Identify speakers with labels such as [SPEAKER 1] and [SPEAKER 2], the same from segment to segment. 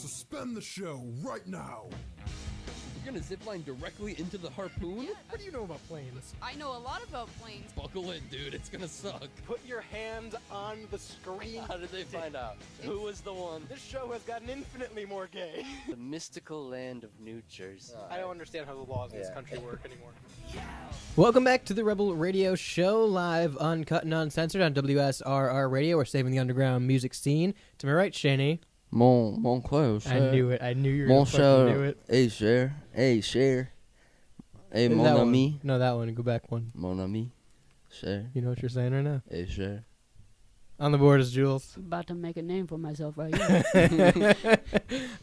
[SPEAKER 1] Suspend the show right now.
[SPEAKER 2] You're gonna zipline directly into the harpoon?
[SPEAKER 3] What do you know about planes?
[SPEAKER 4] I know a lot about planes.
[SPEAKER 2] Buckle in, dude. It's gonna suck.
[SPEAKER 3] Put your hand on the screen.
[SPEAKER 2] How did they find out? Who was the one?
[SPEAKER 3] This show has gotten infinitely more gay.
[SPEAKER 2] The mystical land of New Jersey.
[SPEAKER 3] I don't understand how the laws in this country work anymore.
[SPEAKER 5] Welcome back to the Rebel Radio Show, live, uncut, and uncensored on WSRR Radio. We're saving the underground music scene. To my right, Shani.
[SPEAKER 6] Mon close.
[SPEAKER 5] I knew it. I knew you were going to fucking do it.
[SPEAKER 6] Hey, Cher. Hey, Cher. Hey,
[SPEAKER 5] Is
[SPEAKER 6] mon
[SPEAKER 5] that
[SPEAKER 6] ami.
[SPEAKER 5] one? No, that one. Go back one.
[SPEAKER 6] Mon ami. Cher.
[SPEAKER 5] You know what you're saying right now.
[SPEAKER 6] Hey, Cher.
[SPEAKER 5] On the board is Jules.
[SPEAKER 4] About to make a name for myself right here.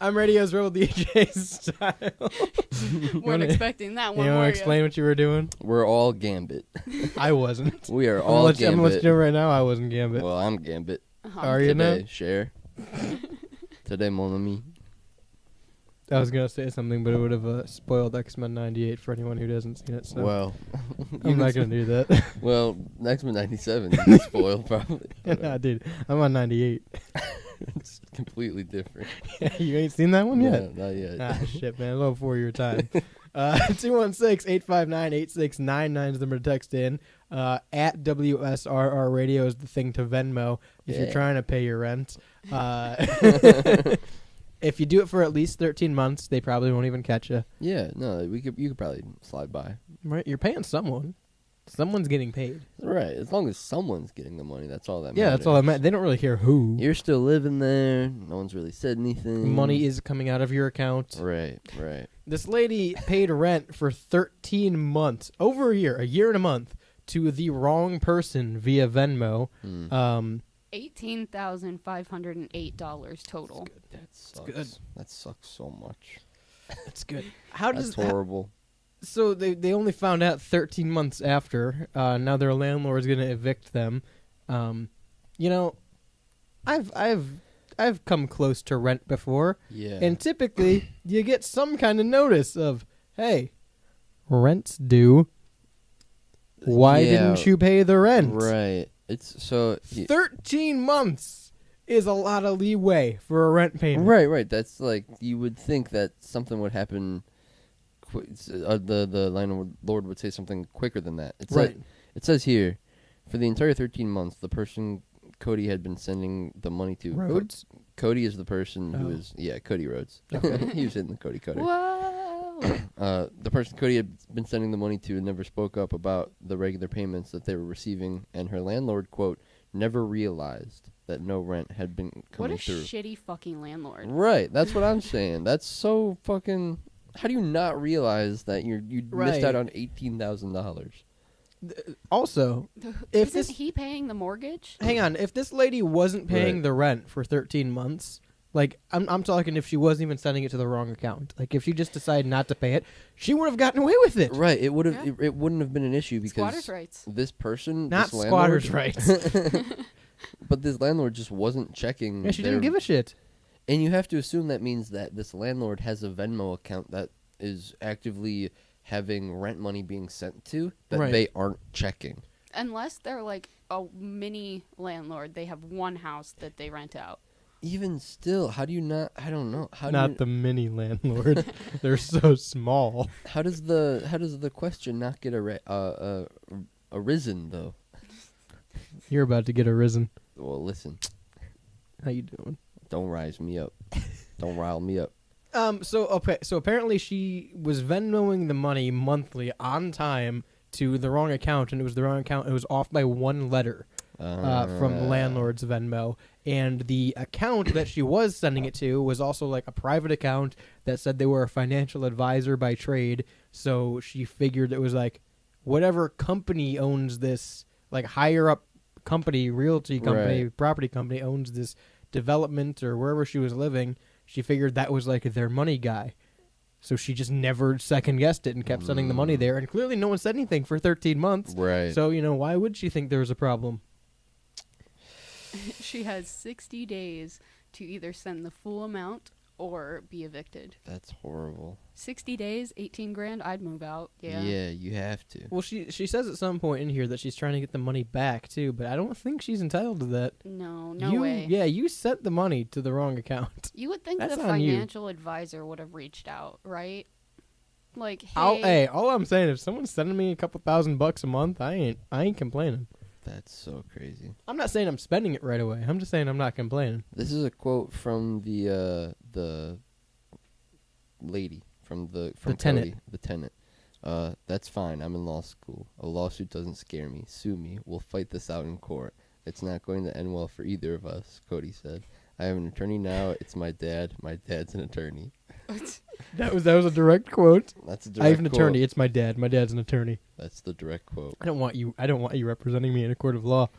[SPEAKER 5] I'm Radio's Rebel DJ Style.
[SPEAKER 4] Weren't expecting that one,
[SPEAKER 5] You want
[SPEAKER 4] were
[SPEAKER 5] to explain what you were doing?
[SPEAKER 6] We're all Gambit.
[SPEAKER 5] I wasn't.
[SPEAKER 6] We are
[SPEAKER 5] I'm
[SPEAKER 6] all
[SPEAKER 5] going to
[SPEAKER 6] Gambit.
[SPEAKER 5] let you know right now I wasn't Gambit.
[SPEAKER 6] Well, I'm Gambit.
[SPEAKER 5] Are you now?
[SPEAKER 6] Today, Cher. Today, mon ami.
[SPEAKER 5] I was going to say something, but it would have spoiled X-Men 98 for anyone who hasn't seen it. So
[SPEAKER 6] Well,
[SPEAKER 5] I'm not going to do that.
[SPEAKER 6] Well, X-Men 97 you can spoil probably.
[SPEAKER 5] Nah, dude, I'm on 98.
[SPEAKER 6] It's completely different.
[SPEAKER 5] You ain't seen that one yet?
[SPEAKER 6] No, not yet.
[SPEAKER 5] Ah, shit, man. A little before your time. 216-859-8699 is the number to text in. At WSRR Radio is the thing to Venmo if you're
[SPEAKER 6] Yeah.
[SPEAKER 5] trying to pay your rent. If you do it for at least 13 months, they probably won't even catch you.
[SPEAKER 6] Yeah, no, you could probably slide by.
[SPEAKER 5] Right? You're paying someone. Someone's getting paid.
[SPEAKER 6] Right, as long as someone's getting the money, that's all that matters.
[SPEAKER 5] Yeah, that's all I meant. They don't really care who.
[SPEAKER 6] You're still living there. No one's really said anything.
[SPEAKER 5] Money is coming out of your account.
[SPEAKER 6] Right.
[SPEAKER 5] This lady paid rent for 13 months, over a year and a month, to the wrong person via Venmo.
[SPEAKER 4] $18,508 total.
[SPEAKER 6] That sucks.
[SPEAKER 5] good.
[SPEAKER 6] That sucks so much.
[SPEAKER 5] That's good. How
[SPEAKER 6] That's
[SPEAKER 5] does
[SPEAKER 6] horrible.
[SPEAKER 5] So they only found out 13 months after. Now their landlord's going to evict them. You know, I've come close to rent before,
[SPEAKER 6] Yeah.
[SPEAKER 5] and typically you get some kind of notice of, hey, rent's due. Why
[SPEAKER 6] Yeah.
[SPEAKER 5] didn't you pay the rent?
[SPEAKER 6] Right. It's so
[SPEAKER 5] 13 months is a lot of leeway for a rent payment.
[SPEAKER 6] Right. That's like you would think that something would happen. The landlord would say something quicker than that. It's
[SPEAKER 5] Right.
[SPEAKER 6] It says here, for the entire 13 months, the person Cody had been sending the money to.
[SPEAKER 5] Rhodes?
[SPEAKER 6] Cody is the person who
[SPEAKER 5] Oh.
[SPEAKER 6] is Cody Rhodes. He was in the Cody Cutter.
[SPEAKER 4] Whoa!
[SPEAKER 6] The person Cody had been sending the money to never spoke up about the regular payments that they were receiving, and her landlord, quote, never realized that no rent had been
[SPEAKER 4] What
[SPEAKER 6] coming
[SPEAKER 4] a
[SPEAKER 6] through.
[SPEAKER 4] shitty fucking landlord.
[SPEAKER 6] Right, that's what I'm saying. That's so fucking. How do you not realize that you missed
[SPEAKER 5] Right.
[SPEAKER 6] out on $18,000?
[SPEAKER 5] Also, if
[SPEAKER 4] Isn't
[SPEAKER 5] this
[SPEAKER 4] he paying the mortgage?
[SPEAKER 5] hang on, if this lady wasn't paying
[SPEAKER 6] Right.
[SPEAKER 5] the rent for 13 months, like I'm talking if she wasn't even sending it to the wrong account, like if she just decided not to pay it, she would have gotten away with it.
[SPEAKER 6] Right, it would have.
[SPEAKER 4] Yeah.
[SPEAKER 6] It wouldn't have been an issue because
[SPEAKER 4] Squatters' rights.
[SPEAKER 6] this person,
[SPEAKER 5] Not
[SPEAKER 6] this
[SPEAKER 5] squatters'
[SPEAKER 6] landlord-
[SPEAKER 5] rights.
[SPEAKER 6] But this landlord just wasn't checking.
[SPEAKER 5] Yeah, she didn't give a shit.
[SPEAKER 6] And you have to assume that means that this landlord has a Venmo account that is actively having rent money being sent to that
[SPEAKER 5] Right.
[SPEAKER 6] they aren't checking.
[SPEAKER 4] Unless they're like a mini landlord, they have one house that they rent out.
[SPEAKER 6] Even still, how do you not? I don't know.
[SPEAKER 5] Not the mini landlord. They're so small.
[SPEAKER 6] How does the question not get arisen though?
[SPEAKER 5] You're about to get arisen.
[SPEAKER 6] Well, listen,
[SPEAKER 5] How you doing?
[SPEAKER 6] don't rise me up. Don't rile me up.
[SPEAKER 5] So apparently she was Venmoing the money monthly on time to the wrong account, and it was the wrong account. It was off by one letter from landlord's Venmo, and the account that she was sending it to was also like a private account that said they were a financial advisor by trade. So she figured it was like whatever company owns this, like higher up company, realty company,
[SPEAKER 6] Right.
[SPEAKER 5] property company owns this development or wherever she was living. She figured that was like their money guy. So she just never second guessed it and kept sending the money there. And clearly no one said anything for 13 months.
[SPEAKER 6] Right.
[SPEAKER 5] So, why would she think there was a problem?
[SPEAKER 4] She has 60 days to either send the full amount or be evicted.
[SPEAKER 6] That's horrible.
[SPEAKER 4] 60 days, 18 grand, I'd move out. Yeah.
[SPEAKER 6] Yeah, you have to.
[SPEAKER 5] Well, she says at some point in here that she's trying to get the money back too, but I don't think she's entitled to that.
[SPEAKER 4] No way.
[SPEAKER 5] Yeah, you sent the money to the wrong account.
[SPEAKER 4] You would think
[SPEAKER 5] That's
[SPEAKER 4] the
[SPEAKER 5] on you.
[SPEAKER 4] financial advisor would have reached out, right? Like,
[SPEAKER 5] Hey, all I'm saying, if someone's sending me a couple $1,000 a month, I ain't complaining.
[SPEAKER 6] That's so crazy.
[SPEAKER 5] I'm not saying I'm spending it right away. I'm just saying I'm not complaining.
[SPEAKER 6] This is a quote from the lady from
[SPEAKER 5] tenant.
[SPEAKER 6] Cody, the tenant. That's fine. I'm in law school. A lawsuit doesn't scare me. Sue me. We'll fight this out in court. It's not going to end well for either of us, Cody said. I have an attorney now. It's my dad. My dad's an attorney.
[SPEAKER 5] That was a direct quote.
[SPEAKER 6] That's a direct
[SPEAKER 5] I have an
[SPEAKER 6] quote.
[SPEAKER 5] attorney. It's my dad. My dad's an attorney.
[SPEAKER 6] That's the direct quote.
[SPEAKER 5] I don't want you representing me in a court of law.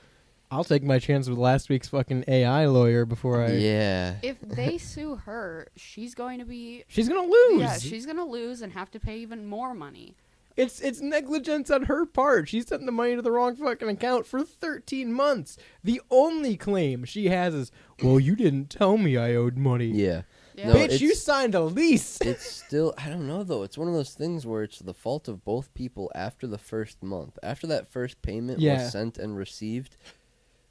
[SPEAKER 5] I'll take my chance with last week's fucking AI lawyer before I.
[SPEAKER 6] Yeah.
[SPEAKER 4] if they sue her, she's going to be.
[SPEAKER 5] She's gonna lose.
[SPEAKER 4] Yeah, she's going to lose and have to pay even more money.
[SPEAKER 5] It's negligence on her part. She sent the money to the wrong fucking account for 13 months. The only claim she has is, well, you didn't tell me I owed money.
[SPEAKER 6] Yeah.
[SPEAKER 4] Yeah.
[SPEAKER 6] No,
[SPEAKER 5] Bitch, you
[SPEAKER 6] it's-
[SPEAKER 5] signed a lease.
[SPEAKER 6] It's still, I don't know though. It's one of those things where it's the fault of both people after the first month. After that first payment
[SPEAKER 5] Yeah.
[SPEAKER 6] was sent and received,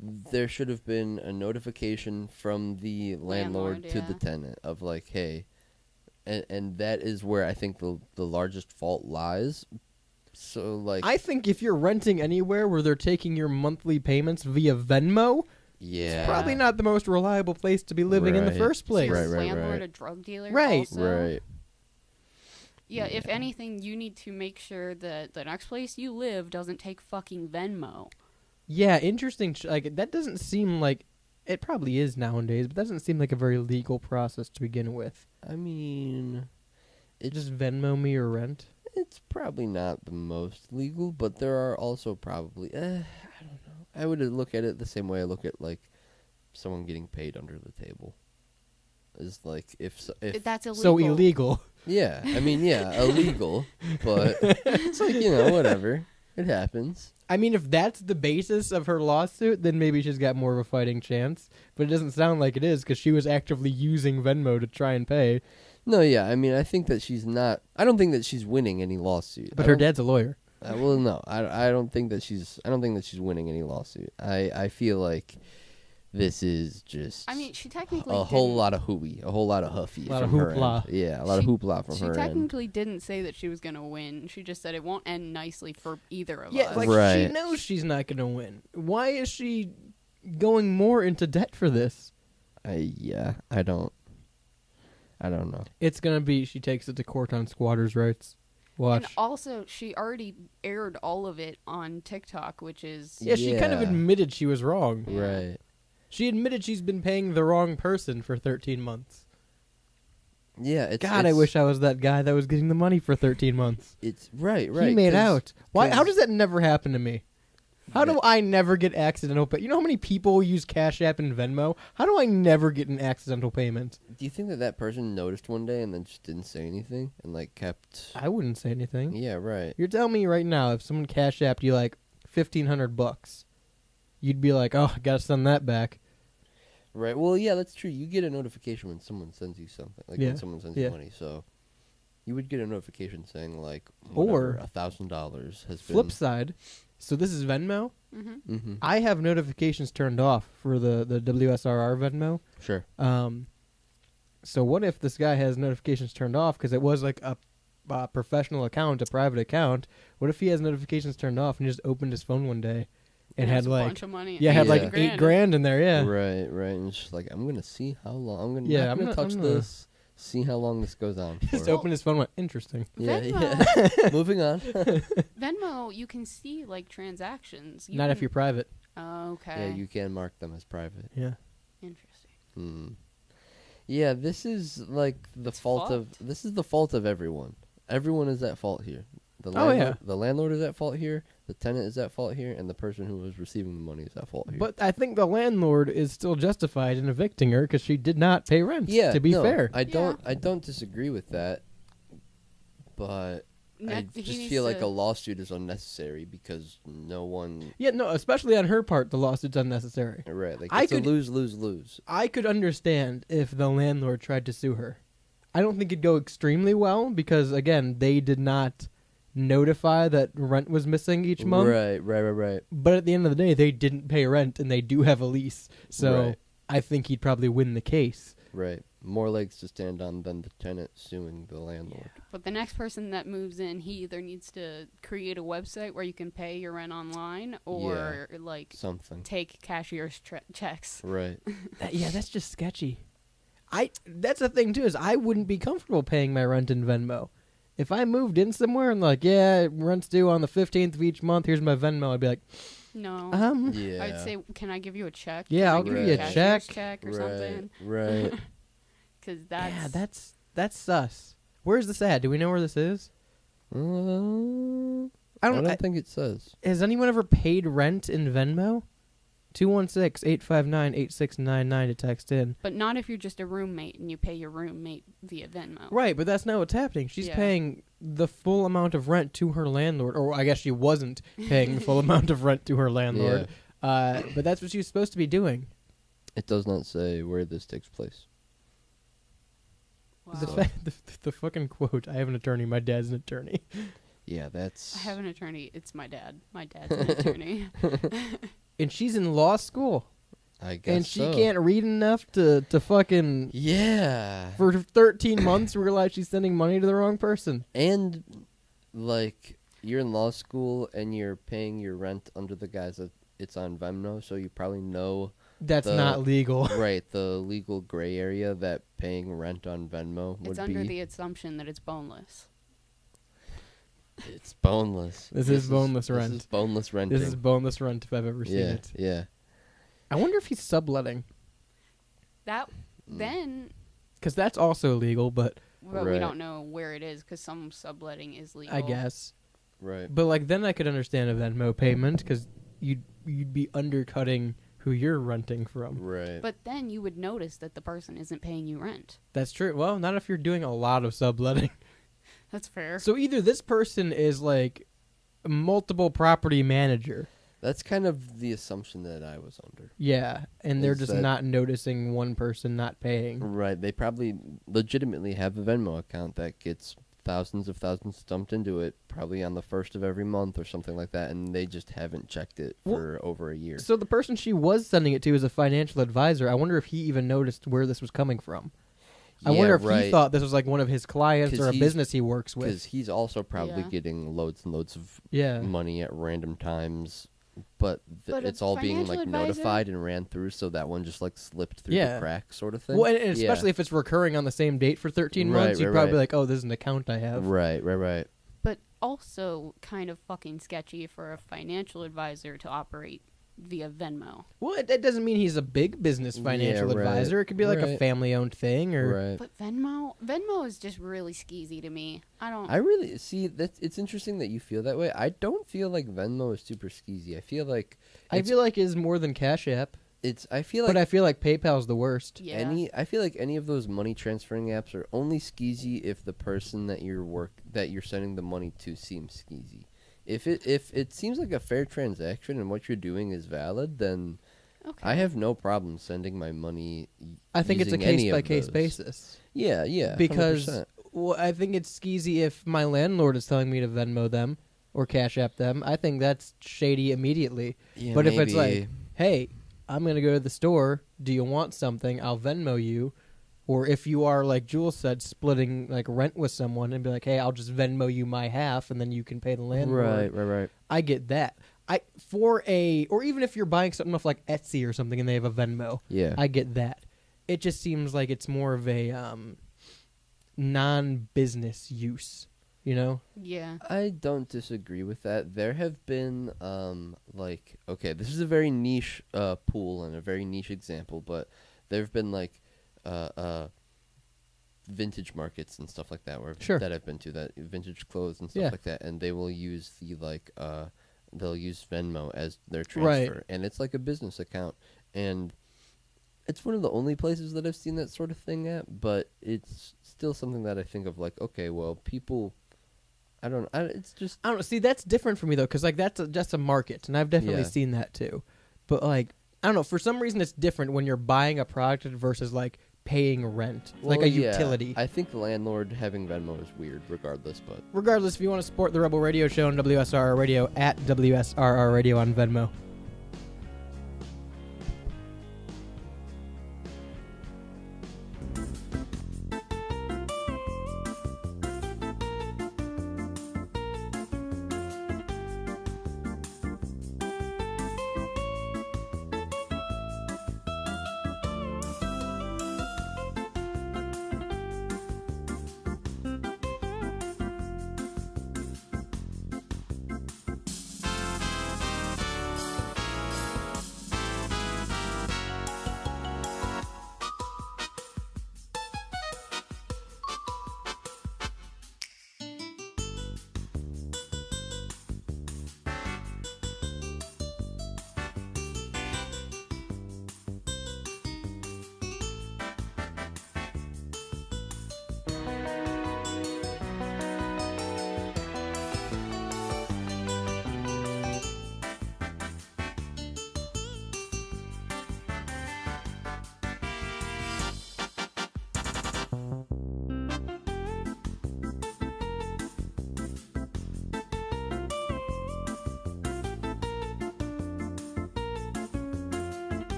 [SPEAKER 6] there should have been a notification from the landlord to the
[SPEAKER 4] yeah.
[SPEAKER 6] tenant of like, hey, and that is where I think the largest fault lies. So like,
[SPEAKER 5] I think if you're renting anywhere where they're taking your monthly payments via Venmo,
[SPEAKER 6] yeah,
[SPEAKER 5] it's probably not the most reliable place to be living in the
[SPEAKER 6] Right.
[SPEAKER 5] first place.
[SPEAKER 6] Right,
[SPEAKER 4] Is
[SPEAKER 6] right,
[SPEAKER 4] landlord
[SPEAKER 6] right.
[SPEAKER 4] a drug dealer?
[SPEAKER 5] Right.
[SPEAKER 4] Also?
[SPEAKER 6] right.
[SPEAKER 4] Yeah, if anything, you need to make sure that the next place you live doesn't take fucking Venmo.
[SPEAKER 5] Yeah, interesting. Like that doesn't seem like it probably is nowadays, but that doesn't seem like a very legal process to begin with.
[SPEAKER 6] I mean,
[SPEAKER 5] It just Venmo me or rent.
[SPEAKER 6] it's probably not the most legal, but there are also probably, I don't know. I would look at it the same way I look at like someone getting paid under the table. Is like if
[SPEAKER 4] That's illegal.
[SPEAKER 5] So illegal.
[SPEAKER 6] yeah, I mean yeah, illegal, but it's like, you know, whatever. It happens.
[SPEAKER 5] I mean, if that's the basis of her lawsuit, then maybe she's got more of a fighting chance. But it doesn't sound like it is because she was actively using Venmo to try and pay.
[SPEAKER 6] No, yeah, I mean I think that she's not. I don't think that she's winning any lawsuit.
[SPEAKER 5] But
[SPEAKER 6] I
[SPEAKER 5] her
[SPEAKER 6] don't-
[SPEAKER 5] dad's a lawyer.
[SPEAKER 6] Well, no, I don't think that she's. I don't think that she's winning any lawsuit. I feel like this is just.
[SPEAKER 4] I mean, she technically
[SPEAKER 6] a whole
[SPEAKER 4] didn't-
[SPEAKER 6] lot of hooey, a whole lot of huffy,
[SPEAKER 5] A lot of
[SPEAKER 6] from her
[SPEAKER 5] hoopla.
[SPEAKER 6] end. Yeah, a lot of hoopla from
[SPEAKER 4] She
[SPEAKER 6] her end.
[SPEAKER 4] technically didn't say that she was going to win. She just said it won't end nicely for either of
[SPEAKER 5] Yeah,
[SPEAKER 4] us.
[SPEAKER 5] like she
[SPEAKER 6] Right.
[SPEAKER 5] knows she's not going to win. Why is she going more into debt for this?
[SPEAKER 6] I don't know.
[SPEAKER 5] It's going to be she takes it to court on squatters' rights. Watch.
[SPEAKER 4] And also, she already aired all of it on TikTok, which is...
[SPEAKER 5] Yeah, she kind of
[SPEAKER 6] Yeah.
[SPEAKER 5] admitted she was wrong.
[SPEAKER 6] Right.
[SPEAKER 5] She admitted she's been paying the wrong person for 13 months.
[SPEAKER 6] Yeah. It's,
[SPEAKER 5] God, I wish I was that guy that was getting the money for 13 months.
[SPEAKER 6] It's right. Right.
[SPEAKER 5] He made
[SPEAKER 6] 'cause-
[SPEAKER 5] out. Why? How
[SPEAKER 6] 'cause-
[SPEAKER 5] does that never happen to me? How do I never get accidental pay? You know how many people use Cash App and Venmo? How do I never get an accidental payment?
[SPEAKER 6] Do you think that person noticed one day and then just didn't say anything and like kept?
[SPEAKER 5] I wouldn't say anything.
[SPEAKER 6] Yeah. Right.
[SPEAKER 5] You're telling me right now if someone Cash Apped you like $1,500, you'd be like, oh, I gotta send that back.
[SPEAKER 6] Right. Well, yeah, that's true. You get a notification when someone sends you something, like
[SPEAKER 5] Yeah.
[SPEAKER 6] when someone sends
[SPEAKER 5] Yeah.
[SPEAKER 6] you money. So you would get a notification saying like,
[SPEAKER 5] Or-
[SPEAKER 6] $1,000 has
[SPEAKER 5] Flip
[SPEAKER 6] been.
[SPEAKER 5] side, so this is Venmo.
[SPEAKER 4] Mhm.
[SPEAKER 6] Mm-hmm.
[SPEAKER 5] I have notifications turned off for the WSRR Venmo.
[SPEAKER 6] Sure.
[SPEAKER 5] So what if this guy has notifications turned off because it was like a professional account, a private account? What if he has notifications turned off and he just opened his phone one day and
[SPEAKER 4] Has
[SPEAKER 5] had
[SPEAKER 4] a
[SPEAKER 5] like
[SPEAKER 4] bunch of money.
[SPEAKER 5] yeah, had like
[SPEAKER 6] Yeah.
[SPEAKER 5] $8,000 in there? Yeah,
[SPEAKER 6] Right. Right. And it's just like I'm gonna see how long. I'm gonna.
[SPEAKER 5] Yeah,
[SPEAKER 6] I'm gonna touch
[SPEAKER 5] I'm gonna-
[SPEAKER 6] this. See how long this goes on.
[SPEAKER 5] just
[SPEAKER 6] for.
[SPEAKER 5] opened his phone. And went interesting.
[SPEAKER 6] Yeah.
[SPEAKER 4] Venmo.
[SPEAKER 6] Yeah. Moving on.
[SPEAKER 4] Venmo, you can see like transactions.
[SPEAKER 5] Not if
[SPEAKER 4] can-
[SPEAKER 5] you're private.
[SPEAKER 4] Okay.
[SPEAKER 6] Yeah, you can mark them as private.
[SPEAKER 5] Yeah.
[SPEAKER 4] Interesting.
[SPEAKER 6] Hmm. Yeah, this is like the
[SPEAKER 4] It's
[SPEAKER 6] fault of.
[SPEAKER 4] fucked.
[SPEAKER 6] This is the fault of everyone. Everyone is at fault here. The
[SPEAKER 5] Oh,
[SPEAKER 6] landlord,
[SPEAKER 5] yeah.
[SPEAKER 6] The landlord is at fault here. The tenant is at fault here, and the person who was receiving the money is at fault here.
[SPEAKER 5] But I think the landlord is still justified in evicting her because she did not pay rent.
[SPEAKER 6] yeah,
[SPEAKER 5] to be
[SPEAKER 6] no,
[SPEAKER 5] fair.
[SPEAKER 6] I don't disagree with that. But
[SPEAKER 4] He
[SPEAKER 6] just
[SPEAKER 4] needs
[SPEAKER 6] feel like
[SPEAKER 4] to-
[SPEAKER 6] a lawsuit is unnecessary because no one.
[SPEAKER 5] Yeah, no, especially on her part, the lawsuit's unnecessary.
[SPEAKER 6] Right, like
[SPEAKER 5] I
[SPEAKER 6] it's
[SPEAKER 5] could-
[SPEAKER 6] a lose-lose-lose.
[SPEAKER 5] I could understand if the landlord tried to sue her. I don't think it'd go extremely well because, again, they did not notify that rent was missing each month.
[SPEAKER 6] Right.
[SPEAKER 5] But at the end of the day, they didn't pay rent and they do have a lease. So
[SPEAKER 6] Right.
[SPEAKER 5] I think he'd probably win the case.
[SPEAKER 6] Right. More legs to stand on than the tenant suing the landlord.
[SPEAKER 4] But the next person that moves in, he either needs to create a website where you can pay your rent online, or like
[SPEAKER 6] Something.
[SPEAKER 4] take cashier's checks.
[SPEAKER 6] Right.
[SPEAKER 5] Yeah, that's just sketchy. That's the thing too, is I wouldn't be comfortable paying my rent in Venmo. If I moved in somewhere and like, yeah, rent's due on the 15th of each month, here's my Venmo, I'd be like,
[SPEAKER 4] No.
[SPEAKER 6] Yeah.
[SPEAKER 4] I'd say, can I give you a check?
[SPEAKER 5] Yeah,
[SPEAKER 4] Can I
[SPEAKER 5] I'll
[SPEAKER 6] give you a
[SPEAKER 4] cashier's
[SPEAKER 5] check.
[SPEAKER 4] check or
[SPEAKER 6] right.
[SPEAKER 4] something.
[SPEAKER 6] Right.
[SPEAKER 4] Because that's
[SPEAKER 5] yeah, that's sus. Where's this at? Do we know where this is?
[SPEAKER 6] I
[SPEAKER 5] I don't.
[SPEAKER 6] don't think it says.
[SPEAKER 5] Has anyone ever paid rent in Venmo? 216-859-8699 to text in.
[SPEAKER 4] But not if you're just a roommate and you pay your roommate via Venmo.
[SPEAKER 5] Right, but that's not what's happening. She's
[SPEAKER 4] Yeah.
[SPEAKER 5] paying the full amount of rent to her landlord, or I guess she wasn't paying the full amount of rent to her landlord. But that's what she was supposed to be doing.
[SPEAKER 6] It does not say where this takes place.
[SPEAKER 4] Wow.
[SPEAKER 5] The fucking quote. I have an attorney. My dad's an attorney.
[SPEAKER 6] Yeah, that's.
[SPEAKER 4] I have an attorney. It's my dad. My dad's an attorney.
[SPEAKER 5] And she's in law school.
[SPEAKER 6] I guess
[SPEAKER 5] And she
[SPEAKER 6] so.
[SPEAKER 5] can't read enough to fucking,
[SPEAKER 6] Yeah.
[SPEAKER 5] for 13 months, realize she's sending money to the wrong person.
[SPEAKER 6] And, like, you're in law school and you're paying your rent under the guise that it's on Venmo, so you probably know,
[SPEAKER 5] That's
[SPEAKER 6] The-
[SPEAKER 5] not legal.
[SPEAKER 6] right, the legal gray area that paying rent on Venmo would
[SPEAKER 4] It's
[SPEAKER 6] be.
[SPEAKER 4] under the assumption that it's boneless.
[SPEAKER 6] It's boneless.
[SPEAKER 5] This is boneless
[SPEAKER 6] This
[SPEAKER 5] rent.
[SPEAKER 6] is boneless renting.
[SPEAKER 5] This is boneless rent if I've ever seen
[SPEAKER 6] yeah,
[SPEAKER 5] it.
[SPEAKER 6] yeah.
[SPEAKER 5] I wonder if he's subletting.
[SPEAKER 4] That
[SPEAKER 6] Mm.
[SPEAKER 4] then,
[SPEAKER 5] Because that's also illegal, but
[SPEAKER 4] well, we
[SPEAKER 6] Right.
[SPEAKER 4] don't know where it is because some subletting is legal.
[SPEAKER 5] I guess.
[SPEAKER 6] Right.
[SPEAKER 5] But like then I could understand a Venmo payment because you'd be undercutting who you're renting from.
[SPEAKER 6] Right.
[SPEAKER 4] But then you would notice that the person isn't paying you rent.
[SPEAKER 5] That's true. Well, not if you're doing a lot of subletting.
[SPEAKER 4] That's fair.
[SPEAKER 5] So either this person is like a multiple property manager.
[SPEAKER 6] That's kind of the assumption that I was under.
[SPEAKER 5] Yeah, and they're
[SPEAKER 6] Is
[SPEAKER 5] just
[SPEAKER 6] that-
[SPEAKER 5] not noticing one person not paying.
[SPEAKER 6] Right. They probably legitimately have a Venmo account that gets thousands dumped into it, probably on the first of every month or something like that, and they just haven't checked it
[SPEAKER 5] Well,
[SPEAKER 6] for over a year.
[SPEAKER 5] So the person she was sending it to is a financial advisor. I wonder if he even noticed where this was coming from. I wonder if he thought this was like one of his clients
[SPEAKER 6] 'Cause
[SPEAKER 5] or a
[SPEAKER 6] he's-
[SPEAKER 5] business he works
[SPEAKER 6] because
[SPEAKER 5] with.
[SPEAKER 6] he's also probably
[SPEAKER 4] Yeah.
[SPEAKER 6] getting loads and loads of
[SPEAKER 5] Yeah.
[SPEAKER 6] money at random times, but,
[SPEAKER 4] But a
[SPEAKER 6] it's all being
[SPEAKER 4] financial
[SPEAKER 6] like
[SPEAKER 4] advisor-
[SPEAKER 6] notified and ran through, so that one just like slipped through
[SPEAKER 5] Yeah.
[SPEAKER 6] the cracks, sort of thing.
[SPEAKER 5] Well, and
[SPEAKER 6] Yeah.
[SPEAKER 5] especially if it's recurring on the same date for 13
[SPEAKER 6] Right,
[SPEAKER 5] months, you'd
[SPEAKER 6] right,
[SPEAKER 5] probably be
[SPEAKER 6] right.
[SPEAKER 5] like, oh, this is an account I have.
[SPEAKER 6] Right.
[SPEAKER 4] But also kind of fucking sketchy for a financial advisor to operate via Venmo.
[SPEAKER 5] Well, that doesn't mean he's a big business financial
[SPEAKER 6] Yeah, right,
[SPEAKER 5] advisor. It could be like a
[SPEAKER 6] right.
[SPEAKER 5] family-owned thing, or
[SPEAKER 6] Right.
[SPEAKER 4] But Venmo is just really skeezy to me. I don't.
[SPEAKER 6] I really see that. It's interesting that you feel that way. I don't feel like Venmo is super skeezy. I feel like
[SPEAKER 5] I feel like it's more than Cash App.
[SPEAKER 6] I feel like
[SPEAKER 5] But I feel like PayPal's the worst.
[SPEAKER 4] yeah.
[SPEAKER 6] I feel like any of those money transferring apps are only skeezy if the person that you're sending the money to seems skeezy. If it seems like a fair transaction and what you're doing is valid, then
[SPEAKER 4] Okay.
[SPEAKER 6] I have no problem sending my money.
[SPEAKER 5] I think it's a
[SPEAKER 6] using any
[SPEAKER 5] case
[SPEAKER 6] of
[SPEAKER 5] by case
[SPEAKER 6] those.
[SPEAKER 5] basis.
[SPEAKER 6] Yeah.
[SPEAKER 5] Because
[SPEAKER 6] 100%.
[SPEAKER 5] well, I think it's skeezy if my landlord is telling me to Venmo them or Cash App them. I think that's shady immediately.
[SPEAKER 6] Yeah,
[SPEAKER 5] But if it's like,
[SPEAKER 6] maybe.
[SPEAKER 5] hey, I'm going to go to the store. Do you want something? I'll Venmo you. Or if you are, like Jules said, splitting like rent with someone and be like, hey, I'll just Venmo you my half and then you can pay the landlord.
[SPEAKER 6] Right.
[SPEAKER 5] I get that. Or even if you're buying something off like Etsy or something and they have a Venmo,
[SPEAKER 6] Yeah.
[SPEAKER 5] I get that. It just seems like it's more of a non-business use, you know?
[SPEAKER 4] Yeah.
[SPEAKER 6] I don't disagree with that. There have been okay, this is a very niche pool and a very niche example, but there have been like vintage markets and stuff like that that I've been to, that vintage clothes and stuff
[SPEAKER 5] Yeah.
[SPEAKER 6] like that, and they will use they'll use Venmo as their
[SPEAKER 5] Right.
[SPEAKER 6] transfer, and it's like a business account, and it's one of the only places that I've seen that sort of thing at, but it's still something that I think of like, okay, well, people I don't. It's just.
[SPEAKER 5] I don't know. See, that's different for me though, because like that's a market, and I've definitely
[SPEAKER 6] Yeah.
[SPEAKER 5] seen that too. But like, I don't know. For some reason, it's different when you're buying a product versus like paying rent, like a
[SPEAKER 6] Well, yeah,
[SPEAKER 5] utility.
[SPEAKER 6] I think the landlord having Venmo is weird, regardless. But
[SPEAKER 5] Regardless, if you want to support the Rebel Radio Show on WSRR Radio at WSRR Radio on Venmo.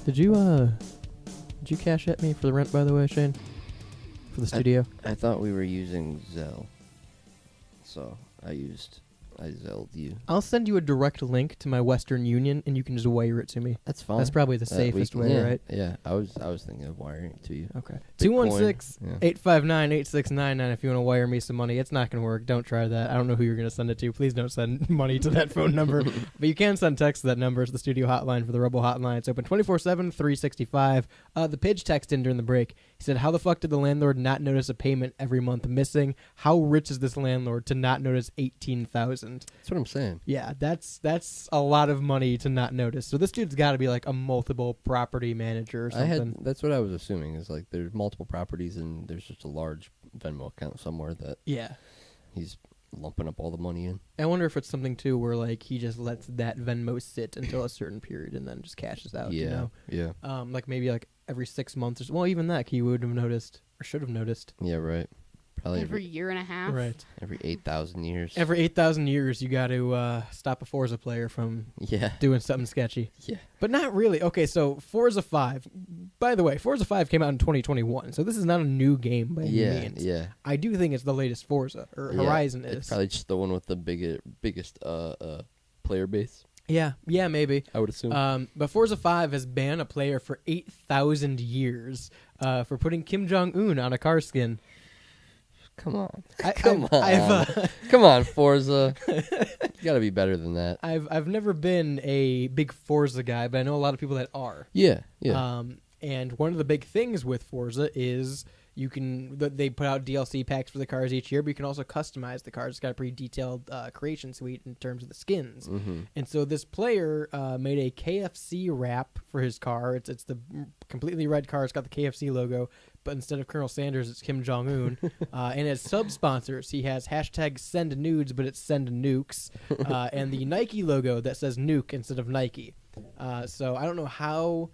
[SPEAKER 5] Did you cash at me for the rent, by the way, Shane? For the studio?
[SPEAKER 6] I thought we were using Zelle, so I Zelled you.
[SPEAKER 5] I'll send you a direct link to my Western Union, and you can just wire it to me.
[SPEAKER 6] That's fine.
[SPEAKER 5] That's probably the safest way,
[SPEAKER 6] yeah,
[SPEAKER 5] right?
[SPEAKER 6] Yeah, I was thinking of wiring it to you.
[SPEAKER 5] Okay.
[SPEAKER 6] Bitcoin,
[SPEAKER 5] 216-859-8699 if you want to wire me some money. It's not going to work. Don't try that. I don't know who you're going to send it to. Please don't send money to that phone number. But you can send text to that number. It's the studio hotline for the Rebel Hotline. It's open 24/7, 365. The Pidge texted in during the break. He said, how the fuck did the landlord not notice a payment every month missing? How rich is this landlord to not notice $18,000?
[SPEAKER 6] That's what I'm saying.
[SPEAKER 5] Yeah, that's a lot of money to not notice. So this dude's got to be like a multiple property manager or something.
[SPEAKER 6] That's what I was assuming, is like there's multiple properties and there's just a large Venmo account somewhere that he's lumping up all the money in.
[SPEAKER 5] I wonder if it's something too where like he just lets that Venmo sit until a certain period and then just cashes out.
[SPEAKER 6] Yeah,
[SPEAKER 5] you know?
[SPEAKER 6] yeah.
[SPEAKER 5] Like maybe like every 6 months or so. Well, even that he would have noticed or should have noticed.
[SPEAKER 6] Yeah, right. Probably
[SPEAKER 4] Every year and a half.
[SPEAKER 5] Right.
[SPEAKER 6] Every 8,000 years.
[SPEAKER 5] Every 8,000 years, you got to stop a Forza player from doing something sketchy.
[SPEAKER 6] Yeah.
[SPEAKER 5] But not really. Okay, so Forza 5. By the way, Forza 5 came out in 2021, so this is not a new game by any means.
[SPEAKER 6] Yeah.
[SPEAKER 5] I do think it's the latest Forza, or Horizon is.
[SPEAKER 6] It's probably just the one with the biggest player base.
[SPEAKER 5] Yeah, maybe.
[SPEAKER 6] I would assume.
[SPEAKER 5] But Forza 5 has banned a player for 8,000 years for putting Kim Jong-un on a car skin.
[SPEAKER 6] Come on.
[SPEAKER 5] Come
[SPEAKER 6] on. Come on, Forza. You got to be better than that.
[SPEAKER 5] I've never been a big Forza guy, but I know a lot of people that are.
[SPEAKER 6] Yeah.
[SPEAKER 5] And one of the big things with Forza is they put out DLC packs for the cars each year, but you can also customize the cars. It's got a pretty detailed creation suite in terms of the skins.
[SPEAKER 6] Mm-hmm.
[SPEAKER 5] And so this player made a KFC wrap for his car. It's the completely red car. It's got the KFC logo, but instead of Colonel Sanders, it's Kim Jong-un. And as sub-sponsors, he has hashtag send nudes, but it's send nukes, and the Nike logo that says nuke instead of Nike. So I don't know how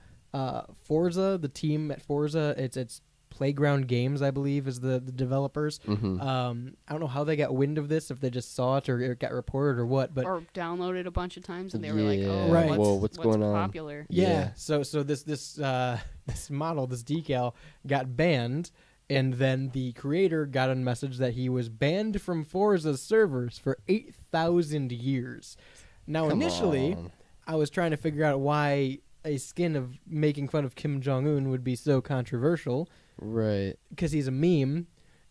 [SPEAKER 5] Forza, the team at Forza, it's Playground Games, I believe, is the developers.
[SPEAKER 6] Mm-hmm.
[SPEAKER 5] I don't know how they got wind of this, if they just saw it or it got reported or what. But
[SPEAKER 4] or downloaded a bunch of times and they were like, "Oh,
[SPEAKER 5] right.
[SPEAKER 4] what's
[SPEAKER 6] going on?
[SPEAKER 4] Popular?"
[SPEAKER 5] Yeah. So this model, this decal, got banned, and then the creator got a message that he was banned from Forza's servers for 8,000 years. Now, initially, I was trying to figure out why a skin of making fun of Kim Jong-un would be so controversial.
[SPEAKER 6] Right.
[SPEAKER 5] Because he's a meme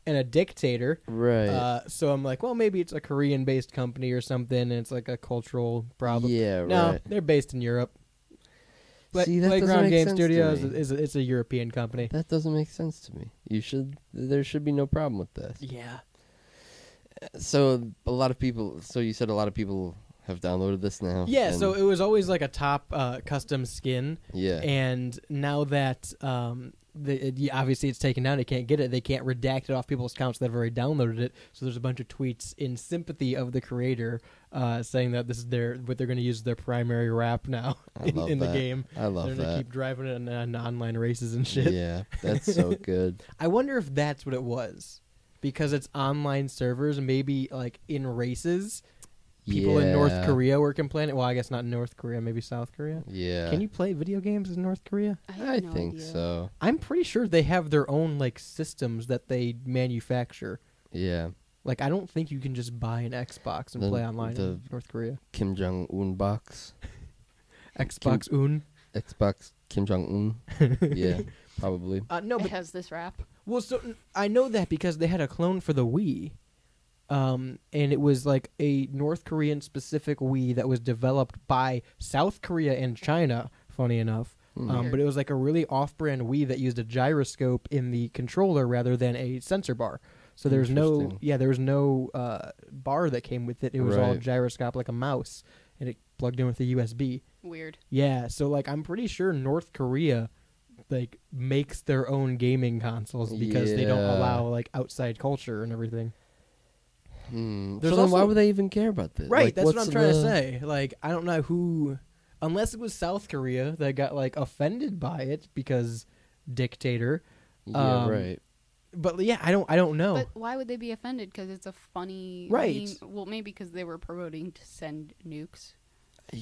[SPEAKER 5] and a dictator.
[SPEAKER 6] Right.
[SPEAKER 5] So I'm like, well, maybe it's a Korean-based company or something, and it's like a cultural problem.
[SPEAKER 6] Yeah,
[SPEAKER 5] no,
[SPEAKER 6] right.
[SPEAKER 5] they're based in Europe.
[SPEAKER 6] See, that doesn't
[SPEAKER 5] Playground
[SPEAKER 6] make
[SPEAKER 5] Game
[SPEAKER 6] sense to
[SPEAKER 5] Studios
[SPEAKER 6] me.
[SPEAKER 5] it's a European company.
[SPEAKER 6] That doesn't make sense to me. There should be no problem with this.
[SPEAKER 5] Yeah.
[SPEAKER 6] So you said a lot of people have downloaded this now.
[SPEAKER 5] Yeah,
[SPEAKER 6] and
[SPEAKER 5] so it was always like a top custom skin.
[SPEAKER 6] Yeah.
[SPEAKER 5] And now that obviously it's taken down, they can't get it. They can't redact it off people's accounts that have already downloaded it. So there's a bunch of tweets in sympathy of the creator saying that this is what they're going to use as their primary wrap now in the game.
[SPEAKER 6] I love
[SPEAKER 5] they're
[SPEAKER 6] that.
[SPEAKER 5] going to keep driving it in online races and shit.
[SPEAKER 6] Yeah, that's so good.
[SPEAKER 5] I wonder if that's what it was. Because it's online servers, maybe like in races, people in North Korea were complaining. Well, I guess not North Korea, maybe South Korea.
[SPEAKER 6] Yeah.
[SPEAKER 5] Can you play video games in North Korea?
[SPEAKER 4] I
[SPEAKER 6] think so.
[SPEAKER 5] I'm pretty sure they have their own like systems that they manufacture.
[SPEAKER 6] Yeah.
[SPEAKER 5] Like I don't think you can just buy an Xbox and play online in North Korea.
[SPEAKER 6] Kim Jong-un box.
[SPEAKER 5] Xbox
[SPEAKER 6] Xbox Kim Jong-un. Yeah, probably.
[SPEAKER 5] No,
[SPEAKER 4] It
[SPEAKER 5] but
[SPEAKER 4] has this wrap.
[SPEAKER 5] well, so I know that because they had a clone for the Wii. And it was like a North Korean specific Wii that was developed by South Korea and China, funny enough. But it was like a really off-brand Wii that used a gyroscope in the controller rather than a sensor bar. So there was no bar that came with it. It was all
[SPEAKER 6] Right.
[SPEAKER 5] gyroscope like a mouse, and it plugged in with a USB.
[SPEAKER 4] Weird.
[SPEAKER 5] Yeah, so like I'm pretty sure North Korea like makes their own gaming consoles because they don't
[SPEAKER 6] Yeah.
[SPEAKER 5] allow like outside culture and everything.
[SPEAKER 6] So
[SPEAKER 5] There's
[SPEAKER 6] then why
[SPEAKER 5] also-
[SPEAKER 6] would they even care about this?
[SPEAKER 5] Right,
[SPEAKER 6] Like,
[SPEAKER 5] that's what
[SPEAKER 6] what's
[SPEAKER 5] I'm trying to
[SPEAKER 6] the-
[SPEAKER 5] say. Like, I don't know who, unless it was South Korea that got like offended by it because dictator.
[SPEAKER 6] Yeah, right.
[SPEAKER 5] But yeah, I don't know.
[SPEAKER 4] But why would they be offended? Because it's a funny
[SPEAKER 5] Right.
[SPEAKER 4] meme? Well, maybe because they were promoting to send nukes.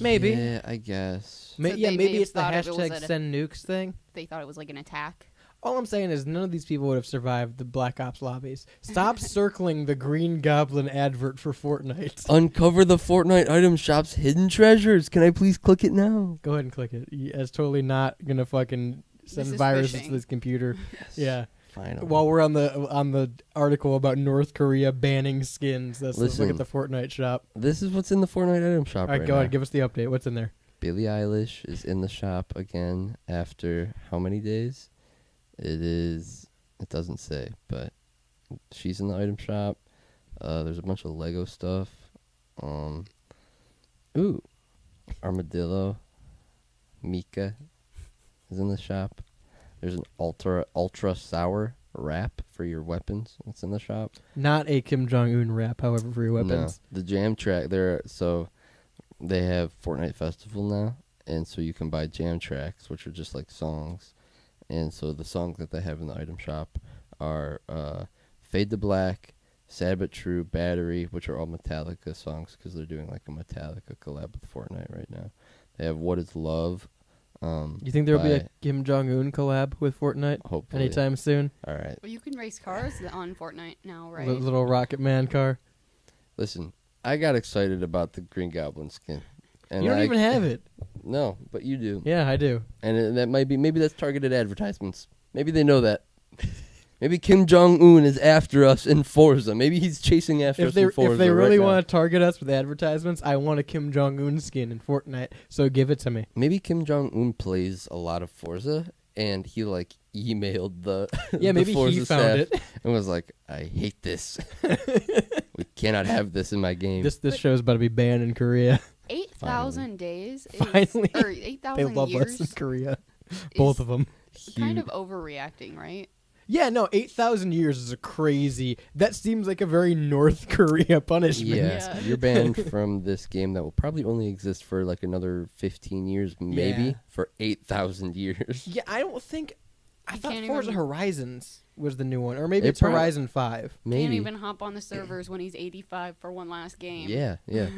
[SPEAKER 5] Maybe.
[SPEAKER 6] Yeah, I guess.
[SPEAKER 4] So they
[SPEAKER 5] maybe
[SPEAKER 4] may have
[SPEAKER 5] it's the
[SPEAKER 4] thought it was
[SPEAKER 5] hashtag
[SPEAKER 4] at a-
[SPEAKER 5] send nukes thing.
[SPEAKER 4] They thought it was like an attack.
[SPEAKER 5] All I'm saying is none of these people would have survived the Black Ops lobbies. Stop circling the Green Goblin advert for Fortnite.
[SPEAKER 6] Uncover the Fortnite item shop's hidden treasures. Can I please click it now?
[SPEAKER 5] Go ahead and click it. It's totally not gonna fucking send
[SPEAKER 4] This is
[SPEAKER 5] viruses
[SPEAKER 4] phishing.
[SPEAKER 5] to this computer.
[SPEAKER 6] Yes.
[SPEAKER 5] Yeah.
[SPEAKER 6] Finally.
[SPEAKER 5] While we're on the article about North Korea banning skins, let's look
[SPEAKER 6] Listen.
[SPEAKER 5] at the Fortnite shop.
[SPEAKER 6] This is what's in the Fortnite item shop
[SPEAKER 5] All right,
[SPEAKER 6] right
[SPEAKER 5] go
[SPEAKER 6] now.
[SPEAKER 5] ahead, give us the update. What's in there?
[SPEAKER 6] Billie Eilish is in the shop again after how many days? It doesn't say, but she's in the item shop. There's a bunch of Lego stuff. Armadillo. Mika is in the shop. There's an ultra sour wrap for your weapons. That's in the shop.
[SPEAKER 5] Not a Kim Jong-un rap, however, for your weapons.
[SPEAKER 6] No, the jam track. They have Fortnite Festival now, and so you can buy jam tracks, which are just like songs. And so the songs that they have in the item shop are Fade to Black, Sad But True, Battery, which are all Metallica songs because they're doing like a Metallica collab with Fortnite right now. They have What Is Love.
[SPEAKER 5] You think there will be a
[SPEAKER 6] by-
[SPEAKER 5] Kim Jong-un collab with Fortnite
[SPEAKER 6] Hopefully.
[SPEAKER 5] anytime soon?
[SPEAKER 6] All right.
[SPEAKER 4] Well, you can race cars on Fortnite now, right?
[SPEAKER 5] Little Rocket Man car.
[SPEAKER 6] Listen, I got excited about the Green Goblin skin. And
[SPEAKER 5] You don't even have it.
[SPEAKER 6] No, but you do.
[SPEAKER 5] Yeah, I do.
[SPEAKER 6] And that might be, maybe that's targeted advertisements. Maybe they know that. Maybe Kim Jong-un is after us in Forza. Maybe he's chasing after us in Forza.
[SPEAKER 5] If they really
[SPEAKER 6] right now.
[SPEAKER 5] want to target us with advertisements, I want a Kim Jong Un skin in Fortnite. So give it to me.
[SPEAKER 6] Maybe Kim Jong-un plays a lot of Forza, and he, like, emailed the
[SPEAKER 5] Yeah,
[SPEAKER 6] the
[SPEAKER 5] maybe
[SPEAKER 6] Forza
[SPEAKER 5] he found
[SPEAKER 6] staff
[SPEAKER 5] it.
[SPEAKER 6] and was like, I hate this. We cannot have this in my game.
[SPEAKER 5] This show's about to be banned in Korea.
[SPEAKER 4] 8,000 days is,
[SPEAKER 5] Finally.
[SPEAKER 4] or
[SPEAKER 5] They
[SPEAKER 4] 8,000
[SPEAKER 5] love us in
[SPEAKER 4] years
[SPEAKER 5] Korea. Both
[SPEAKER 4] is
[SPEAKER 5] of them.
[SPEAKER 4] kind of overreacting, right?
[SPEAKER 5] Yeah, no, 8,000 years is a crazy. That seems like a very North Korea punishment.
[SPEAKER 6] Yeah, you're banned from this game that will probably only exist for like another 15 years, maybe
[SPEAKER 5] Yeah.
[SPEAKER 6] for 8,000 years.
[SPEAKER 5] Yeah, I don't think. I
[SPEAKER 4] You
[SPEAKER 5] thought
[SPEAKER 4] can't
[SPEAKER 5] Forza
[SPEAKER 4] even-
[SPEAKER 5] Horizons was the new one, or maybe
[SPEAKER 6] It
[SPEAKER 5] it's
[SPEAKER 6] prob-
[SPEAKER 5] Horizon 5.
[SPEAKER 4] Can't
[SPEAKER 6] Maybe.
[SPEAKER 4] even hop on the servers when he's 85 for one last game.
[SPEAKER 6] Yeah, yeah.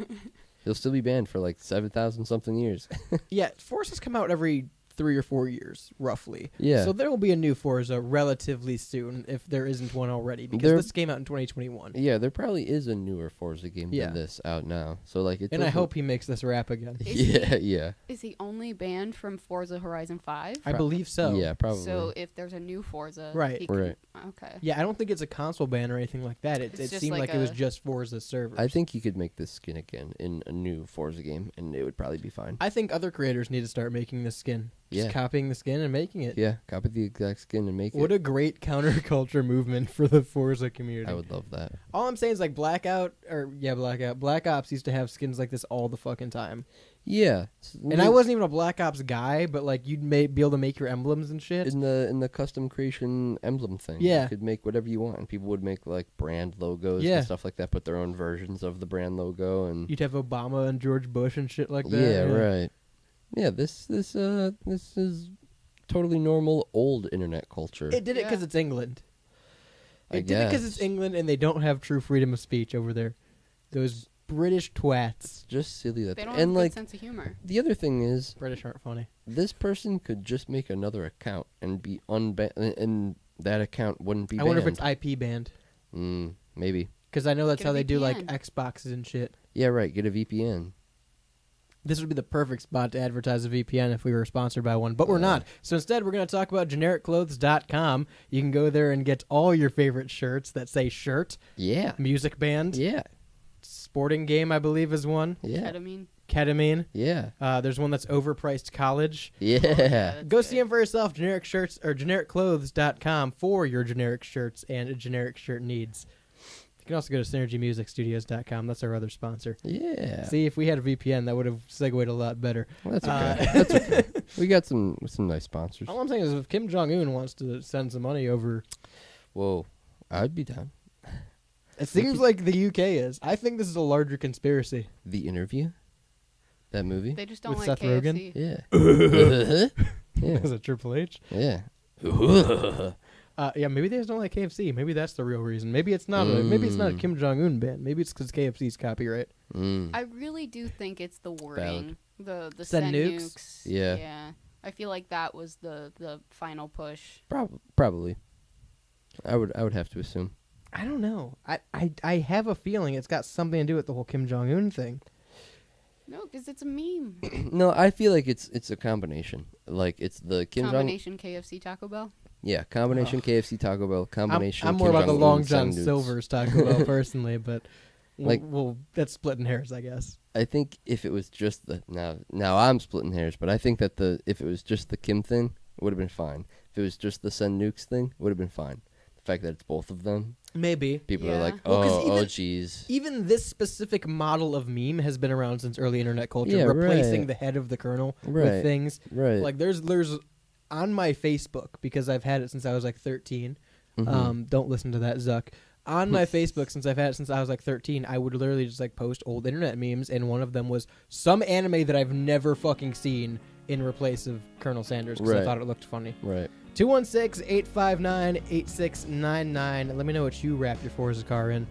[SPEAKER 6] He'll still be banned for like 7,000 something years.
[SPEAKER 5] Yeah, Forza's come out every 3 or 4 years, roughly.
[SPEAKER 6] Yeah.
[SPEAKER 5] So there will be a new Forza relatively soon, if there isn't one already, because
[SPEAKER 6] There-
[SPEAKER 5] this came out in 2021.
[SPEAKER 6] Yeah, there probably is a newer Forza game
[SPEAKER 5] Yeah.
[SPEAKER 6] than this out now. So like, it
[SPEAKER 5] And I
[SPEAKER 6] doesn't-
[SPEAKER 5] hope he makes this rap again.
[SPEAKER 4] Is he-
[SPEAKER 6] Yeah, yeah,
[SPEAKER 4] Is he only banned from Forza Horizon 5?
[SPEAKER 5] I believe so.
[SPEAKER 6] yeah, probably.
[SPEAKER 4] So if there's a new Forza,
[SPEAKER 5] Right.
[SPEAKER 4] he can-
[SPEAKER 6] Right.
[SPEAKER 4] Okay.
[SPEAKER 5] Yeah, I don't think it's a console ban or anything like that. It
[SPEAKER 4] It's just
[SPEAKER 5] seemed
[SPEAKER 4] like
[SPEAKER 5] like it was
[SPEAKER 4] a-
[SPEAKER 5] just Forza servers.
[SPEAKER 6] I think you could make this skin again in a new Forza game, and it would probably be fine.
[SPEAKER 5] I think other creators need to start making this skin. Just
[SPEAKER 6] Yeah.
[SPEAKER 5] copying the skin and making it.
[SPEAKER 6] Yeah, copy the exact skin and make
[SPEAKER 5] What
[SPEAKER 6] it.
[SPEAKER 5] a great counterculture movement for the Forza community.
[SPEAKER 6] I would love that.
[SPEAKER 5] All I'm saying is like Black Ops used to have skins like this all the fucking time.
[SPEAKER 6] Yeah,
[SPEAKER 5] And I wasn't even a Black Ops guy, but like you'd be able to make your emblems and shit.
[SPEAKER 6] in the custom creation emblem thing.
[SPEAKER 5] Yeah.
[SPEAKER 6] You could make whatever you want, and people would make like brand logos
[SPEAKER 5] Yeah.
[SPEAKER 6] and stuff like that. Put their own versions of the brand logo, and
[SPEAKER 5] You'd have Obama and George Bush and shit like that.
[SPEAKER 6] yeah, right. Yeah, this is totally normal old internet culture.
[SPEAKER 5] It did it because
[SPEAKER 4] Yeah.
[SPEAKER 5] it's England.
[SPEAKER 6] I
[SPEAKER 5] It did it because
[SPEAKER 6] guess.
[SPEAKER 5] it's England and they don't have true freedom of speech over there. Those British twats.
[SPEAKER 6] Just silly that.
[SPEAKER 4] They don't have
[SPEAKER 6] And
[SPEAKER 4] a good
[SPEAKER 6] like
[SPEAKER 4] sense of humor.
[SPEAKER 6] the other thing is,
[SPEAKER 5] British aren't funny.
[SPEAKER 6] this person could just make another account and be unbanned, and that account wouldn't be
[SPEAKER 5] I
[SPEAKER 6] banned.
[SPEAKER 5] wonder if it's IP banned.
[SPEAKER 6] Maybe.
[SPEAKER 5] Because I know that's
[SPEAKER 4] Get
[SPEAKER 5] how
[SPEAKER 4] a
[SPEAKER 5] they do like
[SPEAKER 4] VPN.
[SPEAKER 5] Xboxes and shit.
[SPEAKER 6] Yeah, right. Get a VPN.
[SPEAKER 5] This would be the perfect spot to advertise a VPN if we were sponsored by one, but we're not. So instead, we're going to talk about genericclothes.com. You can go there and get all your favorite shirts that say shirt,
[SPEAKER 6] Yeah.
[SPEAKER 5] music band,
[SPEAKER 6] Yeah.
[SPEAKER 5] sporting game, I believe is one,
[SPEAKER 6] Yeah.
[SPEAKER 4] Ketamine.
[SPEAKER 5] ketamine.
[SPEAKER 6] Yeah.
[SPEAKER 5] There's one that's overpriced college.
[SPEAKER 6] Yeah.
[SPEAKER 4] That's
[SPEAKER 5] Go
[SPEAKER 4] good.
[SPEAKER 5] see them for yourself. Generic shirts or genericclothes.com for your generic shirts and generic shirt needs. You can also go to synergymusicstudios.com. That's our other sponsor.
[SPEAKER 6] Yeah.
[SPEAKER 5] See, if we had a VPN, that would have segued a lot better.
[SPEAKER 6] Well, that's okay. That's okay. We got some nice sponsors.
[SPEAKER 5] All I'm saying is if Kim Jong-un wants to send some money over,
[SPEAKER 6] Whoa. I'd be down.
[SPEAKER 5] it seems like the UK is. I think this is a larger conspiracy.
[SPEAKER 6] The Interview? That movie?
[SPEAKER 4] They just don't
[SPEAKER 5] With
[SPEAKER 4] like
[SPEAKER 5] Seth Rogen?
[SPEAKER 4] KFC.
[SPEAKER 6] Yeah. yeah.
[SPEAKER 5] Is it Triple H?
[SPEAKER 6] Yeah.
[SPEAKER 5] Yeah, maybe they just don't like KFC. Maybe that's the real reason. Maybe it's not. Maybe it's not a Kim Jong-un ban. Maybe it's because KFC's copyright.
[SPEAKER 4] I really do think it's the wording. The
[SPEAKER 5] Send
[SPEAKER 4] send
[SPEAKER 5] nukes?
[SPEAKER 4] nukes.
[SPEAKER 6] Yeah.
[SPEAKER 4] Yeah. I feel like that was the final push.
[SPEAKER 6] Probably. I would have to assume.
[SPEAKER 5] I don't know. I have a feeling it's got something to do with the whole Kim Jong-un thing.
[SPEAKER 4] No, because it's a meme.
[SPEAKER 6] No, I feel like it's a combination. Like it's the Kim Jong.
[SPEAKER 4] Combination KFC Taco Bell.
[SPEAKER 6] Yeah, combination KFC Taco Bell. Combination.
[SPEAKER 5] I'm more
[SPEAKER 6] Kim
[SPEAKER 5] about the
[SPEAKER 6] Jong-un,
[SPEAKER 5] Long John
[SPEAKER 6] Send Nukes.
[SPEAKER 5] Silver's Taco Bell personally, but
[SPEAKER 6] Like-
[SPEAKER 5] that's splitting hairs, I guess.
[SPEAKER 6] I think if it was just the now I'm splitting hairs, but I think that if it was just the Kim thing, it would have been fine. If it was just the Send Nukes thing, it would have been fine. The fact that it's both of them,
[SPEAKER 5] Maybe.
[SPEAKER 6] people are
[SPEAKER 4] Yeah.
[SPEAKER 6] like,
[SPEAKER 5] Well, 'cause
[SPEAKER 6] oh,
[SPEAKER 5] even-
[SPEAKER 6] geez.
[SPEAKER 5] Even this specific model of meme has been around since early internet culture,
[SPEAKER 6] Yeah,
[SPEAKER 5] replacing
[SPEAKER 6] right.
[SPEAKER 5] the head of the kernel
[SPEAKER 6] Right.
[SPEAKER 5] with things.
[SPEAKER 6] Right.
[SPEAKER 5] Like there's on my Facebook, because I've had it since I was like 13.
[SPEAKER 6] Mhm.
[SPEAKER 5] Don't listen to that, Zuck. On my Facebook, since I've had it since I was like 13, I would literally just like post old internet memes, and one of them was some anime that I've never fucking seen in replace of Colonel Sanders because I
[SPEAKER 6] Right.
[SPEAKER 5] thought it looked funny.
[SPEAKER 6] Right.
[SPEAKER 5] 216-859-8699. Let me know what you wrap your Forza car in.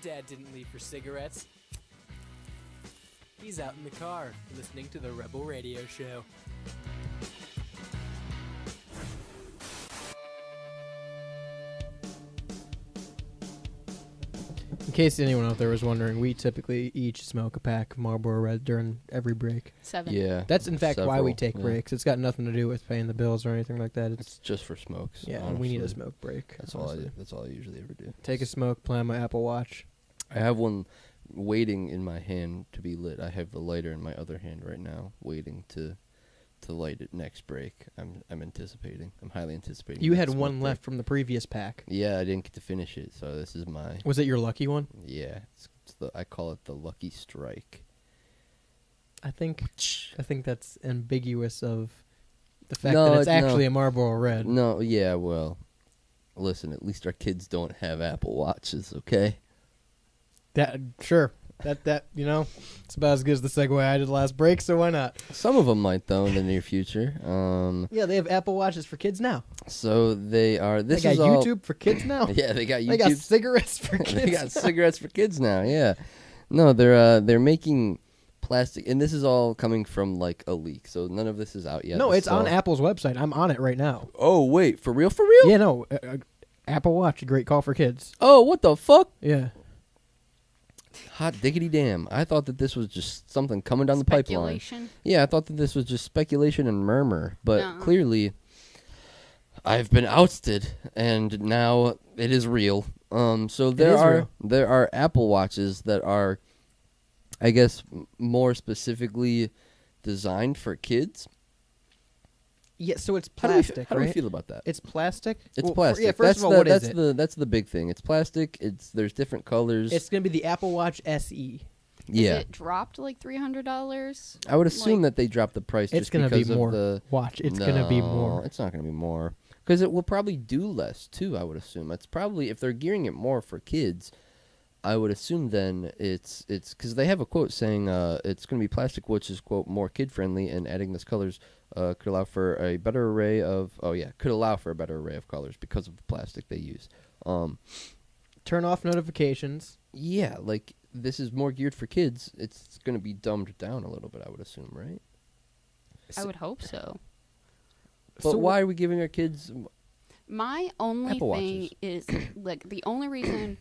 [SPEAKER 7] dad didn't leave for cigarettes. He's out in the car, listening to the Rebel Radio Show.
[SPEAKER 5] In case anyone out there was wondering, we typically each smoke a pack of Marlboro Red during every break.
[SPEAKER 4] 7.
[SPEAKER 6] Yeah.
[SPEAKER 5] That's in fact why we
[SPEAKER 6] Several,
[SPEAKER 5] take
[SPEAKER 6] yeah.
[SPEAKER 5] breaks. It's got nothing to do with paying the bills or anything like that.
[SPEAKER 6] It's just for smokes.
[SPEAKER 5] yeah, and we need a
[SPEAKER 6] honestly.
[SPEAKER 5] smoke break.
[SPEAKER 6] That's all I
[SPEAKER 5] honestly.
[SPEAKER 6] do. That's all I usually ever do.
[SPEAKER 5] Take a smoke, play on my Apple Watch.
[SPEAKER 6] I have one waiting in my hand to be lit. I have the lighter in my other hand right now, waiting to light it next break. I'm anticipating. I'm highly anticipating.
[SPEAKER 5] You
[SPEAKER 6] that
[SPEAKER 5] had
[SPEAKER 6] smoke
[SPEAKER 5] one
[SPEAKER 6] break.
[SPEAKER 5] left from the previous pack.
[SPEAKER 6] Yeah, I didn't get to finish it, so this is my.
[SPEAKER 5] Was it your lucky one?
[SPEAKER 6] Yeah, I call it the lucky strike.
[SPEAKER 5] I think that's ambiguous of the fact
[SPEAKER 6] No,
[SPEAKER 5] that it's
[SPEAKER 6] no.
[SPEAKER 5] actually a Marlboro Red.
[SPEAKER 6] No, yeah, well, listen. At least our kids don't have Apple Watches, okay?
[SPEAKER 5] That sure. That it's about as good as the segue I did last break, so why not?
[SPEAKER 6] Some of them might though in the near future.
[SPEAKER 5] Yeah, they have Apple Watches for kids now.
[SPEAKER 6] So they are. This
[SPEAKER 5] they
[SPEAKER 6] is
[SPEAKER 5] got
[SPEAKER 6] all,
[SPEAKER 5] YouTube for kids now.
[SPEAKER 6] Yeah, they got YouTube.
[SPEAKER 5] They got cigarettes for kids.
[SPEAKER 6] They got cigarettes for kids now. Yeah, no, they're making plastic, and this is all coming from like a leak. So none of this is out yet.
[SPEAKER 5] No,
[SPEAKER 6] This
[SPEAKER 5] it's
[SPEAKER 6] is
[SPEAKER 5] on
[SPEAKER 6] all-
[SPEAKER 5] Apple's website. I'm on it right now.
[SPEAKER 6] Oh wait, for real? For real?
[SPEAKER 5] Yeah, no, Apple Watch, a great call for kids.
[SPEAKER 6] Oh, what the fuck?
[SPEAKER 5] Yeah,
[SPEAKER 6] Hot diggity damn! I thought that this was just something coming down the pipeline.
[SPEAKER 4] Speculation.
[SPEAKER 6] Yeah, I thought that this was just speculation and murmur, but
[SPEAKER 4] No.
[SPEAKER 6] clearly, I've been ousted, and now it is real. So
[SPEAKER 5] is real.
[SPEAKER 6] there are Apple Watches that are, I guess, more specifically designed for kids.
[SPEAKER 5] yeah. So it's
[SPEAKER 6] How do we
[SPEAKER 5] plastic,
[SPEAKER 6] how do we
[SPEAKER 5] right?
[SPEAKER 6] feel about that?
[SPEAKER 5] It's plastic.
[SPEAKER 6] It's
[SPEAKER 5] Well,
[SPEAKER 6] plastic.
[SPEAKER 5] Yeah, first
[SPEAKER 6] that's
[SPEAKER 5] of all,
[SPEAKER 6] the,
[SPEAKER 5] what is
[SPEAKER 6] that's
[SPEAKER 5] it?
[SPEAKER 6] that's the big thing. It's plastic. There's different colors.
[SPEAKER 5] It's gonna be the Apple Watch SE.
[SPEAKER 6] yeah.
[SPEAKER 4] Is it dropped like $300?
[SPEAKER 6] I would assume
[SPEAKER 4] like-
[SPEAKER 6] that they dropped the price
[SPEAKER 5] It's
[SPEAKER 6] just
[SPEAKER 5] gonna be
[SPEAKER 6] because of
[SPEAKER 5] more.
[SPEAKER 6] the.
[SPEAKER 5] Watch. It's gonna be
[SPEAKER 6] No,
[SPEAKER 5] more.
[SPEAKER 6] It's not gonna be more because it will probably do less too. I would assume it's probably if they're gearing it more for kids. I would assume then it's because they have a quote saying it's going to be plastic, which is quote more kid friendly, and adding this colors could allow for a better array of colors because of the plastic they use.
[SPEAKER 5] Turn off notifications.
[SPEAKER 6] Yeah, like this is more geared for kids. It's going to be dumbed down a little bit, I would assume, right?
[SPEAKER 4] I would hope so.
[SPEAKER 6] But
[SPEAKER 5] So
[SPEAKER 6] why are we giving our kids?
[SPEAKER 4] My only
[SPEAKER 6] Apple
[SPEAKER 4] thing
[SPEAKER 6] Watches.
[SPEAKER 4] is like the only reason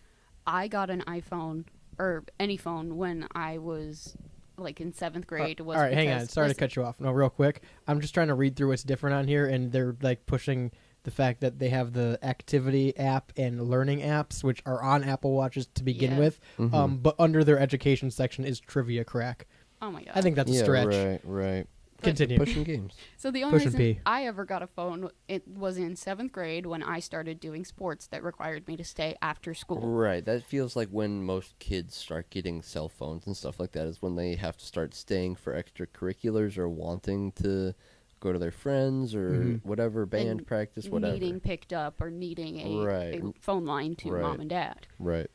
[SPEAKER 4] I got an iPhone or any phone when I was like in 7th grade was
[SPEAKER 5] all right, hang on.
[SPEAKER 4] because-
[SPEAKER 5] Sorry to
[SPEAKER 4] listen,
[SPEAKER 5] cut you off. No, real quick. I'm just trying to read through what's different on here, and they're like pushing the fact that they have the activity app and learning apps, which are on Apple Watches to begin
[SPEAKER 4] Yeah.
[SPEAKER 5] with.
[SPEAKER 6] Mhm.
[SPEAKER 5] But under their education section is trivia crack.
[SPEAKER 4] Oh my god!
[SPEAKER 5] I think that's a
[SPEAKER 6] Yeah,
[SPEAKER 5] stretch.
[SPEAKER 6] right.
[SPEAKER 5] Continue.
[SPEAKER 6] Pushing games.
[SPEAKER 4] So the only
[SPEAKER 5] Push and
[SPEAKER 4] reason
[SPEAKER 5] pee.
[SPEAKER 4] I ever got a phone it was in 7th grade when I started doing sports that required me to stay after school.
[SPEAKER 6] Right. That feels like when most kids start getting cell phones and stuff like that is when they have to start staying for extracurriculars or wanting to go to their friends or
[SPEAKER 5] Mhm.
[SPEAKER 6] whatever, band
[SPEAKER 4] And
[SPEAKER 6] practice, whatever.
[SPEAKER 4] Needing picked up or needing a
[SPEAKER 6] Right.
[SPEAKER 4] phone line to
[SPEAKER 6] Right.
[SPEAKER 4] mom and dad
[SPEAKER 6] Right.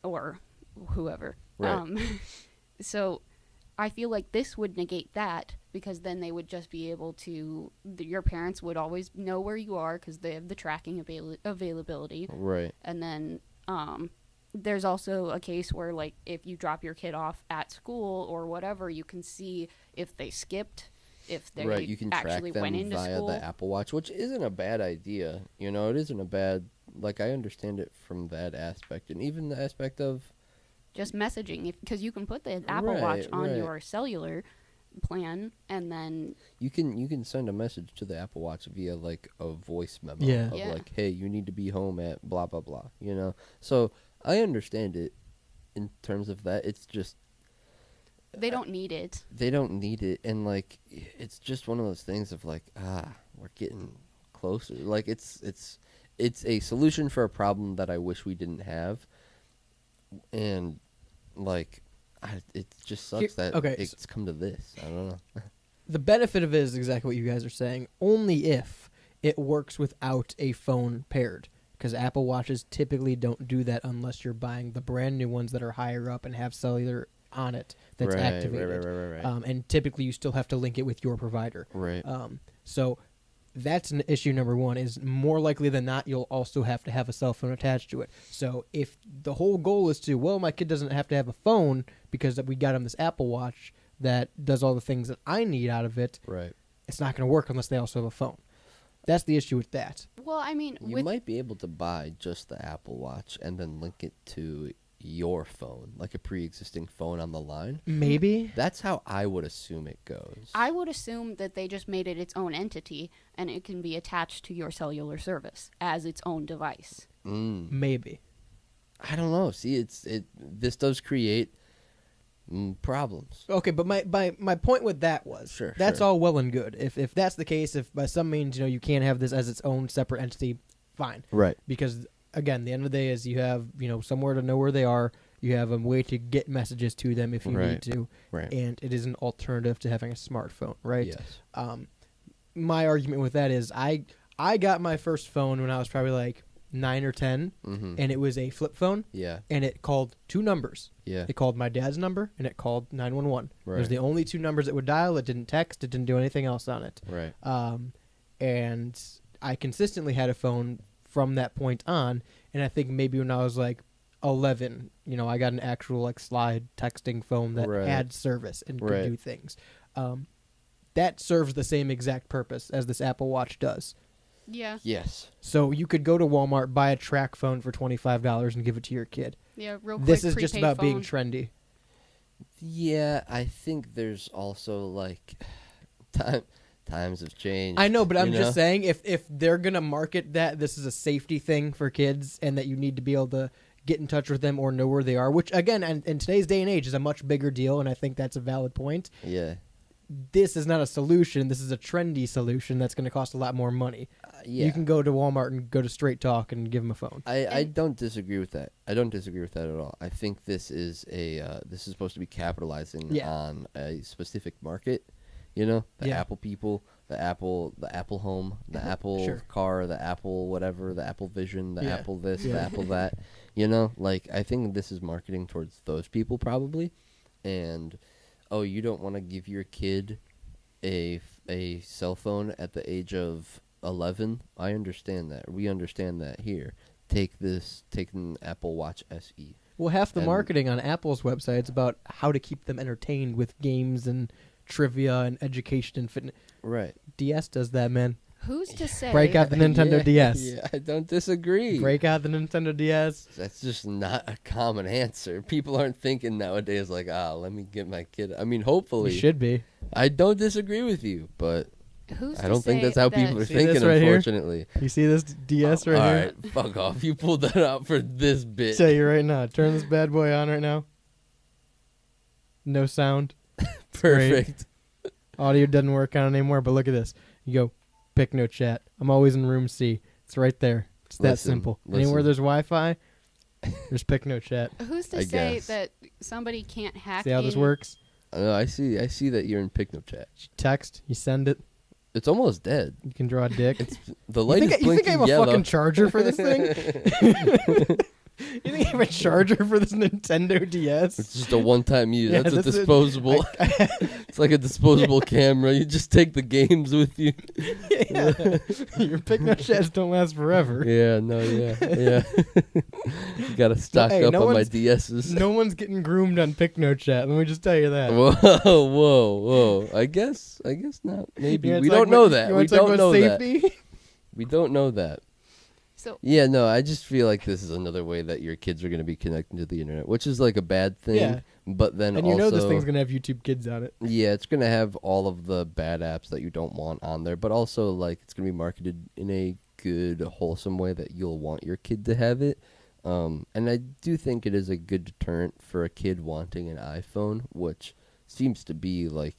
[SPEAKER 4] or whoever.
[SPEAKER 6] Right.
[SPEAKER 4] So I feel like this would negate that because then they would just be able to. Your parents would always know where you are because they have the tracking availability.
[SPEAKER 6] Right.
[SPEAKER 4] And then there's also a case where, like, if you drop your kid off at school or whatever, you can see if they skipped, if they
[SPEAKER 6] Right. You can track
[SPEAKER 4] actually
[SPEAKER 6] them
[SPEAKER 4] went into
[SPEAKER 6] via
[SPEAKER 4] school.
[SPEAKER 6] the Apple Watch, which isn't a bad idea. You know, it isn't a bad. Like I understand it from that aspect, and even the aspect of
[SPEAKER 4] Just messaging, because you can put the Apple
[SPEAKER 6] Right,
[SPEAKER 4] Watch on
[SPEAKER 6] right.
[SPEAKER 4] your cellular plan, and then
[SPEAKER 6] you can send a message to the Apple Watch via like a voice memo
[SPEAKER 5] Yeah.
[SPEAKER 6] of
[SPEAKER 4] Yeah.
[SPEAKER 6] like, hey, you need to be home at blah blah blah. You know, so I understand it in terms of that. It's just
[SPEAKER 4] they don't need it.
[SPEAKER 6] they don't need it, and like it's just one of those things of like we're getting closer. Like it's a solution for a problem that I wish we didn't have, and like it just sucks
[SPEAKER 5] Here-
[SPEAKER 6] that
[SPEAKER 5] okay,
[SPEAKER 6] it's come to this. I don't know.
[SPEAKER 5] The benefit of it is exactly what you guys are saying, only if it works without a phone paired. Because Apple Watches typically don't do that unless you're buying the brand new ones that are higher up and have cellular on it that's
[SPEAKER 6] Right,
[SPEAKER 5] activated.
[SPEAKER 6] right.
[SPEAKER 5] And typically you still have to link it with your provider.
[SPEAKER 6] Right.
[SPEAKER 5] So that's an issue number one. Is more likely than not, you'll also have to have a cell phone attached to it. So if the whole goal is to, well, my kid doesn't have to have a phone because we got him this Apple Watch that does all the things that I need out of it,
[SPEAKER 6] Right.
[SPEAKER 5] it's not going to work unless they also have a phone. That's the issue with that.
[SPEAKER 4] Well, I mean,
[SPEAKER 6] You might be able to buy just the Apple Watch and then link it to your phone, like a pre-existing phone on the line.
[SPEAKER 5] Maybe.
[SPEAKER 6] That's how I would assume it goes.
[SPEAKER 4] I would assume that they just made it its own entity and it can be attached to your cellular service as its own device.
[SPEAKER 5] Maybe.
[SPEAKER 6] I don't know. See, this does create problems.
[SPEAKER 5] Okay, but my point with that was
[SPEAKER 6] Sure,
[SPEAKER 5] that's
[SPEAKER 6] sure.
[SPEAKER 5] all well and good. If that's the case, if by some means you can't have this as its own separate entity, fine.
[SPEAKER 6] Right.
[SPEAKER 5] Because again, the end of the day is you have somewhere to know where they are. You have a way to get messages to them if you need to,
[SPEAKER 6] Right.
[SPEAKER 5] and it is an alternative to having a smartphone, right?
[SPEAKER 6] Yes.
[SPEAKER 5] My argument with that is I got my first phone when I was probably like 9 or 10,
[SPEAKER 6] Mm-hmm.
[SPEAKER 5] and it was a flip phone,
[SPEAKER 6] Yeah.
[SPEAKER 5] and it called 2 numbers.
[SPEAKER 6] Yeah.
[SPEAKER 5] It called my dad's number, and it called 911. It was
[SPEAKER 6] Right.
[SPEAKER 5] the only 2 numbers it would dial. It didn't text. It didn't do anything else on it.
[SPEAKER 6] Right.
[SPEAKER 5] And I consistently had a phone from that point on, and I think maybe when I was like 11, I got an actual like slide texting phone that
[SPEAKER 6] Right.
[SPEAKER 5] had service and could
[SPEAKER 6] Right.
[SPEAKER 5] do things. That serves the same exact purpose as this Apple Watch does.
[SPEAKER 4] Yeah.
[SPEAKER 6] Yes.
[SPEAKER 5] So you could go to Walmart, buy a track phone for $25 and give it to your kid.
[SPEAKER 4] Yeah, real quick.
[SPEAKER 5] This is just
[SPEAKER 4] prepaid
[SPEAKER 5] about being
[SPEAKER 4] phone.
[SPEAKER 5] trendy.
[SPEAKER 6] Yeah, I think there's also like times have changed.
[SPEAKER 5] I know, but I'm
[SPEAKER 6] you
[SPEAKER 5] just
[SPEAKER 6] know?
[SPEAKER 5] saying if they're going to market that this is a safety thing for kids and that you need to be able to get in touch with them or know where they are, which again, in today's day and age is a much bigger deal, and I think that's a valid point.
[SPEAKER 6] Yeah.
[SPEAKER 5] This is not a solution. This is a trendy solution that's going to cost a lot more money.
[SPEAKER 6] Yeah.
[SPEAKER 5] You can go to Walmart and go to Straight Talk and give them a phone.
[SPEAKER 6] I don't disagree with that. I don't disagree with that at all. I think this is this is supposed to be capitalizing
[SPEAKER 5] Yeah.
[SPEAKER 6] on a specific market. The
[SPEAKER 5] Yeah.
[SPEAKER 6] Apple people, the Apple home, the Apple
[SPEAKER 5] Sure.
[SPEAKER 6] car, the Apple whatever, the Apple Vision, the
[SPEAKER 5] Yeah.
[SPEAKER 6] Apple this,
[SPEAKER 5] Yeah.
[SPEAKER 6] the Apple that. I think this is marketing towards those people probably. And you don't want to give your kid a cell phone at the age of 11. I understand that. We understand that here. Take an Apple Watch SE.
[SPEAKER 5] Well, half the
[SPEAKER 6] And-
[SPEAKER 5] marketing on Apple's website is about how to keep them entertained with games and trivia and education and fitness.
[SPEAKER 6] Right.
[SPEAKER 5] DS does that, man.
[SPEAKER 4] Who's to say?
[SPEAKER 5] Break out the Nintendo
[SPEAKER 6] Yeah,
[SPEAKER 5] DS.
[SPEAKER 6] Yeah, I don't disagree.
[SPEAKER 5] Break out the Nintendo DS.
[SPEAKER 6] That's just not a common answer. People aren't thinking nowadays like, let me get my kid. I mean, hopefully.
[SPEAKER 5] You should be.
[SPEAKER 6] I don't disagree with you, but
[SPEAKER 4] Who's
[SPEAKER 6] I
[SPEAKER 4] to
[SPEAKER 6] don't think
[SPEAKER 4] say
[SPEAKER 6] that's how
[SPEAKER 4] that-
[SPEAKER 6] people are
[SPEAKER 5] See this
[SPEAKER 6] thinking,
[SPEAKER 5] right here?
[SPEAKER 6] unfortunately.
[SPEAKER 5] You see this DS right
[SPEAKER 6] All
[SPEAKER 5] here?
[SPEAKER 6] right, fuck off. You pulled that out for this bit.
[SPEAKER 5] Tell you right now. Turn this bad boy on right now. No sound.
[SPEAKER 6] Perfect.
[SPEAKER 5] Audio doesn't work on it anymore, but look at this. You go, pick no chat. I'm always in room C. It's right there. It's that
[SPEAKER 6] Listen,
[SPEAKER 5] simple.
[SPEAKER 6] listen.
[SPEAKER 5] Anywhere there's Wi-Fi, there's pick no chat.
[SPEAKER 4] Who's to
[SPEAKER 6] I
[SPEAKER 4] say
[SPEAKER 6] guess.
[SPEAKER 4] that somebody can't hack?
[SPEAKER 5] See how this
[SPEAKER 4] in-
[SPEAKER 5] works?
[SPEAKER 6] I see that you're in Picno chat.
[SPEAKER 5] You text, you send it,
[SPEAKER 6] It's almost dead.
[SPEAKER 5] you can draw a dick.
[SPEAKER 6] The
[SPEAKER 5] You
[SPEAKER 6] light
[SPEAKER 5] think,
[SPEAKER 6] is
[SPEAKER 5] you
[SPEAKER 6] blinking
[SPEAKER 5] think I have a
[SPEAKER 6] yellow.
[SPEAKER 5] fucking charger for this thing? You think I have a charger for this Nintendo DS?
[SPEAKER 6] It's just a one-time use.
[SPEAKER 5] Yeah,
[SPEAKER 6] That's a
[SPEAKER 5] this is-
[SPEAKER 6] disposable. It's like a disposable camera. You just take the games with you.
[SPEAKER 5] Yeah. Your Picno chats don't last forever.
[SPEAKER 6] Yeah, no, yeah. You gotta stock
[SPEAKER 5] hey,
[SPEAKER 6] up
[SPEAKER 5] no
[SPEAKER 6] on my
[SPEAKER 5] one's-
[SPEAKER 6] DSs.
[SPEAKER 5] No one's getting groomed on Picno chat. Let me just tell you that.
[SPEAKER 6] Whoa. I guess not. Maybe.
[SPEAKER 5] You wanna
[SPEAKER 6] We
[SPEAKER 5] talk
[SPEAKER 6] don't know
[SPEAKER 5] about-
[SPEAKER 6] that.
[SPEAKER 5] you
[SPEAKER 6] We
[SPEAKER 5] wanna talk
[SPEAKER 6] don't
[SPEAKER 5] about
[SPEAKER 6] know that.
[SPEAKER 5] safety?
[SPEAKER 6] We don't know that.
[SPEAKER 4] So
[SPEAKER 6] Yeah, no, I just feel like this is another way that your kids are going to be connecting to the internet, which is like a bad thing.
[SPEAKER 5] Yeah.
[SPEAKER 6] But then
[SPEAKER 5] And
[SPEAKER 6] also,
[SPEAKER 5] you know this thing's gonna have YouTube Kids on it.
[SPEAKER 6] yeah, it's going to have all of the bad apps that you don't want on there, but also like it's going to be marketed in a good, wholesome way that you'll want your kid to have it. And I do think it is a good deterrent for a kid wanting an iPhone, which seems to be like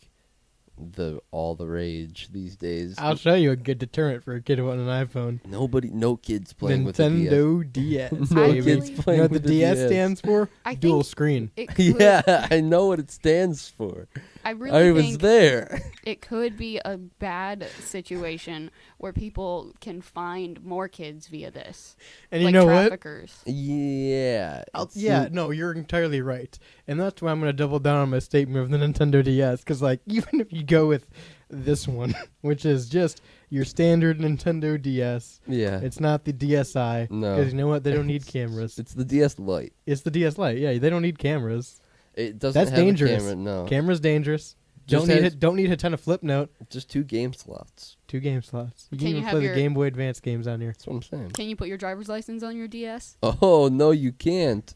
[SPEAKER 6] all the rage these days.
[SPEAKER 5] I'll show you a good deterrent for a kid wanting an iPhone.
[SPEAKER 6] No kids playing with the DS.
[SPEAKER 5] Nintendo DS.
[SPEAKER 6] No
[SPEAKER 4] I
[SPEAKER 5] baby.
[SPEAKER 6] kids
[SPEAKER 4] really-
[SPEAKER 5] You
[SPEAKER 6] playing
[SPEAKER 5] know what the
[SPEAKER 6] with
[SPEAKER 5] DS
[SPEAKER 6] DS
[SPEAKER 5] stands for?
[SPEAKER 4] I
[SPEAKER 5] Dual
[SPEAKER 4] think
[SPEAKER 5] screen.
[SPEAKER 4] it could,
[SPEAKER 6] Yeah, I know what it stands for.
[SPEAKER 4] I
[SPEAKER 6] I
[SPEAKER 4] really
[SPEAKER 6] was
[SPEAKER 4] think
[SPEAKER 6] there.
[SPEAKER 4] it could be a bad situation where people can find more kids via this,
[SPEAKER 5] And you
[SPEAKER 4] like
[SPEAKER 5] know what?
[SPEAKER 4] traffickers.
[SPEAKER 6] Yeah.
[SPEAKER 5] Yeah, no, you're entirely right. And that's why I'm going to double down on my statement of the Nintendo DS. Because, like, even if you go with this one, which is just your standard Nintendo DS.
[SPEAKER 6] Yeah.
[SPEAKER 5] It's not the DSi.
[SPEAKER 6] No.
[SPEAKER 5] Because you know what? They don't need cameras.
[SPEAKER 6] It's the DS Lite.
[SPEAKER 5] It's the DS Lite. Yeah, they don't need cameras.
[SPEAKER 6] It doesn't
[SPEAKER 5] That's
[SPEAKER 6] have
[SPEAKER 5] dangerous.
[SPEAKER 6] a camera, no.
[SPEAKER 5] Camera's dangerous.
[SPEAKER 6] Just
[SPEAKER 5] Don't need
[SPEAKER 6] has-
[SPEAKER 5] it. Don't need a ton of flip note.
[SPEAKER 6] Just 2 game slots.
[SPEAKER 5] 2 game slots. You
[SPEAKER 4] Can
[SPEAKER 5] can
[SPEAKER 4] you
[SPEAKER 5] even
[SPEAKER 4] have
[SPEAKER 5] play
[SPEAKER 4] your-
[SPEAKER 5] the Game Boy Advance games on here.
[SPEAKER 6] That's what I'm saying.
[SPEAKER 4] Can you put your driver's license on your DS?
[SPEAKER 6] Oh, no, you can't.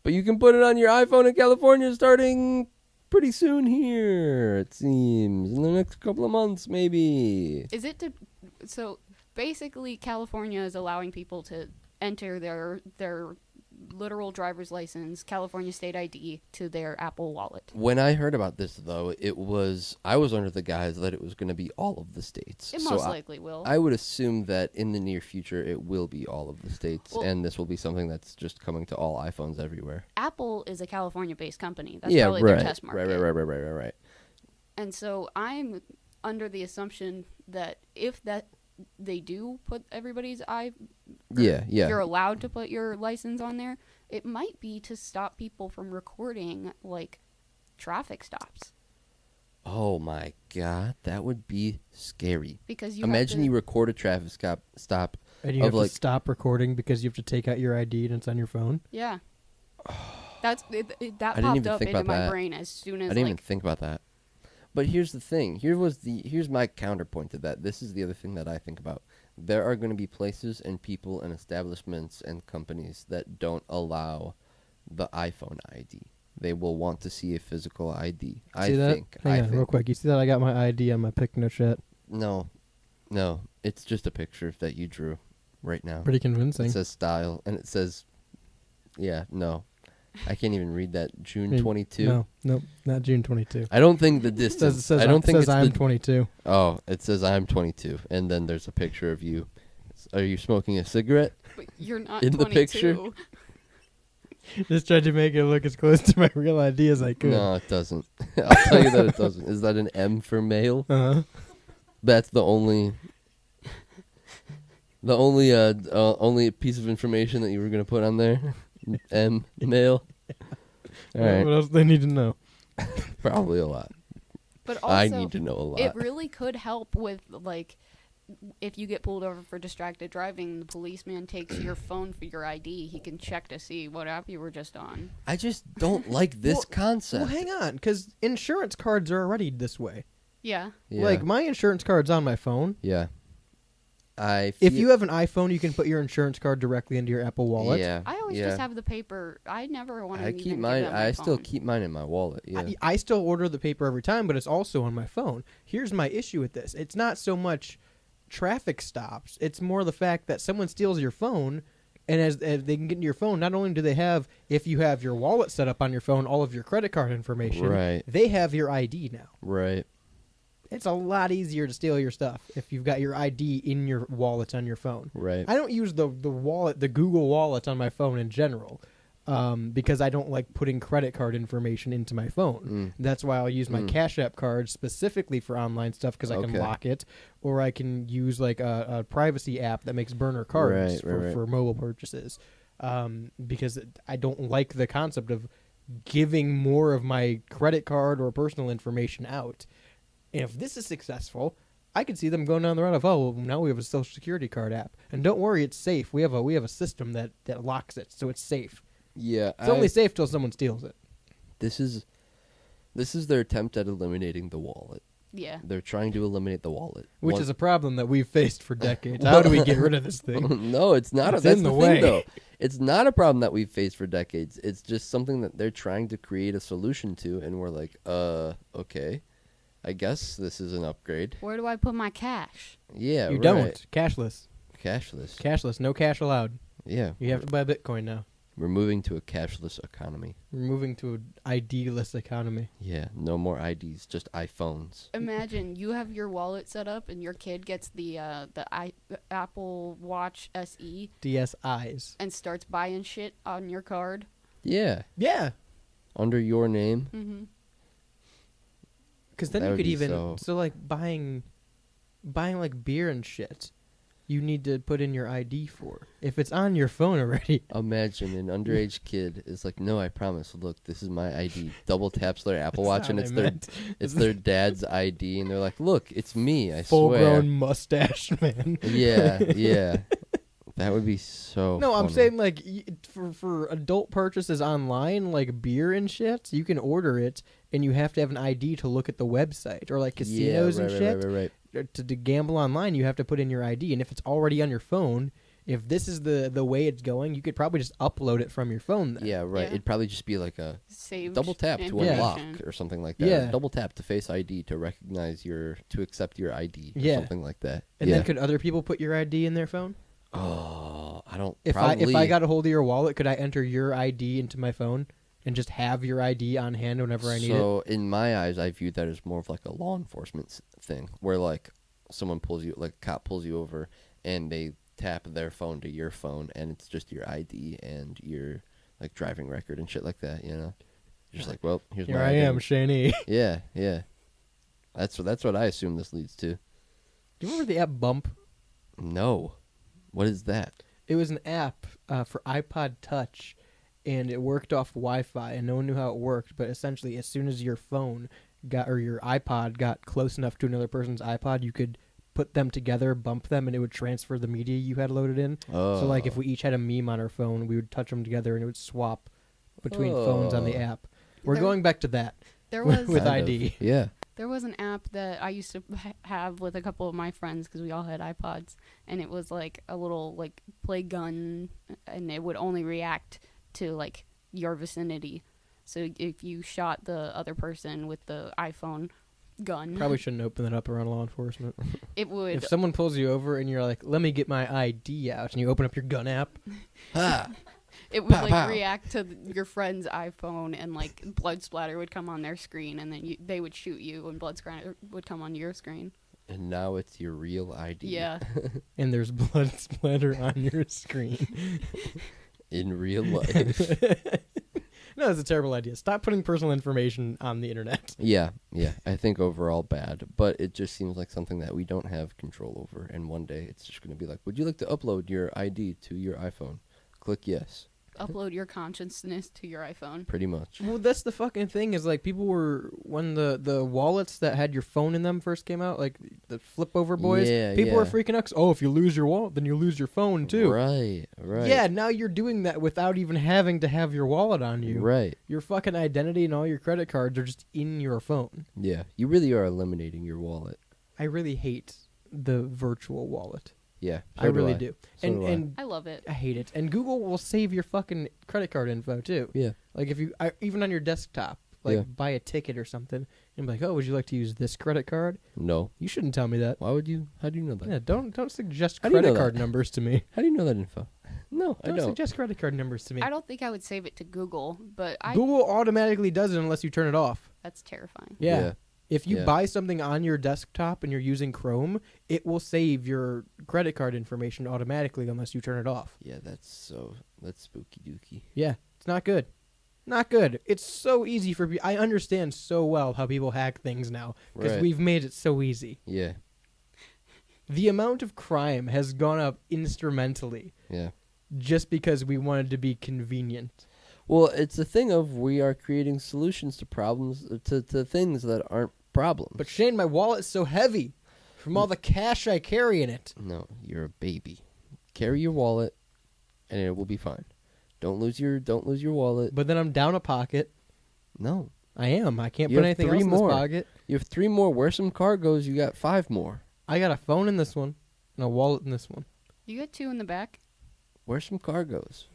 [SPEAKER 6] But you can put it on your iPhone in California starting pretty soon here, it seems. In the next couple of months, maybe.
[SPEAKER 4] Is it so basically California is allowing people to enter their literal driver's license, California state ID to their Apple Wallet.
[SPEAKER 6] When I heard about this, though, I was under the guise that it was going to be all of the states.
[SPEAKER 4] It
[SPEAKER 6] So
[SPEAKER 4] most likely will.
[SPEAKER 6] I would assume that in the near future it will be all of the states,
[SPEAKER 4] Well-
[SPEAKER 6] and this will be something that's just coming to all iPhones everywhere.
[SPEAKER 4] Apple is a California-based company. That's
[SPEAKER 6] Yeah,
[SPEAKER 4] probably
[SPEAKER 6] right.
[SPEAKER 4] their test market.
[SPEAKER 6] Right.
[SPEAKER 4] And so I'm under the assumption that if they do put everybody's
[SPEAKER 6] Yeah.
[SPEAKER 4] you're allowed to put your license on there, it might be to stop people from recording like traffic stops
[SPEAKER 6] Oh my god, that would be scary.
[SPEAKER 4] because you
[SPEAKER 6] Imagine
[SPEAKER 4] have to,
[SPEAKER 6] you record a traffic stop.
[SPEAKER 5] And you
[SPEAKER 6] Of
[SPEAKER 5] have
[SPEAKER 6] like-
[SPEAKER 5] to stop recording because you have to take out your ID and it's on your phone.
[SPEAKER 4] yeah. That
[SPEAKER 6] didn't
[SPEAKER 4] popped
[SPEAKER 6] even
[SPEAKER 4] up
[SPEAKER 6] think
[SPEAKER 4] into
[SPEAKER 6] about
[SPEAKER 4] my
[SPEAKER 6] that.
[SPEAKER 4] brain as soon as
[SPEAKER 6] I didn't even
[SPEAKER 4] like
[SPEAKER 6] think about that. But here's the thing. Here's my counterpoint to that. This is the other thing that I think about. There are going to be places and people and establishments and companies that don't allow the iPhone ID. They will want to see a physical ID.
[SPEAKER 5] See that? Hang on, real quick. You see that I got my ID on my Picno chat?
[SPEAKER 6] No, it's just a picture that you drew right now.
[SPEAKER 5] Pretty convincing.
[SPEAKER 6] It says style, and it says, yeah, no. I can't even read that. June
[SPEAKER 5] Maybe-
[SPEAKER 6] 22.
[SPEAKER 5] No, nope, not June 22.
[SPEAKER 6] I don't think the
[SPEAKER 5] It
[SPEAKER 6] distance.
[SPEAKER 5] says
[SPEAKER 6] I don't think
[SPEAKER 5] says
[SPEAKER 6] it's
[SPEAKER 5] I'm
[SPEAKER 6] the
[SPEAKER 5] 22.
[SPEAKER 6] Oh, it says I'm 22, and then there's a picture of you. Are you smoking a cigarette?
[SPEAKER 4] but you're not
[SPEAKER 6] in the
[SPEAKER 4] 22.
[SPEAKER 6] picture?
[SPEAKER 5] Just tried to make it look as close to my real ID as I could.
[SPEAKER 6] No, it doesn't. I'll tell you that it doesn't. Is that an M for male?
[SPEAKER 5] Uh-huh.
[SPEAKER 6] That's the only only piece of information that you were gonna put on there. M male. All right,
[SPEAKER 5] What else do they need to know?
[SPEAKER 6] probably a lot.
[SPEAKER 4] But also,
[SPEAKER 6] I need to know a lot.
[SPEAKER 4] it really could help with like if you get pulled over for distracted driving, the policeman takes your phone for your ID. He can check to see what app you were just on.
[SPEAKER 6] I just don't like this
[SPEAKER 5] Well,
[SPEAKER 6] concept.
[SPEAKER 5] Well, hang on, because insurance cards are already this way.
[SPEAKER 4] Yeah.
[SPEAKER 6] Yeah.
[SPEAKER 5] Like, my insurance card's on my phone.
[SPEAKER 6] yeah.
[SPEAKER 5] If you have an iPhone, you can put your insurance card directly into your Apple Wallet.
[SPEAKER 6] Yeah.
[SPEAKER 4] I always
[SPEAKER 6] yeah.
[SPEAKER 4] just have the paper. I never want to
[SPEAKER 6] I
[SPEAKER 4] even
[SPEAKER 6] keep
[SPEAKER 4] give
[SPEAKER 6] mine.
[SPEAKER 4] them my
[SPEAKER 6] I still
[SPEAKER 4] phone.
[SPEAKER 6] keep mine in my wallet. Yeah.
[SPEAKER 5] I still order the paper every time, but it's also on my phone. Here's my issue with this. It's not so much traffic stops. It's more the fact that someone steals your phone, and as they can get into your phone, not only do they have, if you have your wallet set up on your phone, all of your credit card information,
[SPEAKER 6] Right.
[SPEAKER 5] they have your ID now.
[SPEAKER 6] Right.
[SPEAKER 5] It's a lot easier to steal your stuff if you've got your ID in your wallet on your phone.
[SPEAKER 6] Right.
[SPEAKER 5] I don't use the wallet, the Google Wallet on my phone in general, because I don't like putting credit card information into my phone. That's why I'll use my Cash App card specifically for online stuff because I can
[SPEAKER 6] Okay.
[SPEAKER 5] lock it, or I can use like a privacy app that makes burner cards
[SPEAKER 6] Right.
[SPEAKER 5] for mobile purchases, because I don't like the concept of giving more of my credit card or personal information out. And if this is successful, I could see them going down the route of, oh, well, now we have a social security card app, and don't worry, it's safe. We have a system that locks it, so it's safe.
[SPEAKER 6] Yeah.
[SPEAKER 5] It's only safe till someone steals it.
[SPEAKER 6] This is their attempt at eliminating the wallet.
[SPEAKER 4] Yeah.
[SPEAKER 6] They're trying to eliminate the wallet,
[SPEAKER 5] Which is a problem that we've faced for decades. How do we get rid of this thing?
[SPEAKER 6] No, it's not.
[SPEAKER 5] It's
[SPEAKER 6] That's
[SPEAKER 5] in
[SPEAKER 6] the
[SPEAKER 5] the
[SPEAKER 6] thing,
[SPEAKER 5] way.
[SPEAKER 6] though. It's not a problem that we've faced for decades. It's just something that they're trying to create a solution to, and we're like, okay, I guess this is an upgrade.
[SPEAKER 4] Where do I put my cash?
[SPEAKER 6] Yeah,
[SPEAKER 5] You
[SPEAKER 6] right.
[SPEAKER 5] don't. Cashless.
[SPEAKER 6] Cashless.
[SPEAKER 5] Cashless. No cash allowed.
[SPEAKER 6] Yeah,
[SPEAKER 5] You have to buy Bitcoin now.
[SPEAKER 6] we're moving to a cashless economy.
[SPEAKER 5] We're moving to an ID-less economy.
[SPEAKER 6] Yeah, no more IDs, just iPhones.
[SPEAKER 4] Imagine you have your wallet set up and your kid gets the Apple Watch SE
[SPEAKER 5] DSIs.
[SPEAKER 4] and starts buying shit on your card.
[SPEAKER 6] Yeah,
[SPEAKER 5] Yeah.
[SPEAKER 6] under your name.
[SPEAKER 4] Mm-hmm.
[SPEAKER 5] Because then
[SPEAKER 6] That
[SPEAKER 5] you
[SPEAKER 6] would
[SPEAKER 5] could
[SPEAKER 6] be
[SPEAKER 5] even...
[SPEAKER 6] so-
[SPEAKER 5] So, like, buying like beer and shit. you need to put in your ID for? If it's on your phone already.
[SPEAKER 6] Imagine an underage kid is like, no, I promise. Look, this is my ID. Double taps their Apple Watch, and
[SPEAKER 5] That's
[SPEAKER 6] it's
[SPEAKER 5] not
[SPEAKER 6] their
[SPEAKER 5] what I meant.
[SPEAKER 6] it's their dad's ID, and they're like, look, it's me. I
[SPEAKER 5] Full-grown
[SPEAKER 6] swear.
[SPEAKER 5] mustache, man.
[SPEAKER 6] Yeah. That would be so.
[SPEAKER 5] No, I'm
[SPEAKER 6] funny.
[SPEAKER 5] saying like for adult purchases online, like beer and shit, you can order it, and you have to have an ID to look at the website, or like casinos and shit.
[SPEAKER 6] Right.
[SPEAKER 5] To gamble online, you have to put in your ID, and if it's already on your phone, if this is the way it's going, you could probably just upload it from your phone. Then.
[SPEAKER 6] Yeah, right.
[SPEAKER 4] Yeah.
[SPEAKER 6] It'd probably just be like a
[SPEAKER 4] Saved
[SPEAKER 6] double tap to
[SPEAKER 4] information.
[SPEAKER 6] unlock or something like that.
[SPEAKER 5] Yeah.
[SPEAKER 6] Or double tap to Face ID to recognize to accept your ID or
[SPEAKER 5] Yeah.
[SPEAKER 6] something like that.
[SPEAKER 5] And
[SPEAKER 6] yeah.
[SPEAKER 5] then could other people put your ID in their phone?
[SPEAKER 6] Oh, I don't.
[SPEAKER 5] If
[SPEAKER 6] probably,
[SPEAKER 5] I got a hold of your wallet, could I enter your ID into my phone and just have your ID on hand whenever I need it?
[SPEAKER 6] So in my eyes, I view that as more of like a law enforcement thing, where like someone pulls you, like a cop pulls you over, and they tap their phone to your phone, and it's just your ID and your like driving record and shit like that. You know, just like, well, here's
[SPEAKER 5] Here
[SPEAKER 6] my
[SPEAKER 5] I
[SPEAKER 6] ID.
[SPEAKER 5] am, Shani.
[SPEAKER 6] Yeah. That's what I assume this leads to.
[SPEAKER 5] Do you remember the app Bump?
[SPEAKER 6] No, what is that?
[SPEAKER 5] It was an app for iPod Touch, and it worked off Wi-Fi, and no one knew how it worked. But essentially, as soon as your phone or your iPod got close enough to another person's iPod, you could put them together, bump them, and it would transfer the media you had loaded in.
[SPEAKER 6] Oh,
[SPEAKER 5] So, like, if we each had a meme on our phone, we would touch them together, and it would swap between phones on the
[SPEAKER 6] Oh.
[SPEAKER 5] app. We're
[SPEAKER 4] There-
[SPEAKER 5] going back to that
[SPEAKER 4] There was
[SPEAKER 5] with
[SPEAKER 6] Kind of.
[SPEAKER 5] ID.
[SPEAKER 6] Yeah.
[SPEAKER 4] There was an app that I used to have with a couple of my friends because we all had iPods, and it was like a little like play gun, and it would only react to like your vicinity. So if you shot the other person with the iPhone gun,
[SPEAKER 5] Probably shouldn't open that up around law enforcement.
[SPEAKER 4] it would.
[SPEAKER 5] If someone pulls you over and you're like, let me get my ID out, and you open up your gun app,
[SPEAKER 4] It would
[SPEAKER 6] Pow,
[SPEAKER 4] like
[SPEAKER 6] pow.
[SPEAKER 4] react to your friend's iPhone, and like blood splatter would come on their screen, and then they would shoot you, and blood splatter would come on your screen.
[SPEAKER 6] And now it's your real ID.
[SPEAKER 4] Yeah,
[SPEAKER 5] and there's blood splatter on your screen.
[SPEAKER 6] In real life.
[SPEAKER 5] No, that's a terrible idea. Stop putting personal information on the internet.
[SPEAKER 6] Yeah. I think overall bad, but it just seems like something that we don't have control over. And one day it's just going to be like, would you like to upload your ID to your iPhone? Click yes.
[SPEAKER 4] upload your consciousness to your iPhone.
[SPEAKER 6] Pretty much.
[SPEAKER 5] Well, that's the fucking thing is like people were when the wallets that had your phone in them first came out, like the flip over boys.
[SPEAKER 6] Yeah,
[SPEAKER 5] people were
[SPEAKER 6] yeah.
[SPEAKER 5] freaking out. 'Cause, oh, if you lose your wallet, then you lose your phone too.
[SPEAKER 6] Right.
[SPEAKER 5] Yeah, now you're doing that without even having to have your wallet on you.
[SPEAKER 6] Right.
[SPEAKER 5] Your fucking identity and all your credit cards are just in your phone.
[SPEAKER 6] Yeah. You really are eliminating your wallet.
[SPEAKER 5] I really hate the virtual wallet.
[SPEAKER 6] Yeah.
[SPEAKER 5] I really do.
[SPEAKER 6] So
[SPEAKER 5] And
[SPEAKER 6] do I.
[SPEAKER 5] and
[SPEAKER 4] I love it.
[SPEAKER 5] I hate it. And Google will save your fucking credit card info too.
[SPEAKER 6] Yeah.
[SPEAKER 5] Like if you even on your desktop, like
[SPEAKER 6] Yeah.
[SPEAKER 5] buy a ticket or something, and be like, "Oh, would you like to use this credit card?"
[SPEAKER 6] No.
[SPEAKER 5] You shouldn't tell me that.
[SPEAKER 6] Why would you? How do you know that?
[SPEAKER 5] Yeah, don't suggest
[SPEAKER 6] How do you
[SPEAKER 5] credit
[SPEAKER 6] know
[SPEAKER 5] card
[SPEAKER 6] that?
[SPEAKER 5] numbers to me.
[SPEAKER 6] How do you know that info? No, I
[SPEAKER 5] Don't
[SPEAKER 6] don't.
[SPEAKER 5] suggest credit card numbers to me.
[SPEAKER 4] I don't think I would save it to Google, but
[SPEAKER 5] Google automatically does it unless you turn it off.
[SPEAKER 4] that's terrifying.
[SPEAKER 5] Yeah. If you
[SPEAKER 6] Yeah.
[SPEAKER 5] buy something on your desktop and you're using Chrome, it will save your credit card information automatically unless you turn it off.
[SPEAKER 6] Yeah, that's spooky dooky.
[SPEAKER 5] Yeah, it's not good. Not good. It's so easy for people. I understand so well how people hack things now because
[SPEAKER 6] Right.
[SPEAKER 5] we've made it so easy.
[SPEAKER 6] Yeah.
[SPEAKER 5] The amount of crime has gone up instrumentally
[SPEAKER 6] Yeah.
[SPEAKER 5] just because we wanted to be convenient.
[SPEAKER 6] Well, it's a thing of we are creating solutions to problems to things that aren't problems.
[SPEAKER 5] But Shane, my wallet's so heavy from all the cash I carry in it.
[SPEAKER 6] No, you're a baby. Carry your wallet, and it will be fine. Don't lose your wallet.
[SPEAKER 5] But then I'm down a pocket.
[SPEAKER 6] No,
[SPEAKER 5] I am. I can't
[SPEAKER 6] You
[SPEAKER 5] put
[SPEAKER 6] have
[SPEAKER 5] anything
[SPEAKER 6] three
[SPEAKER 5] else in
[SPEAKER 6] more.
[SPEAKER 5] this pocket.
[SPEAKER 6] you have 3 more. Wear some cargos. You got 5 more.
[SPEAKER 5] I got a phone in this one and a wallet in this one.
[SPEAKER 4] You got 2 in the back.
[SPEAKER 6] Wear some cargos.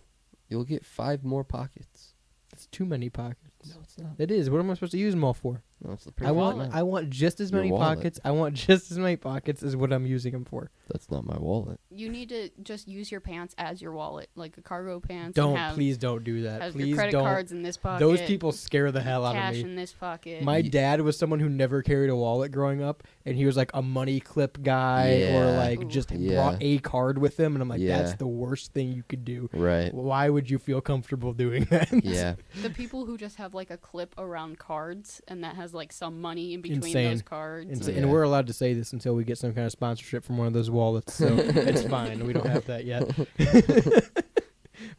[SPEAKER 6] You'll get 5 more pockets.
[SPEAKER 5] It's too many pockets.
[SPEAKER 6] No, it's not.
[SPEAKER 5] It is. What am I supposed to use them all for?
[SPEAKER 6] No, it's the
[SPEAKER 5] I
[SPEAKER 6] perfect
[SPEAKER 5] want
[SPEAKER 6] amount.
[SPEAKER 5] I want just as
[SPEAKER 6] Your
[SPEAKER 5] many
[SPEAKER 6] wallet.
[SPEAKER 5] pockets. I want just as many pockets as what I'm using them for.
[SPEAKER 6] That's not my wallet.
[SPEAKER 4] You need to just use your pants as your wallet, like a cargo pants.
[SPEAKER 5] Don't
[SPEAKER 4] and have,
[SPEAKER 5] please don't do that.
[SPEAKER 4] have
[SPEAKER 5] Please
[SPEAKER 4] your credit
[SPEAKER 5] don't.
[SPEAKER 4] cards in this pocket.
[SPEAKER 5] Those people scare the hell out of
[SPEAKER 4] cash
[SPEAKER 5] me.
[SPEAKER 4] in this pocket.
[SPEAKER 5] My dad was someone who never carried a wallet growing up, and he was like a money clip guy or
[SPEAKER 6] Yeah.
[SPEAKER 5] like
[SPEAKER 4] Ooh.
[SPEAKER 5] just
[SPEAKER 6] Yeah.
[SPEAKER 5] brought a card with him, and I'm like,
[SPEAKER 6] Yeah.
[SPEAKER 5] that's the worst thing you could do.
[SPEAKER 6] Right.
[SPEAKER 5] Why would you feel comfortable doing that?
[SPEAKER 6] Yeah.
[SPEAKER 4] The people who just have have like a clip around cards, and that has like some money in between
[SPEAKER 5] Insane.
[SPEAKER 4] those cards.
[SPEAKER 6] Yeah.
[SPEAKER 5] And we're allowed to say this until we get some kind of sponsorship from one of those wallets, so it's fine. We don't have that yet.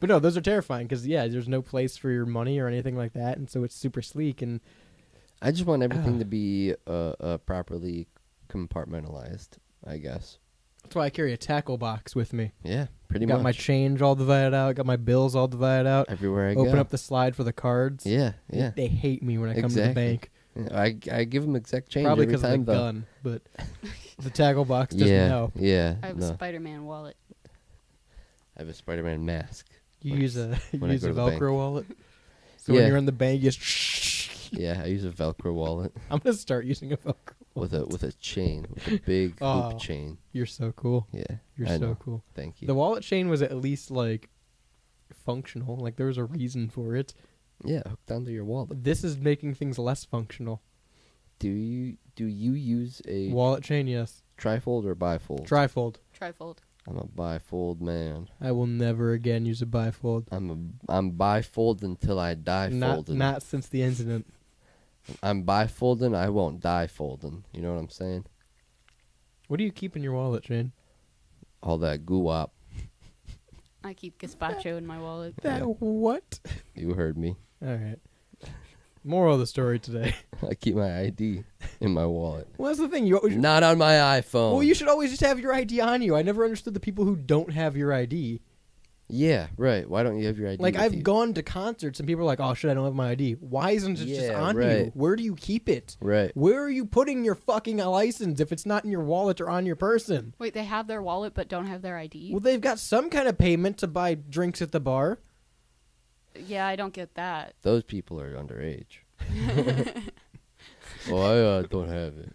[SPEAKER 5] But no, those are terrifying because, yeah, there's no place for your money or anything like that, and so it's super sleek. And
[SPEAKER 6] I just want everything to be properly compartmentalized, I guess.
[SPEAKER 5] that's why I carry a tackle box with me.
[SPEAKER 6] Yeah, pretty
[SPEAKER 5] Got
[SPEAKER 6] much.
[SPEAKER 5] my change all divided out, got my bills all divided out.
[SPEAKER 6] Everywhere I
[SPEAKER 5] Open
[SPEAKER 6] go.
[SPEAKER 5] up the slide for the cards.
[SPEAKER 6] Yeah, yeah.
[SPEAKER 5] They hate me when I come to the bank.
[SPEAKER 6] I give them exact change
[SPEAKER 5] Probably
[SPEAKER 6] every
[SPEAKER 5] because of the
[SPEAKER 6] time, though.
[SPEAKER 5] gun, but the tackle box doesn't
[SPEAKER 6] Yeah,
[SPEAKER 5] know.
[SPEAKER 6] yeah.
[SPEAKER 4] I have
[SPEAKER 6] no.
[SPEAKER 4] a Spider-Man wallet.
[SPEAKER 6] I have a Spider-Man mask.
[SPEAKER 5] You
[SPEAKER 6] When-
[SPEAKER 5] use a
[SPEAKER 6] when I go to the bank.
[SPEAKER 5] Velcro wallet. So
[SPEAKER 6] Yeah.
[SPEAKER 5] when you're in the bank, you just
[SPEAKER 6] Yeah, I use a Velcro wallet
[SPEAKER 5] I'm gonna start using a Velcro wallet.
[SPEAKER 6] with a chain, with a big
[SPEAKER 5] Oh.
[SPEAKER 6] hoop chain.
[SPEAKER 5] You're so cool.
[SPEAKER 6] Yeah,
[SPEAKER 5] You're
[SPEAKER 6] I
[SPEAKER 5] so
[SPEAKER 6] know.
[SPEAKER 5] cool.
[SPEAKER 6] Thank you.
[SPEAKER 5] The wallet chain was at least like functional. Like there was a reason for it.
[SPEAKER 6] Yeah, hooked onto your wallet.
[SPEAKER 5] This is making things less functional.
[SPEAKER 6] Do you use a
[SPEAKER 5] Wallet chain, yes.
[SPEAKER 6] trifold or bifold?
[SPEAKER 5] Trifold.
[SPEAKER 4] Trifold.
[SPEAKER 6] I'm a bifold man.
[SPEAKER 5] I will never again use a bifold.
[SPEAKER 6] I'm bifold until I die folding.
[SPEAKER 5] Not since the incident.
[SPEAKER 6] I'm bifolding. I won't die folding. You know what I'm saying?
[SPEAKER 5] What do you keep in your wallet, Shane?
[SPEAKER 6] All that goo-wop.
[SPEAKER 4] I keep gazpacho in my wallet.
[SPEAKER 5] That what?
[SPEAKER 6] You heard me.
[SPEAKER 5] All right. Moral of the story today.
[SPEAKER 6] I keep my ID in my wallet.
[SPEAKER 5] Well, that's the thing. You always,
[SPEAKER 6] Not on my iPhone.
[SPEAKER 5] well, you should always just have your ID on you. I never understood the people who don't have your ID.
[SPEAKER 6] Yeah, right. Why don't you have your ID?
[SPEAKER 5] Like,
[SPEAKER 6] with
[SPEAKER 5] I've
[SPEAKER 6] you?
[SPEAKER 5] gone to concerts and people are like, oh, shit, I don't have my ID. Why isn't it just
[SPEAKER 6] Yeah,
[SPEAKER 5] on you?
[SPEAKER 6] right.
[SPEAKER 5] Where do you keep it?
[SPEAKER 6] Right.
[SPEAKER 5] Where are you putting your fucking license if it's not in your wallet or on your person?
[SPEAKER 4] Wait, they have their wallet but don't have their ID?
[SPEAKER 5] Well, they've got some kind of payment to buy drinks at the bar.
[SPEAKER 4] Yeah, I don't get that.
[SPEAKER 6] Those people are underage. Well, I don't have it.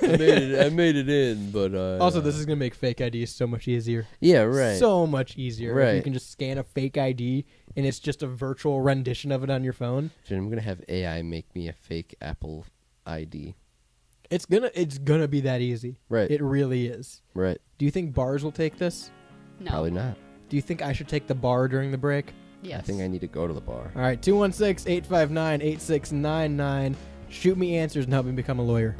[SPEAKER 6] I made it in, but
[SPEAKER 5] Also, this is going to make fake IDs so much easier.
[SPEAKER 6] yeah, right.
[SPEAKER 5] So much easier. Like, you
[SPEAKER 6] Right.
[SPEAKER 5] can just scan a fake ID and it's just a virtual rendition of it on your phone.
[SPEAKER 6] Shit, I'm gonna have AI make me a fake Apple ID.
[SPEAKER 5] It's gonna be that easy.
[SPEAKER 6] Right.
[SPEAKER 5] It really is.
[SPEAKER 6] Right.
[SPEAKER 5] Do you think bars will take this?
[SPEAKER 4] No.
[SPEAKER 6] Probably not.
[SPEAKER 5] Do you think I should take the bar during the break?
[SPEAKER 4] Yes.
[SPEAKER 6] I think I need to go to the bar.
[SPEAKER 5] All right, 216-859-8699. Shoot me answers and help me become a lawyer.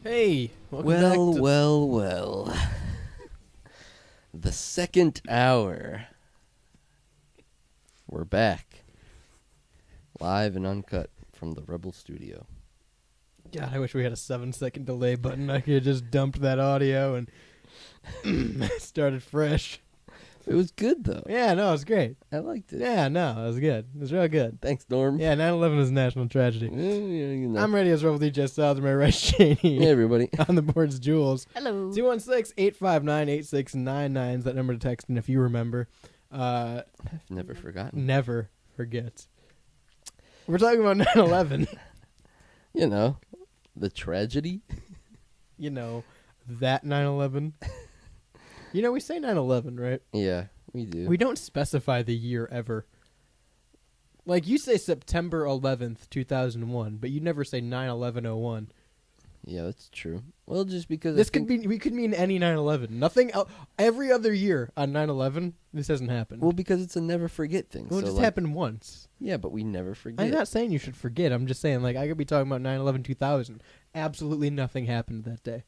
[SPEAKER 5] Hey, welcome back to-
[SPEAKER 6] Well. The second hour. We're back. Live and uncut from the Rebel Studio.
[SPEAKER 5] God, I wish we had a 7-second delay button. I could have just dumped that audio and started fresh.
[SPEAKER 6] It was good, though.
[SPEAKER 5] Yeah, no, it was great.
[SPEAKER 6] I liked it.
[SPEAKER 5] Yeah, no, it was good. It was real good.
[SPEAKER 6] Thanks, Norm.
[SPEAKER 5] Yeah, 9/11 is a national tragedy.
[SPEAKER 6] You know.
[SPEAKER 5] I'm Radio's Rebel DJ Styles, my right Shaney.
[SPEAKER 6] Hey, everybody.
[SPEAKER 5] On the board's Jules.
[SPEAKER 4] Hello.
[SPEAKER 5] 216-859-8699 is that number to text, and if you remember,
[SPEAKER 6] I've never forgotten.
[SPEAKER 5] never forget. We're talking about 9/11.
[SPEAKER 6] You know, the tragedy.
[SPEAKER 5] You know, that 9/11. You know, we say 9/11, right?
[SPEAKER 6] Yeah, we do.
[SPEAKER 5] We don't specify the year ever. Like, you say September 11th, 2001, but you never say 9/11/01.
[SPEAKER 6] Yeah, that's true. Well, just because
[SPEAKER 5] This could be, we could mean any 9/11. Nothing else. Every other year on 9/11, this hasn't happened.
[SPEAKER 6] Well, because it's a never forget thing.
[SPEAKER 5] Well, it
[SPEAKER 6] so,
[SPEAKER 5] just
[SPEAKER 6] like,
[SPEAKER 5] happened once.
[SPEAKER 6] Yeah, but we never forget.
[SPEAKER 5] I'm not saying you should forget. I'm just saying, like, I could be talking about 9/11/2000. Absolutely nothing happened that day.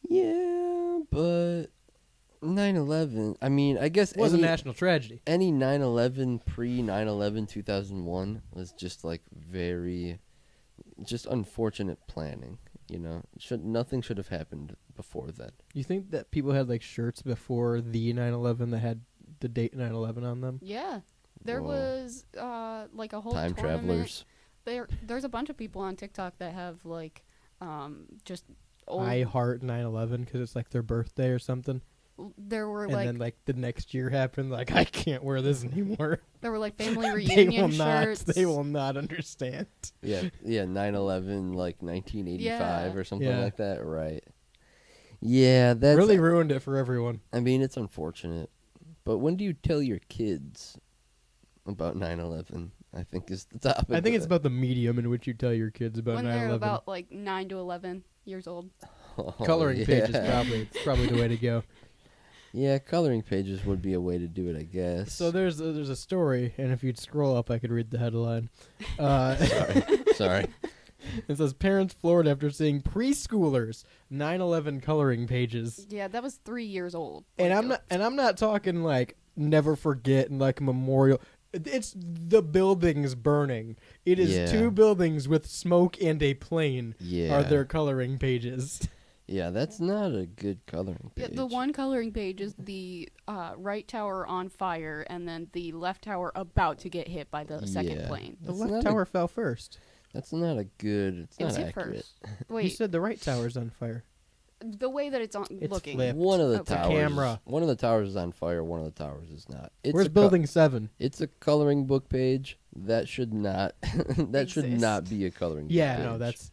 [SPEAKER 6] Yeah, but 9/11. I mean, I guess
[SPEAKER 5] It was a
[SPEAKER 6] any
[SPEAKER 5] national tragedy.
[SPEAKER 6] 9/11 pre 9/11 2001 was just like very, just unfortunate planning. You know, nothing should have happened before then.
[SPEAKER 5] You think that people had, like, shirts before the 9/11 that had the date 9/11 on them?
[SPEAKER 4] Yeah. There
[SPEAKER 6] Whoa.
[SPEAKER 4] was like a whole
[SPEAKER 6] Time
[SPEAKER 4] tournament.
[SPEAKER 6] travelers.
[SPEAKER 4] There's a bunch of people on TikTok that have like just old.
[SPEAKER 5] I heart 9/11 because it's like their birthday or something.
[SPEAKER 4] There were
[SPEAKER 5] And
[SPEAKER 4] like
[SPEAKER 5] then, like, the next year happened, like, I can't wear this anymore.
[SPEAKER 4] there were like family
[SPEAKER 5] They
[SPEAKER 4] reunion
[SPEAKER 5] will not.
[SPEAKER 4] shirts.
[SPEAKER 5] They will not understand.
[SPEAKER 6] Yeah, 9/11 like 1985
[SPEAKER 4] Yeah.
[SPEAKER 6] or something
[SPEAKER 5] Yeah.
[SPEAKER 6] like that, right? Yeah, that's
[SPEAKER 5] Really ruined it for everyone.
[SPEAKER 6] I mean, it's unfortunate. But when do you tell your kids about 9/11? I think is the topic.
[SPEAKER 5] I think
[SPEAKER 6] of
[SPEAKER 5] it's
[SPEAKER 6] it.
[SPEAKER 5] about the medium in which you tell your kids about
[SPEAKER 4] when
[SPEAKER 5] 9/11.
[SPEAKER 4] they're about like 9 to 11 years old.
[SPEAKER 6] Oh,
[SPEAKER 5] Coloring
[SPEAKER 6] yeah.
[SPEAKER 5] pages probably the way to go.
[SPEAKER 6] Yeah, coloring pages would be a way to do it, I guess.
[SPEAKER 5] So there's a story, and if you'd scroll up, I could read the headline.
[SPEAKER 6] Sorry.
[SPEAKER 5] It says parents floored after seeing preschoolers 9/11 coloring pages.
[SPEAKER 4] Yeah, that was 3 years old.
[SPEAKER 5] And
[SPEAKER 4] Like,
[SPEAKER 5] I'm not talking like never forget and like a memorial. It's the buildings burning. It is
[SPEAKER 6] Yeah.
[SPEAKER 5] 2 buildings with smoke and a plane
[SPEAKER 6] Yeah.
[SPEAKER 5] are their coloring pages.
[SPEAKER 6] Yeah, that's not a good coloring
[SPEAKER 4] Yeah,
[SPEAKER 6] page.
[SPEAKER 4] the one coloring page is the right tower on fire, and then the left tower about to get hit by the second
[SPEAKER 6] Yeah.
[SPEAKER 4] plane.
[SPEAKER 5] The
[SPEAKER 6] That's
[SPEAKER 5] left
[SPEAKER 6] not a-
[SPEAKER 5] tower fell first.
[SPEAKER 6] That's not a good. It's
[SPEAKER 4] It was
[SPEAKER 6] not
[SPEAKER 4] hit
[SPEAKER 6] accurate.
[SPEAKER 4] first.
[SPEAKER 5] You
[SPEAKER 4] Wait,
[SPEAKER 5] said the right tower's on fire.
[SPEAKER 4] the way that it's on
[SPEAKER 5] It's
[SPEAKER 4] looking.
[SPEAKER 5] flipped.
[SPEAKER 6] One of the
[SPEAKER 4] Okay.
[SPEAKER 6] towers.
[SPEAKER 5] Camera.
[SPEAKER 6] One of the towers is on fire. One of the towers is not. It's
[SPEAKER 5] Where's
[SPEAKER 6] a
[SPEAKER 5] building 7?
[SPEAKER 6] It's a coloring book page. That should not. that should
[SPEAKER 4] Exist.
[SPEAKER 6] not be a coloring.
[SPEAKER 5] Yeah,
[SPEAKER 6] book
[SPEAKER 5] no,
[SPEAKER 6] page.
[SPEAKER 5] that's.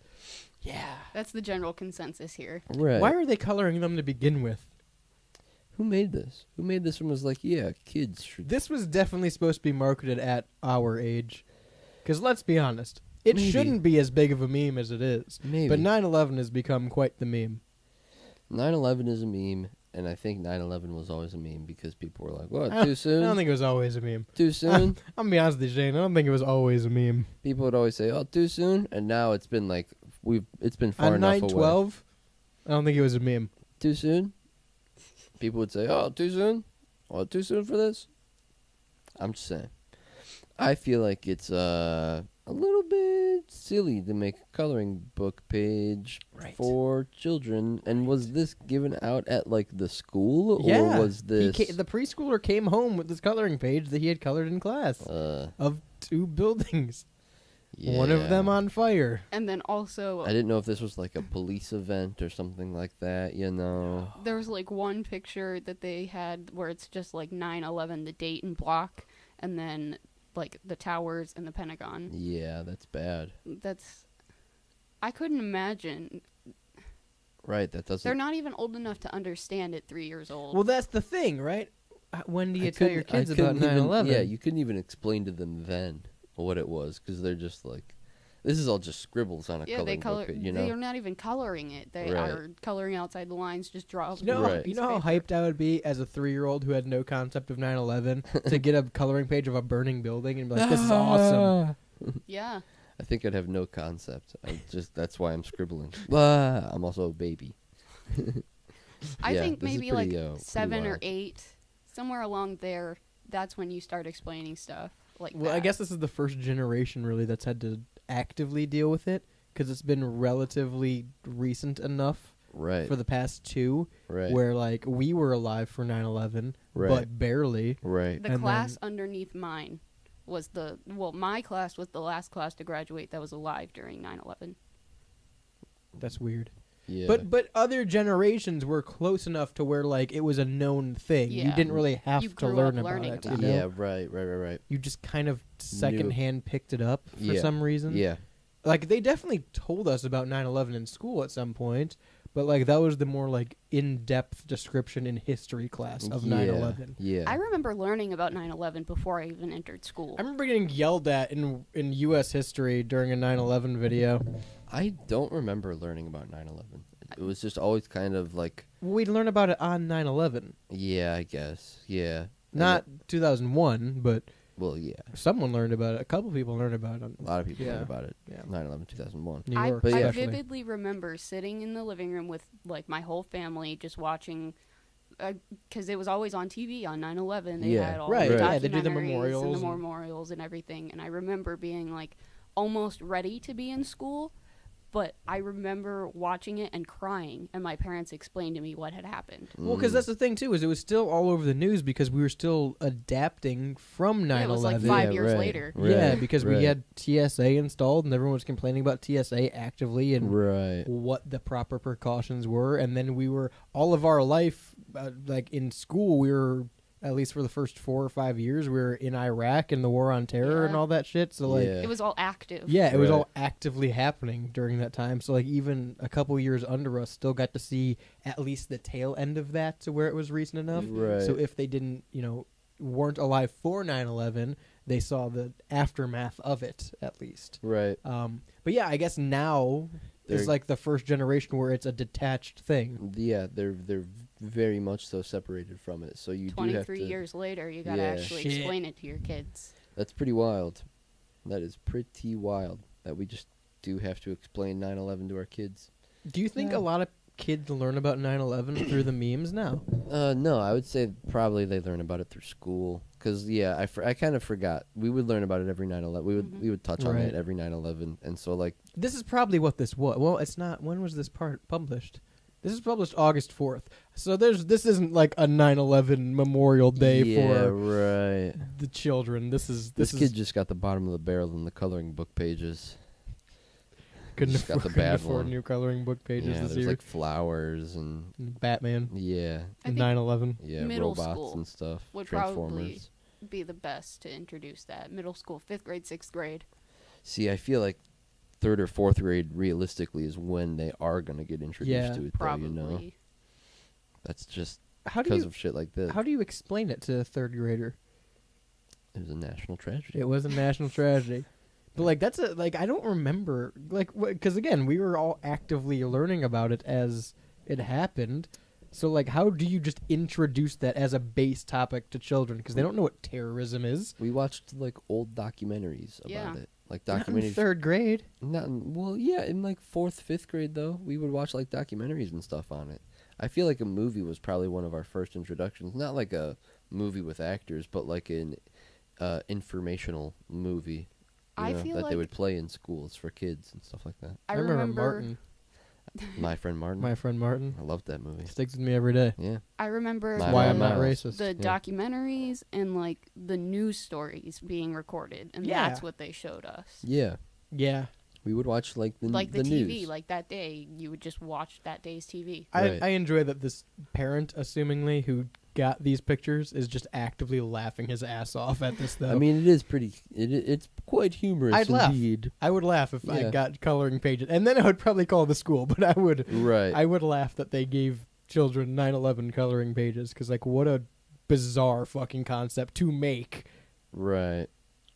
[SPEAKER 5] Yeah.
[SPEAKER 4] That's the general consensus here.
[SPEAKER 6] right.
[SPEAKER 5] Why are they coloring them to begin with?
[SPEAKER 6] Who made this? Who made this and was like, yeah, kids should.
[SPEAKER 5] This was definitely supposed to be marketed at our age. Because let's be honest, it
[SPEAKER 6] Maybe.
[SPEAKER 5] shouldn't be as big of a meme as it is.
[SPEAKER 6] Maybe.
[SPEAKER 5] But 9/11 has become quite the meme.
[SPEAKER 6] 9/11 is a meme, and I think 9/11 was always a meme because people were like, "What?
[SPEAKER 5] I
[SPEAKER 6] Too
[SPEAKER 5] I
[SPEAKER 6] soon?
[SPEAKER 5] don't think it was always a meme.
[SPEAKER 6] Too soon?"
[SPEAKER 5] I'm gonna be honest with you, Shane. I don't think it was always a meme.
[SPEAKER 6] People would always say, "Oh, too soon," and now it's been like it's been far
[SPEAKER 5] On
[SPEAKER 6] enough away.
[SPEAKER 5] 9/12, I don't think it was a meme.
[SPEAKER 6] Too soon? People would say, "Oh, too soon? Oh, too soon for this?" I'm just saying. I feel like it's a little bit silly to make a coloring book page
[SPEAKER 5] Right.
[SPEAKER 6] for children. And was this given out at like the school,
[SPEAKER 5] Yeah.
[SPEAKER 6] or was this?
[SPEAKER 5] The preschooler came home with this coloring page that he had colored in class of 2 buildings. One of them
[SPEAKER 6] yeah.
[SPEAKER 5] on fire.
[SPEAKER 4] And then also,
[SPEAKER 6] I didn't know if this was like a police event or something like that. You know.
[SPEAKER 4] there was like one picture that they had where it's just like 9/11, the date and block, and then like the towers and the Pentagon.
[SPEAKER 6] Yeah, that's bad.
[SPEAKER 4] That's, I couldn't imagine.
[SPEAKER 6] Right. That doesn't.
[SPEAKER 4] They're not even old enough to understand at 3 years old.
[SPEAKER 5] Well, that's the thing, right? When do you
[SPEAKER 6] I
[SPEAKER 5] tell your
[SPEAKER 6] couldn't-
[SPEAKER 5] kids
[SPEAKER 6] I
[SPEAKER 5] about
[SPEAKER 6] couldn't even-
[SPEAKER 5] 9/11?
[SPEAKER 6] Yeah, you couldn't even explain to them then what it was because they're just like, This is all just scribbles on a
[SPEAKER 4] Yeah,
[SPEAKER 6] coloring
[SPEAKER 4] they color.
[SPEAKER 6] book, you
[SPEAKER 4] They're
[SPEAKER 6] know.
[SPEAKER 4] not even coloring it. They
[SPEAKER 6] Right.
[SPEAKER 4] are coloring outside the lines. Just draw.
[SPEAKER 5] You know,
[SPEAKER 6] Right.
[SPEAKER 5] you know how hyped I would be as a 3-year-old who had no concept of 9/11 to get a coloring page of a burning building and be like, "This is awesome."
[SPEAKER 4] Yeah.
[SPEAKER 6] I think I'd have no concept. That's why I'm scribbling. I'm also a baby.
[SPEAKER 4] I
[SPEAKER 6] Yeah,
[SPEAKER 4] think
[SPEAKER 6] this is
[SPEAKER 4] maybe
[SPEAKER 6] pretty,
[SPEAKER 4] like
[SPEAKER 6] pretty
[SPEAKER 4] 7 or
[SPEAKER 6] wild.
[SPEAKER 4] 8, somewhere along there. That's when you start explaining stuff like
[SPEAKER 5] Well,
[SPEAKER 4] that.
[SPEAKER 5] I guess this is the first generation really that's had to actively deal with it because it's been relatively recent enough
[SPEAKER 6] Right.
[SPEAKER 5] for the past 2
[SPEAKER 6] right.
[SPEAKER 5] where like we were alive for 9/11
[SPEAKER 6] Right.
[SPEAKER 5] but barely.
[SPEAKER 6] Right.
[SPEAKER 4] the
[SPEAKER 5] and
[SPEAKER 4] class underneath mine was my class was the last class to graduate that was alive during 9/11.
[SPEAKER 5] That's weird.
[SPEAKER 6] Yeah.
[SPEAKER 5] But other generations were close enough to where like it was a known thing. You
[SPEAKER 4] Yeah.
[SPEAKER 5] didn't really have
[SPEAKER 4] You
[SPEAKER 5] to
[SPEAKER 4] grew
[SPEAKER 5] learn
[SPEAKER 4] up
[SPEAKER 5] about
[SPEAKER 4] learning
[SPEAKER 5] it.
[SPEAKER 4] about
[SPEAKER 5] You know?
[SPEAKER 6] Yeah. Right.
[SPEAKER 5] You just kind of secondhand picked it up for
[SPEAKER 6] Yeah.
[SPEAKER 5] some reason.
[SPEAKER 6] Yeah.
[SPEAKER 5] Like they definitely told us about 9/11 in school at some point, but like that was the more like in-depth description in history class of 9/11.
[SPEAKER 6] Yeah.
[SPEAKER 4] I remember learning about 9/11 before I even entered school.
[SPEAKER 5] I remember getting yelled at in U.S. history during a 9/11 video.
[SPEAKER 6] I don't remember learning about 9/11. It was just always kind of like,
[SPEAKER 5] We'd learn about it on 9/11,
[SPEAKER 6] yeah, I guess. Yeah.
[SPEAKER 5] not 2001, but
[SPEAKER 6] Well, yeah.
[SPEAKER 5] someone learned about it. A couple people learned about it on
[SPEAKER 6] A lot of people
[SPEAKER 5] Yeah.
[SPEAKER 6] learned about it.
[SPEAKER 5] Yeah.
[SPEAKER 6] 9/11, 2001.
[SPEAKER 5] New
[SPEAKER 4] I,
[SPEAKER 5] York,
[SPEAKER 6] But
[SPEAKER 4] I
[SPEAKER 6] yeah.
[SPEAKER 5] especially.
[SPEAKER 4] vividly remember sitting in the living room with like my whole family just watching, because it was always on TV on 9/11. They
[SPEAKER 6] Yeah.
[SPEAKER 4] had all
[SPEAKER 5] Right,
[SPEAKER 4] the
[SPEAKER 5] yeah, they did the
[SPEAKER 4] documentaries
[SPEAKER 5] memorials
[SPEAKER 4] and
[SPEAKER 5] and-
[SPEAKER 4] the memorials and everything. And I remember being like almost ready to be in school, but I remember watching it and crying, and my parents explained to me what had happened.
[SPEAKER 5] Well, because that's the thing too, is it was still all over the news because we were still adapting from 9/11.
[SPEAKER 4] Yeah, it was like
[SPEAKER 6] Yeah,
[SPEAKER 4] 5 years
[SPEAKER 6] right.
[SPEAKER 4] later.
[SPEAKER 5] Yeah,
[SPEAKER 6] Right,
[SPEAKER 5] because we
[SPEAKER 6] right.
[SPEAKER 5] had TSA installed and everyone was complaining about TSA actively and
[SPEAKER 6] Right.
[SPEAKER 5] what the proper precautions were. And then we were, all of our life, like in school, we were, at least for the first 4 or 5 years, we were in Iraq and the war on terror and
[SPEAKER 4] Yeah.
[SPEAKER 5] all that shit. So, like,
[SPEAKER 6] Yeah.
[SPEAKER 4] It was all active.
[SPEAKER 5] yeah, it was
[SPEAKER 6] Right.
[SPEAKER 5] all actively happening during that time. So, like, even a couple years under us still got to see at least the tail end of that to where it was recent enough.
[SPEAKER 6] Right.
[SPEAKER 5] So if they didn't, weren't alive for 9/11, they saw the aftermath of it at least.
[SPEAKER 6] Right.
[SPEAKER 5] But yeah, I guess now is
[SPEAKER 6] They're-
[SPEAKER 5] like the first generation where it's a detached thing.
[SPEAKER 6] Yeah, they're very much so separated from it. So you do have
[SPEAKER 4] 23
[SPEAKER 6] to.
[SPEAKER 4] years later, you got to
[SPEAKER 6] Yeah.
[SPEAKER 4] actually
[SPEAKER 5] Shit.
[SPEAKER 4] explain it to your kids.
[SPEAKER 6] That's pretty wild. That is pretty wild that we just do have to explain 9/11 to our kids.
[SPEAKER 5] Do you think a lot of kids learn about 9/11 through the memes now?
[SPEAKER 6] No, I would say probably they learn about it through school. Cause yeah, I kind of forgot. We would learn about it every 9/11. We would touch on
[SPEAKER 5] Right.
[SPEAKER 6] it every 9/11, and so like
[SPEAKER 5] This is probably what this was. Well, it's not. When was this part published? This is published August 4th. So this isn't like a 9/11 Memorial Day
[SPEAKER 6] yeah,
[SPEAKER 5] for
[SPEAKER 6] right.
[SPEAKER 5] the children. This
[SPEAKER 6] This kid just got the bottom of the barrel in the coloring book pages.
[SPEAKER 5] couldn't
[SPEAKER 6] just got
[SPEAKER 5] afford,
[SPEAKER 6] the
[SPEAKER 5] couldn't
[SPEAKER 6] bad
[SPEAKER 5] afford
[SPEAKER 6] one.
[SPEAKER 5] new coloring book pages
[SPEAKER 6] Yeah,
[SPEAKER 5] this
[SPEAKER 6] there's
[SPEAKER 5] year.
[SPEAKER 6] like flowers and
[SPEAKER 5] Batman,
[SPEAKER 6] yeah,
[SPEAKER 4] I think
[SPEAKER 5] 9/11.
[SPEAKER 6] yeah,
[SPEAKER 4] Middle
[SPEAKER 6] robots
[SPEAKER 4] school
[SPEAKER 6] and stuff.
[SPEAKER 4] would
[SPEAKER 6] Transformers.
[SPEAKER 4] probably be the best to introduce that. Middle school, 5th grade, 6th grade.
[SPEAKER 6] See, I feel like 3rd or 4th grade realistically is when they are gonna get introduced
[SPEAKER 5] Yeah.
[SPEAKER 6] to it.
[SPEAKER 4] Probably.
[SPEAKER 6] Though, you know, that's just
[SPEAKER 5] How do
[SPEAKER 6] because
[SPEAKER 5] you
[SPEAKER 6] of shit like this.
[SPEAKER 5] how do you explain it to a 3rd grader?
[SPEAKER 6] It was a national tragedy.
[SPEAKER 5] It was a national tragedy. But like that's a like I don't remember like because again we were all actively learning about it as it happened. So like how do you just introduce that as a base topic to children because they don't know what terrorism is?
[SPEAKER 6] We watched like old documentaries about
[SPEAKER 4] Yeah.
[SPEAKER 6] it, like
[SPEAKER 5] Not in
[SPEAKER 6] documentaries.
[SPEAKER 5] 3rd grade.
[SPEAKER 6] Well, yeah, in like 4th, 5th grade though, we would watch like documentaries and stuff on it. I feel like a movie was probably one of our first introductions. Not like a movie with actors, but like an informational movie.
[SPEAKER 4] I feel
[SPEAKER 6] that they
[SPEAKER 4] like-
[SPEAKER 6] would play in schools for kids and stuff like that.
[SPEAKER 4] I
[SPEAKER 5] remember Martin,
[SPEAKER 6] My friend Martin.
[SPEAKER 5] my friend Martin.
[SPEAKER 6] I loved that movie.
[SPEAKER 5] Sticks with me every day.
[SPEAKER 6] Yeah.
[SPEAKER 4] I remember
[SPEAKER 6] My
[SPEAKER 5] That's why I'm
[SPEAKER 6] Miles.
[SPEAKER 5] not racist.
[SPEAKER 4] the
[SPEAKER 6] Yeah.
[SPEAKER 4] documentaries and like the news stories being recorded, and
[SPEAKER 5] Yeah.
[SPEAKER 4] that's what they showed us.
[SPEAKER 6] Yeah.
[SPEAKER 5] Yeah.
[SPEAKER 6] We would watch like the
[SPEAKER 4] The TV,
[SPEAKER 6] news.
[SPEAKER 4] like that day, you would just watch that day's TV.
[SPEAKER 6] Right.
[SPEAKER 5] I enjoy that this parent, assumingly, who got these pictures is just actively laughing his ass off at this, though.
[SPEAKER 6] I mean, it is pretty. It's quite humorous
[SPEAKER 5] I'd laugh.
[SPEAKER 6] indeed.
[SPEAKER 5] I would laugh if I
[SPEAKER 6] Yeah.
[SPEAKER 5] got coloring pages, and then I would probably call the school. But I would,
[SPEAKER 6] Right.
[SPEAKER 5] I would laugh that they gave children 9/11 coloring pages because, like, what a bizarre fucking concept to make.
[SPEAKER 6] Right.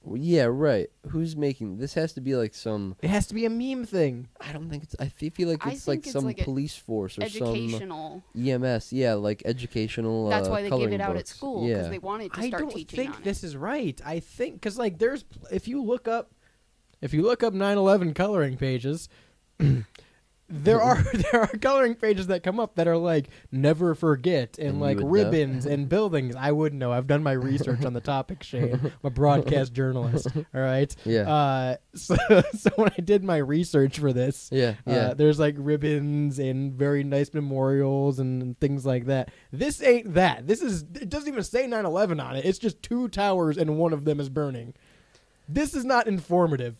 [SPEAKER 6] Well, yeah, right. Who's making this? Has to be like some.
[SPEAKER 5] It has to be a meme thing.
[SPEAKER 6] I don't think it's. I feel like
[SPEAKER 4] I
[SPEAKER 6] it's
[SPEAKER 4] think
[SPEAKER 6] like
[SPEAKER 4] it's
[SPEAKER 6] some
[SPEAKER 4] like a
[SPEAKER 6] police force or some
[SPEAKER 4] Educational.
[SPEAKER 6] EMS. Yeah, like educational.
[SPEAKER 4] That's why they give
[SPEAKER 6] coloring
[SPEAKER 4] it out at
[SPEAKER 6] books.
[SPEAKER 4] school because
[SPEAKER 6] Yeah.
[SPEAKER 4] they wanted to
[SPEAKER 5] I
[SPEAKER 4] start
[SPEAKER 5] don't
[SPEAKER 4] teaching
[SPEAKER 5] think
[SPEAKER 4] on
[SPEAKER 5] this
[SPEAKER 4] it.
[SPEAKER 5] is right. I think because like there's if you look up 9/11 coloring pages, there are coloring pages that come up that are like never forget and
[SPEAKER 6] And you
[SPEAKER 5] like
[SPEAKER 6] would know?
[SPEAKER 5] ribbons and buildings. I would know. I've done my research on the topic, Shane. I'm a broadcast journalist. All right.
[SPEAKER 6] Yeah.
[SPEAKER 5] So when I did my research for this,
[SPEAKER 6] Yeah. Yeah.
[SPEAKER 5] there's like ribbons and very nice memorials and things like that. This ain't that. It doesn't even say 9/11 on it. It's just 2 towers and one of them is burning. This is not informative.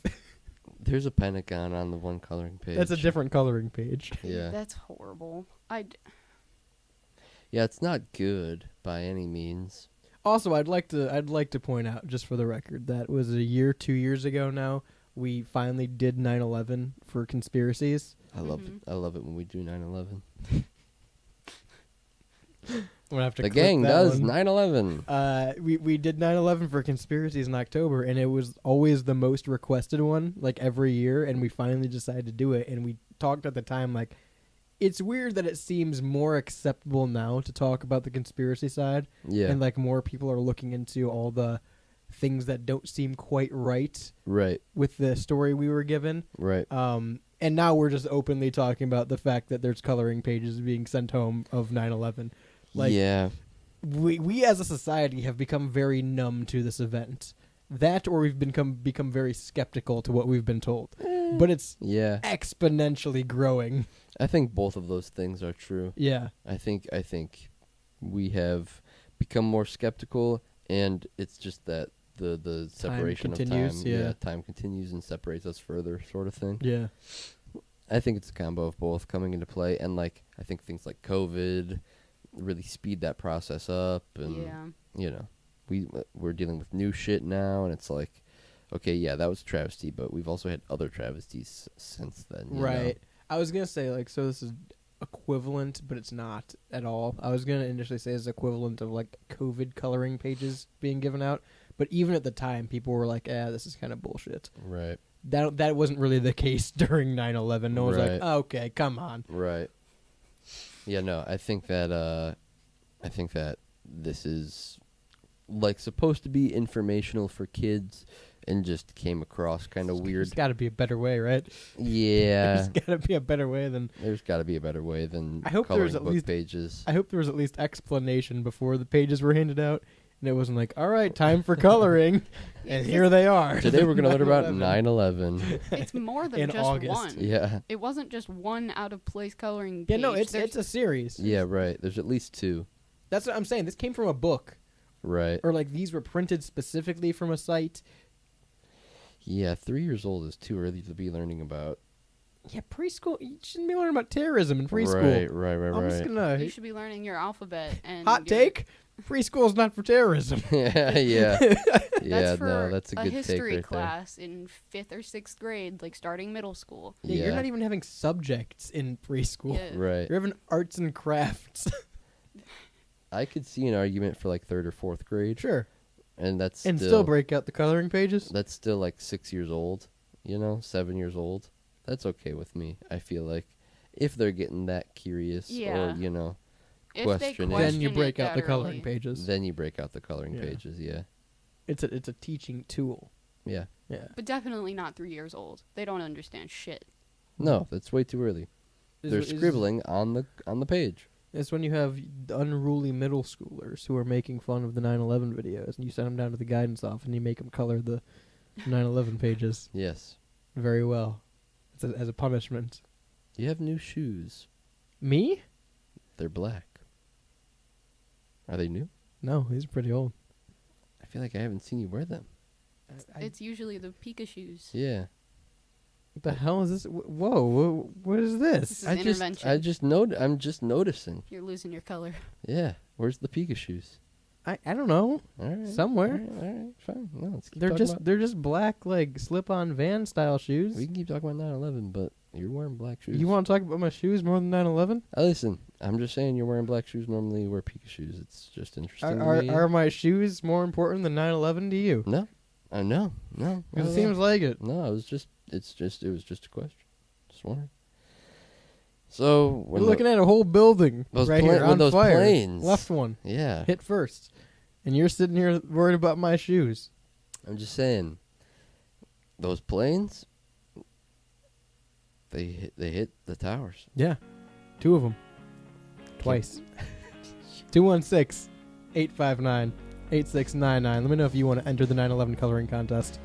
[SPEAKER 6] There's a Pentagon on the one coloring page.
[SPEAKER 5] That's a different coloring page.
[SPEAKER 6] Yeah.
[SPEAKER 4] That's horrible.
[SPEAKER 6] Yeah, it's not good by any means.
[SPEAKER 5] Also, I'd like to point out, just for the record, that was 2 years ago now. We finally did 9/11 for conspiracies.
[SPEAKER 6] I love it. I love it when we do 9/11.
[SPEAKER 5] I'm gonna have to
[SPEAKER 6] The
[SPEAKER 5] clip
[SPEAKER 6] gang
[SPEAKER 5] that
[SPEAKER 6] does
[SPEAKER 5] one.
[SPEAKER 6] 9/11.
[SPEAKER 5] We did 9/11 for conspiracies in October, and it was always the most requested one, like every year. And we finally decided to do it. And we talked at the time, like, it's weird that it seems more acceptable now to talk about the conspiracy side,
[SPEAKER 6] Yeah.
[SPEAKER 5] and like more people are looking into all the things that don't seem quite right
[SPEAKER 6] Right.
[SPEAKER 5] with the story we were given.
[SPEAKER 6] Right.
[SPEAKER 5] And now we're just openly talking about the fact that there's coloring pages being sent home of 9/11. Like,
[SPEAKER 6] yeah.
[SPEAKER 5] we as a society have become very numb to this event. That, or we've become very skeptical to what we've been told. But it's
[SPEAKER 6] Yeah.
[SPEAKER 5] exponentially growing.
[SPEAKER 6] I think both of those things are true.
[SPEAKER 5] Yeah.
[SPEAKER 6] I think we have become more skeptical, and it's just that the separation
[SPEAKER 5] continues,
[SPEAKER 6] of time.
[SPEAKER 5] yeah.
[SPEAKER 6] Time continues and separates us further, sort of thing.
[SPEAKER 5] Yeah.
[SPEAKER 6] I think it's a combo of both coming into play, and like I think things like COVID really speed that process up, and
[SPEAKER 4] Yeah.
[SPEAKER 6] you know, we're dealing with new shit now, and it's like, okay, yeah, that was a travesty, but we've also had other travesties since then. you
[SPEAKER 5] Right.
[SPEAKER 6] know?
[SPEAKER 5] I was going to say, like, so this is equivalent, but it's not at all. I was going to initially say it's equivalent of, like, COVID coloring pages being given out. But even at the time, people were like, this is kind of bullshit.
[SPEAKER 6] Right.
[SPEAKER 5] That wasn't really the case during 9/11. No one's like,
[SPEAKER 6] Right.
[SPEAKER 5] oh, okay, come on.
[SPEAKER 6] Right. Yeah, no, I think that this is like supposed to be informational for kids and just came across kind of weird.
[SPEAKER 5] There's got to be a better way, right?
[SPEAKER 6] Yeah.
[SPEAKER 5] There's got to be a better way than...
[SPEAKER 6] There's got to be a better way than
[SPEAKER 5] I hope
[SPEAKER 6] coloring
[SPEAKER 5] there's at
[SPEAKER 6] book
[SPEAKER 5] least-
[SPEAKER 6] pages.
[SPEAKER 5] I hope there was at least explanation before the pages were handed out. And it wasn't like, all right, time for coloring. And here they are.
[SPEAKER 6] Today we're going to learn about
[SPEAKER 5] 9/11.
[SPEAKER 6] 9/11.
[SPEAKER 4] It's more than
[SPEAKER 5] In
[SPEAKER 4] just
[SPEAKER 5] August.
[SPEAKER 4] one.
[SPEAKER 6] Yeah.
[SPEAKER 4] It wasn't just one out of place coloring
[SPEAKER 5] Yeah,
[SPEAKER 4] page.
[SPEAKER 5] no, it's
[SPEAKER 4] There's-
[SPEAKER 5] a series.
[SPEAKER 6] Yeah, right. There's at least 2.
[SPEAKER 5] That's what I'm saying. This came from a book.
[SPEAKER 6] Right.
[SPEAKER 5] Or like these were printed specifically from a site.
[SPEAKER 6] Yeah, 3 years old is too early to be learning about.
[SPEAKER 5] Yeah, preschool. You shouldn't be learning about terrorism in preschool.
[SPEAKER 6] Right.
[SPEAKER 5] I'm just gonna
[SPEAKER 4] You should be learning your alphabet and
[SPEAKER 5] hot
[SPEAKER 4] your-
[SPEAKER 5] take. Preschool's not for terrorism.
[SPEAKER 6] yeah. Yeah,
[SPEAKER 4] That's for
[SPEAKER 6] no, that's a good take
[SPEAKER 4] history
[SPEAKER 6] right
[SPEAKER 4] class in 5th or 6th grade, like starting middle school.
[SPEAKER 6] there.
[SPEAKER 5] Yeah, you're not even having subjects in preschool.
[SPEAKER 4] Yeah.
[SPEAKER 6] Right.
[SPEAKER 5] You're having arts and crafts.
[SPEAKER 6] I could see an argument for like 3rd or 4th grade.
[SPEAKER 5] Sure.
[SPEAKER 6] And that's
[SPEAKER 5] And still break out the coloring pages.
[SPEAKER 6] That's still like 6 years old, 7 years old. That's okay with me. I feel like if they're getting that curious
[SPEAKER 4] Yeah.
[SPEAKER 6] or,
[SPEAKER 4] If
[SPEAKER 6] question
[SPEAKER 4] they
[SPEAKER 6] it.
[SPEAKER 5] Then
[SPEAKER 4] question
[SPEAKER 5] you break
[SPEAKER 4] it
[SPEAKER 5] out the
[SPEAKER 4] that
[SPEAKER 5] coloring
[SPEAKER 4] early.
[SPEAKER 5] pages.
[SPEAKER 6] then you break out the coloring
[SPEAKER 5] Yeah.
[SPEAKER 6] pages, yeah.
[SPEAKER 5] It's a teaching tool.
[SPEAKER 6] Yeah.
[SPEAKER 5] Yeah.
[SPEAKER 4] But definitely not 3 years old. They don't understand shit.
[SPEAKER 6] No, that's way too early. They're
[SPEAKER 5] Is-
[SPEAKER 6] scribbling on the page.
[SPEAKER 5] It's when you have unruly middle schoolers who are making fun of the 9/11 videos, and you send them down to the guidance office and you make them color the 9/11 pages
[SPEAKER 6] Yes.
[SPEAKER 5] very well as a punishment.
[SPEAKER 6] You have new shoes.
[SPEAKER 5] Me?
[SPEAKER 6] They're black. Are they new?
[SPEAKER 5] No, these are pretty old.
[SPEAKER 6] I feel like I haven't seen you wear them.
[SPEAKER 4] It's usually the Pika shoes.
[SPEAKER 6] Yeah.
[SPEAKER 5] What the hell is this? Whoa! What is this?
[SPEAKER 4] This is intervention.
[SPEAKER 6] I'm just noticing.
[SPEAKER 4] You're losing your color.
[SPEAKER 6] Yeah. Where's the Pika shoes?
[SPEAKER 5] I don't know.
[SPEAKER 6] All right.
[SPEAKER 5] Somewhere.
[SPEAKER 6] All right. Fine. No, let's keep
[SPEAKER 5] They're
[SPEAKER 6] talking
[SPEAKER 5] just
[SPEAKER 6] about-
[SPEAKER 5] they're just black like slip-on Van style shoes.
[SPEAKER 6] We can keep talking about 9/11, but you're wearing black shoes.
[SPEAKER 5] You want to talk about my shoes more than 9/11?
[SPEAKER 6] Listen, I'm just saying you're wearing black shoes. Normally you wear Pika shoes. It's just interesting to me.
[SPEAKER 5] Are my shoes more important than 9/11 to you?
[SPEAKER 6] No, No.
[SPEAKER 5] Because it seems like it.
[SPEAKER 6] No, it was just a question. Just wondering. So
[SPEAKER 5] We're looking at a whole building
[SPEAKER 6] those
[SPEAKER 5] right here on
[SPEAKER 6] those
[SPEAKER 5] fire.
[SPEAKER 6] planes.
[SPEAKER 5] Left one
[SPEAKER 6] Yeah.
[SPEAKER 5] hit first, and you're sitting here worried about my shoes.
[SPEAKER 6] I'm just saying. Those planes. They hit the towers.
[SPEAKER 5] Yeah, 2 of them, twice. 216-859-8699. Let me know if you want to enter the 9/11 coloring contest.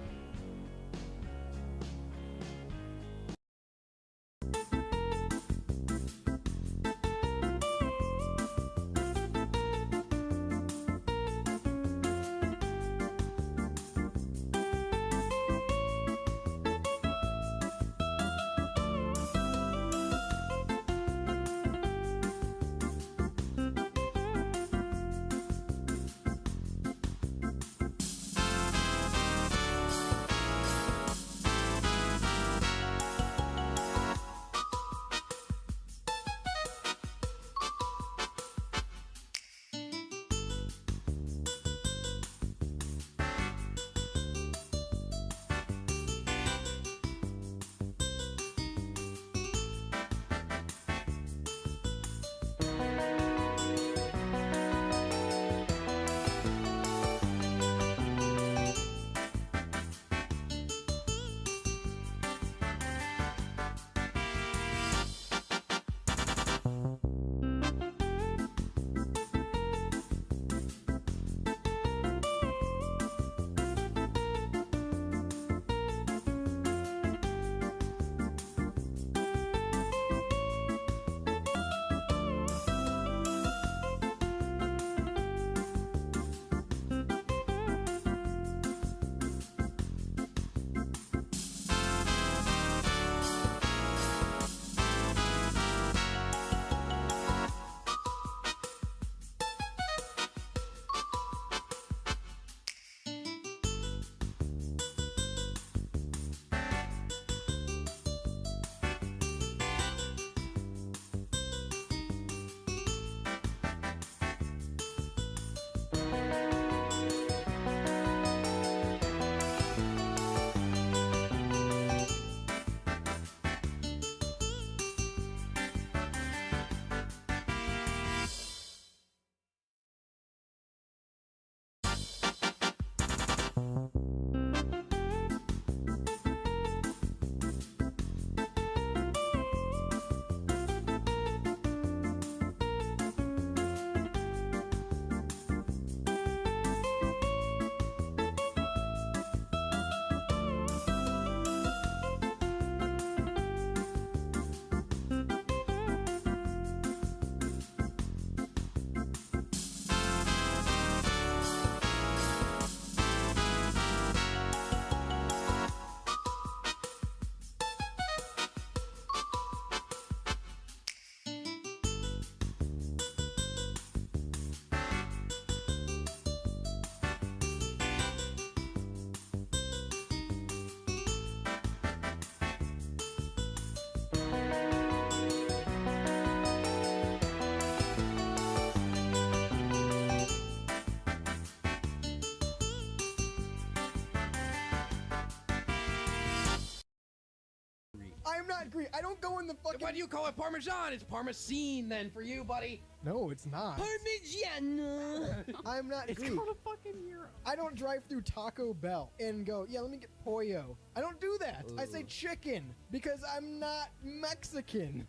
[SPEAKER 1] I'm not Greek. I don't go in the fucking.
[SPEAKER 2] Why do you call it Parmesan? It's Parmesan then for you, buddy.
[SPEAKER 1] No, it's not.
[SPEAKER 2] Parmigiano.
[SPEAKER 1] I'm not
[SPEAKER 3] It's
[SPEAKER 1] Greek.
[SPEAKER 3] called a fucking hero.
[SPEAKER 1] I don't drive through Taco Bell and go, yeah, let me get pollo. I don't do that. I say chicken because I'm not Mexican.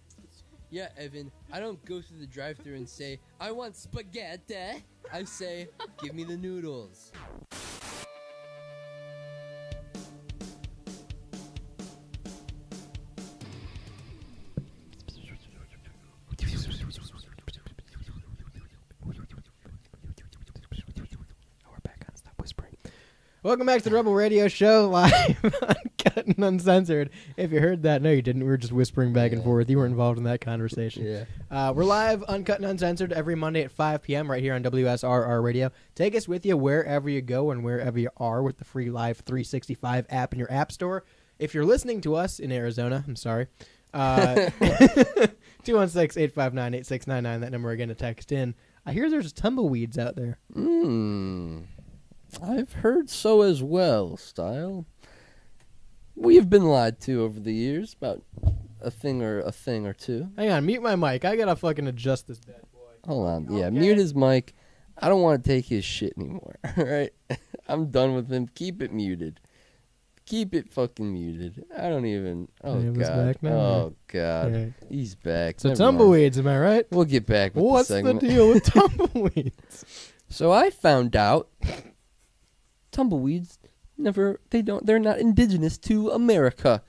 [SPEAKER 2] Yeah, Evan, I don't go through the drive-thru and say, I want spaghetti. I say, give me the noodles.
[SPEAKER 5] Welcome back to the Rebel Radio Show, live on Cut and Uncensored. If you heard that, no, you didn't. We were just whispering back and forth. You weren't involved in that conversation.
[SPEAKER 6] Yeah.
[SPEAKER 5] We're live, Uncut and Uncensored, every Monday at 5 p.m. right here on WSRR Radio. Take us with you wherever you go and wherever you are with the free Live 365 app in your app store. If you're listening to us in Arizona, I'm sorry, 216-859-8699, that number again to text in. I hear there's tumbleweeds out there.
[SPEAKER 6] I've heard so as well, Style. We have been lied to over the years about a thing or two.
[SPEAKER 5] Hang on, mute my mic. I gotta fucking adjust this bad boy.
[SPEAKER 6] Hold on. Yeah,
[SPEAKER 5] Okay.
[SPEAKER 6] mute his mic. I don't want to take his shit anymore. All right? I'm done with him. Keep it muted. Keep it fucking muted. I don't even. Oh,
[SPEAKER 5] Yeah, he's
[SPEAKER 6] God.
[SPEAKER 5] back now.
[SPEAKER 6] Oh, God.
[SPEAKER 5] Okay.
[SPEAKER 6] He's back.
[SPEAKER 5] So
[SPEAKER 6] Never mind.
[SPEAKER 5] tumbleweeds, am I right?
[SPEAKER 6] We'll get back with
[SPEAKER 5] What's
[SPEAKER 6] the
[SPEAKER 5] the
[SPEAKER 6] segment.
[SPEAKER 5] deal with tumbleweeds?
[SPEAKER 6] So I found out tumbleweeds they're not indigenous to America.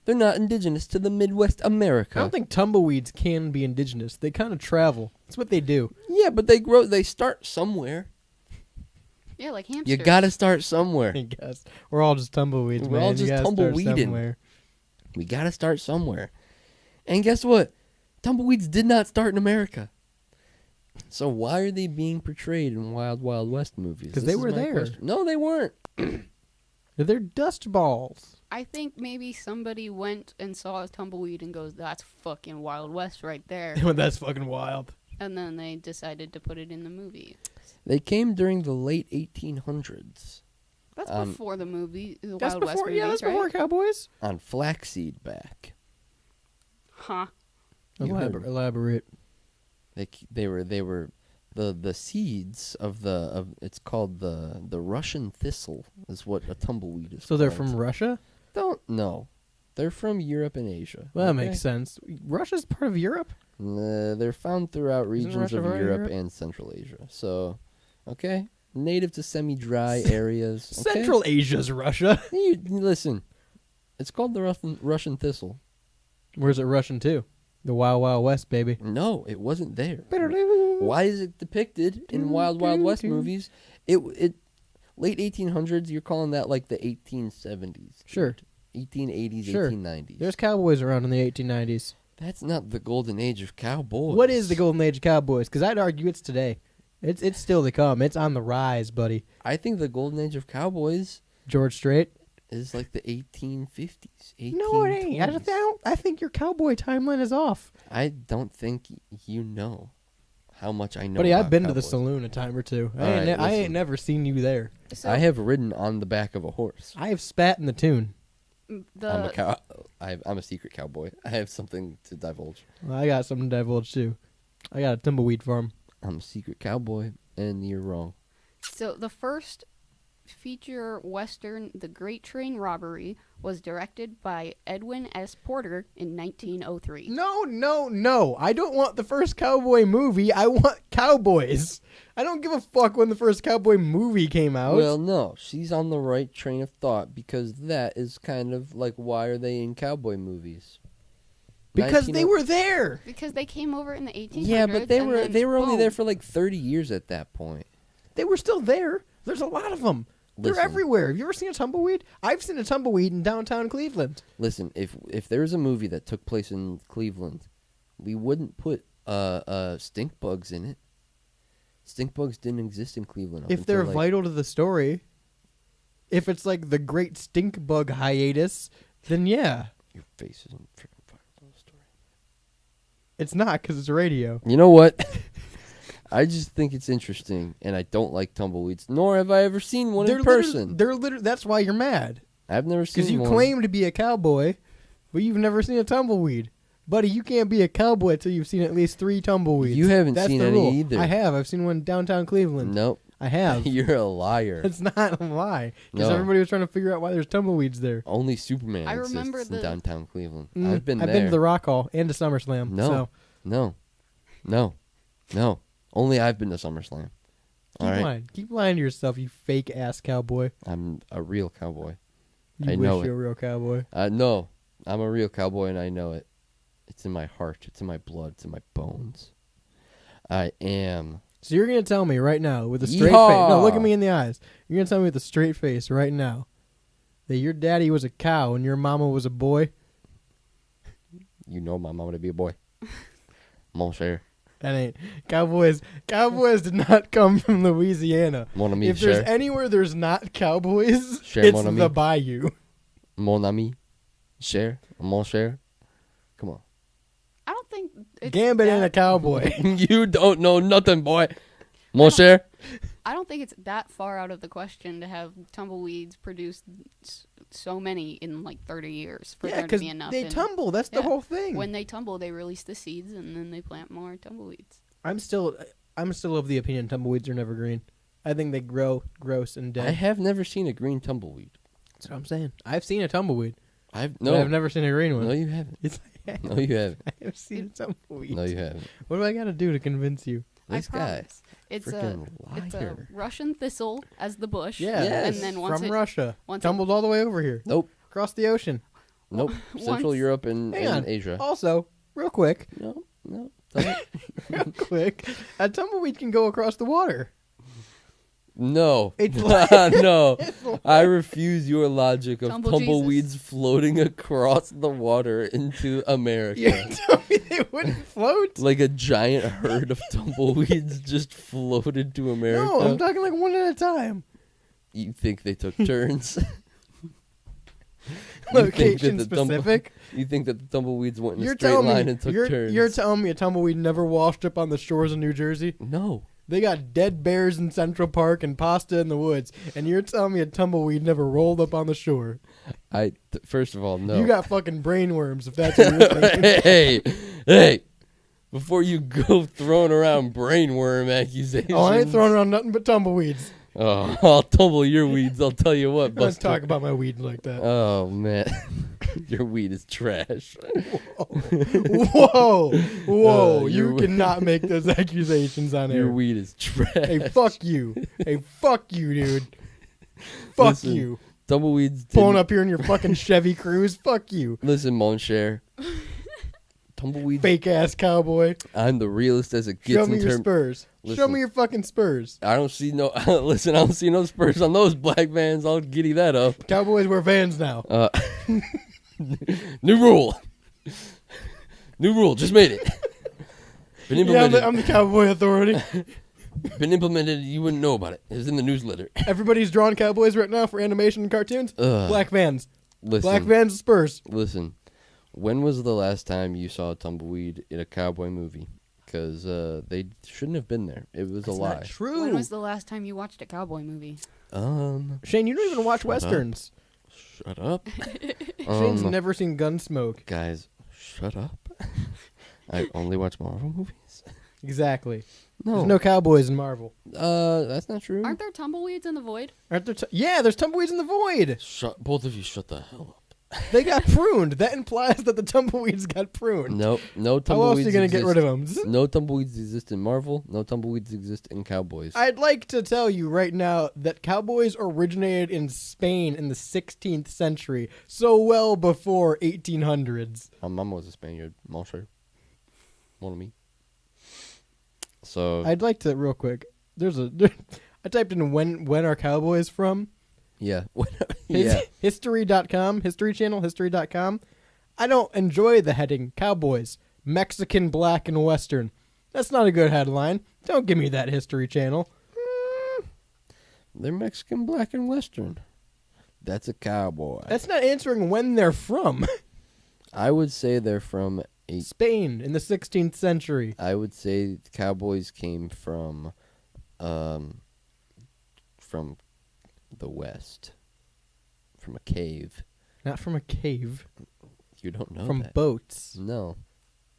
[SPEAKER 6] They're not indigenous to the Midwest America.
[SPEAKER 5] I don't think tumbleweeds can be indigenous. They kind of travel. That's what they do.
[SPEAKER 6] Yeah, but they start somewhere.
[SPEAKER 4] Yeah, like hamsters.
[SPEAKER 6] You gotta start somewhere.
[SPEAKER 5] I guess we're all just tumbleweeds,
[SPEAKER 6] We're
[SPEAKER 5] man.
[SPEAKER 6] all
[SPEAKER 5] You
[SPEAKER 6] just
[SPEAKER 5] gotta start
[SPEAKER 6] tumbleweeding.
[SPEAKER 5] somewhere.
[SPEAKER 6] We gotta start somewhere. And guess what? Tumbleweeds did not start in America. So why are they being portrayed in Wild Wild West movies?
[SPEAKER 5] 'Cause
[SPEAKER 6] This
[SPEAKER 5] they
[SPEAKER 6] is
[SPEAKER 5] were
[SPEAKER 6] my
[SPEAKER 5] there.
[SPEAKER 6] question. No, they weren't.
[SPEAKER 5] They're dust balls.
[SPEAKER 4] I think maybe somebody went and saw a tumbleweed and goes, "That's fucking Wild West right there,"
[SPEAKER 5] That's fucking wild.
[SPEAKER 4] and then they decided to put it in the movie.
[SPEAKER 6] They came during the late 1800s
[SPEAKER 4] That's
[SPEAKER 6] Um,
[SPEAKER 4] before the movie, the
[SPEAKER 5] That's
[SPEAKER 4] Wild West
[SPEAKER 5] before.
[SPEAKER 4] movies,
[SPEAKER 5] Yeah, that's
[SPEAKER 4] right?
[SPEAKER 5] before Cowboys.
[SPEAKER 6] on flaxseed back.
[SPEAKER 4] Huh?
[SPEAKER 6] You heard.
[SPEAKER 5] Elaborate.
[SPEAKER 6] They were the seeds of it's called the Russian thistle is what a tumbleweed is.
[SPEAKER 5] So they're
[SPEAKER 6] called.
[SPEAKER 5] from Russia.
[SPEAKER 6] Don't know. They're from Europe and Asia.
[SPEAKER 5] Well, that
[SPEAKER 6] okay?
[SPEAKER 5] makes sense. Russia's part of Europe.
[SPEAKER 6] They're found throughout regions
[SPEAKER 5] Russia
[SPEAKER 6] of
[SPEAKER 5] part of
[SPEAKER 6] Europe
[SPEAKER 5] Europe?
[SPEAKER 6] and Central Asia. So, okay, native to semi-dry areas. Okay?
[SPEAKER 5] Central Asia's Russia.
[SPEAKER 6] Listen, it's called the Russian thistle.
[SPEAKER 5] Where's it Russian too? The Wild Wild West, baby.
[SPEAKER 6] No, it wasn't there. Why is it depicted in Wild Wild West movies? It late 1800s. You're calling that like the 1870s?
[SPEAKER 5] Sure.
[SPEAKER 6] 1880s,
[SPEAKER 5] Sure.
[SPEAKER 6] 1890s.
[SPEAKER 5] There's cowboys around in the 1890s.
[SPEAKER 6] That's not the golden age of cowboys.
[SPEAKER 5] What is the golden age of cowboys? Because I'd argue it's today. It's still to come. It's on the rise, buddy.
[SPEAKER 6] I think the golden age of cowboys
[SPEAKER 5] George Strait.
[SPEAKER 6] is like the 1850s. 1820s.
[SPEAKER 5] No, it ain't. I think your cowboy timeline is off.
[SPEAKER 6] I don't think you know how much I know.
[SPEAKER 5] Buddy, I've
[SPEAKER 6] about
[SPEAKER 5] been to the
[SPEAKER 6] cowboys.
[SPEAKER 5] saloon a time or two.
[SPEAKER 6] All right,
[SPEAKER 5] I ain't
[SPEAKER 6] listen.
[SPEAKER 5] never seen you there.
[SPEAKER 4] So
[SPEAKER 6] I have ridden on the back of a horse.
[SPEAKER 5] I have spat in the tune.
[SPEAKER 4] the
[SPEAKER 6] I'm a secret cowboy. I have something to divulge.
[SPEAKER 5] Well, I got something to divulge too. I got a tumbleweed farm.
[SPEAKER 6] I'm a secret cowboy, and you're wrong.
[SPEAKER 4] So the first feature western, The Great Train Robbery, was directed by Edwin S. Porter in 1903.
[SPEAKER 5] No. I don't want the first cowboy movie. I want cowboys. I don't give a fuck when the first cowboy movie came out.
[SPEAKER 6] Well, no, she's on the right train of thought because that is kind of like why are they in cowboy movies?
[SPEAKER 5] because they were there.
[SPEAKER 4] Because they came over in the 1800s.
[SPEAKER 6] Yeah, but they
[SPEAKER 4] and
[SPEAKER 6] were
[SPEAKER 4] then
[SPEAKER 6] they were only
[SPEAKER 4] boom.
[SPEAKER 6] there for like 30 years at that point.
[SPEAKER 5] They were still there. There's a lot of them. They're
[SPEAKER 6] Listen.
[SPEAKER 5] everywhere. Have you ever seen a tumbleweed? I've seen a tumbleweed in downtown Cleveland.
[SPEAKER 6] Listen, if there was a movie that took place in Cleveland, we wouldn't put stink bugs in it. Stink bugs didn't exist in Cleveland. up
[SPEAKER 5] If
[SPEAKER 6] until,
[SPEAKER 5] they're
[SPEAKER 6] like,
[SPEAKER 5] vital to the story, if it's like the great stink bug hiatus, then yeah.
[SPEAKER 6] your face isn't freaking vital to the story.
[SPEAKER 5] It's not because it's radio.
[SPEAKER 6] You know what? I just think it's interesting, and I don't like tumbleweeds. Nor have I ever seen one in person.
[SPEAKER 5] They're literally. That's why you're mad.
[SPEAKER 6] I've never seen
[SPEAKER 5] Because you
[SPEAKER 6] one.
[SPEAKER 5] claim to be a cowboy, but you've never seen a tumbleweed. Buddy, you can't be a cowboy until you've seen at least 3 tumbleweeds.
[SPEAKER 6] You haven't
[SPEAKER 5] That's
[SPEAKER 6] seen
[SPEAKER 5] the
[SPEAKER 6] any
[SPEAKER 5] rule.
[SPEAKER 6] either.
[SPEAKER 5] I have. I've seen one in downtown Cleveland.
[SPEAKER 6] Nope.
[SPEAKER 5] I have.
[SPEAKER 6] You're a liar.
[SPEAKER 5] It's not a lie. Because
[SPEAKER 6] No.
[SPEAKER 5] everybody was trying to figure out why there's tumbleweeds there.
[SPEAKER 6] Only Superman
[SPEAKER 4] I
[SPEAKER 6] exists
[SPEAKER 4] remember
[SPEAKER 6] in
[SPEAKER 4] the-
[SPEAKER 6] downtown Cleveland.
[SPEAKER 5] Mm,
[SPEAKER 6] I've been there.
[SPEAKER 5] I've been to the Rock Hall and to SummerSlam.
[SPEAKER 6] No.
[SPEAKER 5] So
[SPEAKER 6] No. Only I've been to SummerSlam. All right.
[SPEAKER 5] lying. Keep lying to yourself, you fake ass cowboy.
[SPEAKER 6] I'm a real cowboy.
[SPEAKER 5] You
[SPEAKER 6] I
[SPEAKER 5] wish
[SPEAKER 6] know
[SPEAKER 5] you were a real cowboy.
[SPEAKER 6] No, I'm a real cowboy, and I know it. It's in my heart. It's in my blood. It's in my bones. I am.
[SPEAKER 5] So you're gonna tell me right now with a straight face.
[SPEAKER 6] Yeehaw!
[SPEAKER 5] No, look at me in the eyes. You're gonna tell me with a straight face right now that your daddy was a cow and your mama was a boy.
[SPEAKER 6] You know my mama to be a boy. Mon cher.
[SPEAKER 5] That ain't cowboys. Cowboys did not come from Louisiana.
[SPEAKER 6] Mon ami
[SPEAKER 5] If there's
[SPEAKER 6] cher.
[SPEAKER 5] anywhere there's not cowboys,
[SPEAKER 6] Cher,
[SPEAKER 5] it's
[SPEAKER 6] mon ami.
[SPEAKER 5] the bayou.
[SPEAKER 6] Mon ami. Cher. Mon cher. Come on.
[SPEAKER 4] I don't think it's
[SPEAKER 5] Gambit ain't a
[SPEAKER 4] that-
[SPEAKER 5] cowboy.
[SPEAKER 6] You don't know nothing, boy. Mon cher.
[SPEAKER 4] I don't think it's that far out of the question to have tumbleweeds produce so many in like 30 years for
[SPEAKER 5] Yeah,
[SPEAKER 4] there to
[SPEAKER 5] because
[SPEAKER 4] be enough.
[SPEAKER 5] they
[SPEAKER 4] And
[SPEAKER 5] tumble. That's the
[SPEAKER 4] yeah.
[SPEAKER 5] whole thing.
[SPEAKER 4] When they tumble, they release the seeds, and then they plant more tumbleweeds.
[SPEAKER 5] I'm still of the opinion tumbleweeds are never green. I think they grow gross and dead.
[SPEAKER 6] I have never seen a green tumbleweed.
[SPEAKER 5] That's what I'm saying. I've seen a tumbleweed.
[SPEAKER 6] I've
[SPEAKER 5] But I've never seen a green one.
[SPEAKER 6] No, you haven't.
[SPEAKER 5] Yes, I have.
[SPEAKER 6] No, you haven't.
[SPEAKER 5] I have seen a tumbleweed.
[SPEAKER 6] No, you haven't.
[SPEAKER 5] What do I got to do to convince you?
[SPEAKER 6] This
[SPEAKER 4] I
[SPEAKER 6] guy,
[SPEAKER 4] promise. It's a
[SPEAKER 6] freaking liar.
[SPEAKER 4] Russian thistle as the bush.
[SPEAKER 5] Yeah,
[SPEAKER 6] Yes.
[SPEAKER 4] And then once
[SPEAKER 5] from
[SPEAKER 4] it,
[SPEAKER 5] Russia,
[SPEAKER 4] once
[SPEAKER 5] tumbled all the way over here,
[SPEAKER 6] Nope.
[SPEAKER 5] across the ocean.
[SPEAKER 6] Nope. Central
[SPEAKER 4] Once-
[SPEAKER 6] Europe and,
[SPEAKER 5] Hang on.
[SPEAKER 6] and Asia.
[SPEAKER 5] Also, real quick,
[SPEAKER 6] No. Doesn't.
[SPEAKER 5] real quick, a tumbleweed can go across the water.
[SPEAKER 6] No.
[SPEAKER 5] It's
[SPEAKER 6] No. I refuse your logic of
[SPEAKER 4] Tumble
[SPEAKER 6] tumbleweeds floating across the water into America.
[SPEAKER 5] You told me they wouldn't float.
[SPEAKER 6] Like a giant herd of tumbleweeds just floated to America.
[SPEAKER 5] No, I'm talking like one at a time.
[SPEAKER 6] You think they took turns?
[SPEAKER 5] Location
[SPEAKER 6] that the tumble-
[SPEAKER 5] specific.
[SPEAKER 6] You think that the tumbleweeds went in
[SPEAKER 5] You're
[SPEAKER 6] a straight
[SPEAKER 5] telling
[SPEAKER 6] line
[SPEAKER 5] me
[SPEAKER 6] and took
[SPEAKER 5] you're,
[SPEAKER 6] turns?
[SPEAKER 5] you're telling me a tumbleweed never washed up on the shores of New Jersey?
[SPEAKER 6] No.
[SPEAKER 5] They got dead bears in Central Park and pasta in the woods, and you're telling me a tumbleweed never rolled up on the shore?
[SPEAKER 6] First of all, no.
[SPEAKER 5] You got fucking brainworms if that's what you're thinking.
[SPEAKER 6] hey. Before you go throwing around brainworm accusations.
[SPEAKER 5] Oh, I ain't throwing around nothing but tumbleweeds.
[SPEAKER 6] Oh, I'll tumble your weeds. I'll tell you what,
[SPEAKER 5] Let's
[SPEAKER 6] Buster.
[SPEAKER 5] talk about my weed like that.
[SPEAKER 6] Oh man, your weed is trash.
[SPEAKER 5] Whoa, whoa!
[SPEAKER 6] your
[SPEAKER 5] You cannot make those accusations on
[SPEAKER 6] Your
[SPEAKER 5] air.
[SPEAKER 6] weed is trash.
[SPEAKER 5] Hey, fuck you! Hey, fuck you, dude! Fuck
[SPEAKER 6] Listen,
[SPEAKER 5] you!
[SPEAKER 6] Tumbleweeds.
[SPEAKER 5] Pulling
[SPEAKER 6] didn't-
[SPEAKER 5] up here in your fucking Chevy Cruze. Fuck you,
[SPEAKER 6] Listen, Monshare. Tumbleweeds.
[SPEAKER 5] fake ass cowboy.
[SPEAKER 6] I'm the realest as it gets
[SPEAKER 5] Show me
[SPEAKER 6] in
[SPEAKER 5] your
[SPEAKER 6] terms.
[SPEAKER 5] spurs. Show
[SPEAKER 6] Listen.
[SPEAKER 5] me your fucking spurs.
[SPEAKER 6] I don't see no. Listen, I don't see no spurs on those black vans. I'll giddy that up.
[SPEAKER 5] Cowboys wear Vans now.
[SPEAKER 6] New rule. New rule. Just made it. Been
[SPEAKER 5] Yeah,
[SPEAKER 6] implemented.
[SPEAKER 5] I'm the cowboy authority.
[SPEAKER 6] Been implemented. You wouldn't know about it. It was in the newsletter.
[SPEAKER 5] Everybody's drawing cowboys right now for animation and cartoons.
[SPEAKER 6] Ugh.
[SPEAKER 5] Black Vans.
[SPEAKER 6] Listen.
[SPEAKER 5] Black Vans Spurs.
[SPEAKER 6] Listen. When was the last time you saw a tumbleweed in a cowboy movie? Because they shouldn't have been there. It was a lie.
[SPEAKER 5] Not true.
[SPEAKER 4] When was the last time you watched a cowboy movie?
[SPEAKER 5] Shane, you don't even watch
[SPEAKER 6] Shut
[SPEAKER 5] westerns.
[SPEAKER 6] Shut up.
[SPEAKER 5] Shane's never seen Gunsmoke.
[SPEAKER 6] Guys, shut up. I only watch Marvel movies.
[SPEAKER 5] Exactly.
[SPEAKER 6] No.
[SPEAKER 5] There's no cowboys in Marvel.
[SPEAKER 6] That's not true.
[SPEAKER 4] Aren't there tumbleweeds in the void?
[SPEAKER 5] Aren't there? Yeah, there's tumbleweeds in the void.
[SPEAKER 6] Both of you shut the hell up.
[SPEAKER 5] They got pruned. That implies that the tumbleweeds got pruned.
[SPEAKER 6] Nope. No
[SPEAKER 5] How else
[SPEAKER 6] tumbleweeds
[SPEAKER 5] are you gonna get rid of them?
[SPEAKER 6] No tumbleweeds exist in Marvel. No tumbleweeds exist in cowboys.
[SPEAKER 5] I'd like to tell you right now that cowboys originated in Spain in the 16th century, so well before 1800s.
[SPEAKER 6] My mom was a Spaniard. Monster. One of me. So
[SPEAKER 5] I'd like to real quick. I typed in when are cowboys from?
[SPEAKER 6] yeah, yeah.
[SPEAKER 5] History.com, History Channel, History.com. I don't enjoy the heading Cowboys, Mexican, Black, and Western. That's not a good headline. Don't give me that History Channel.
[SPEAKER 6] They're Mexican, black, and Western. That's a cowboy.
[SPEAKER 5] That's not answering when they're from.
[SPEAKER 6] I would say they're from
[SPEAKER 5] Spain in the 16th century.
[SPEAKER 6] I would say cowboys came from the West, from a cave.
[SPEAKER 5] Not from a cave.
[SPEAKER 6] You don't know
[SPEAKER 5] From
[SPEAKER 6] that.
[SPEAKER 5] boats.
[SPEAKER 6] No,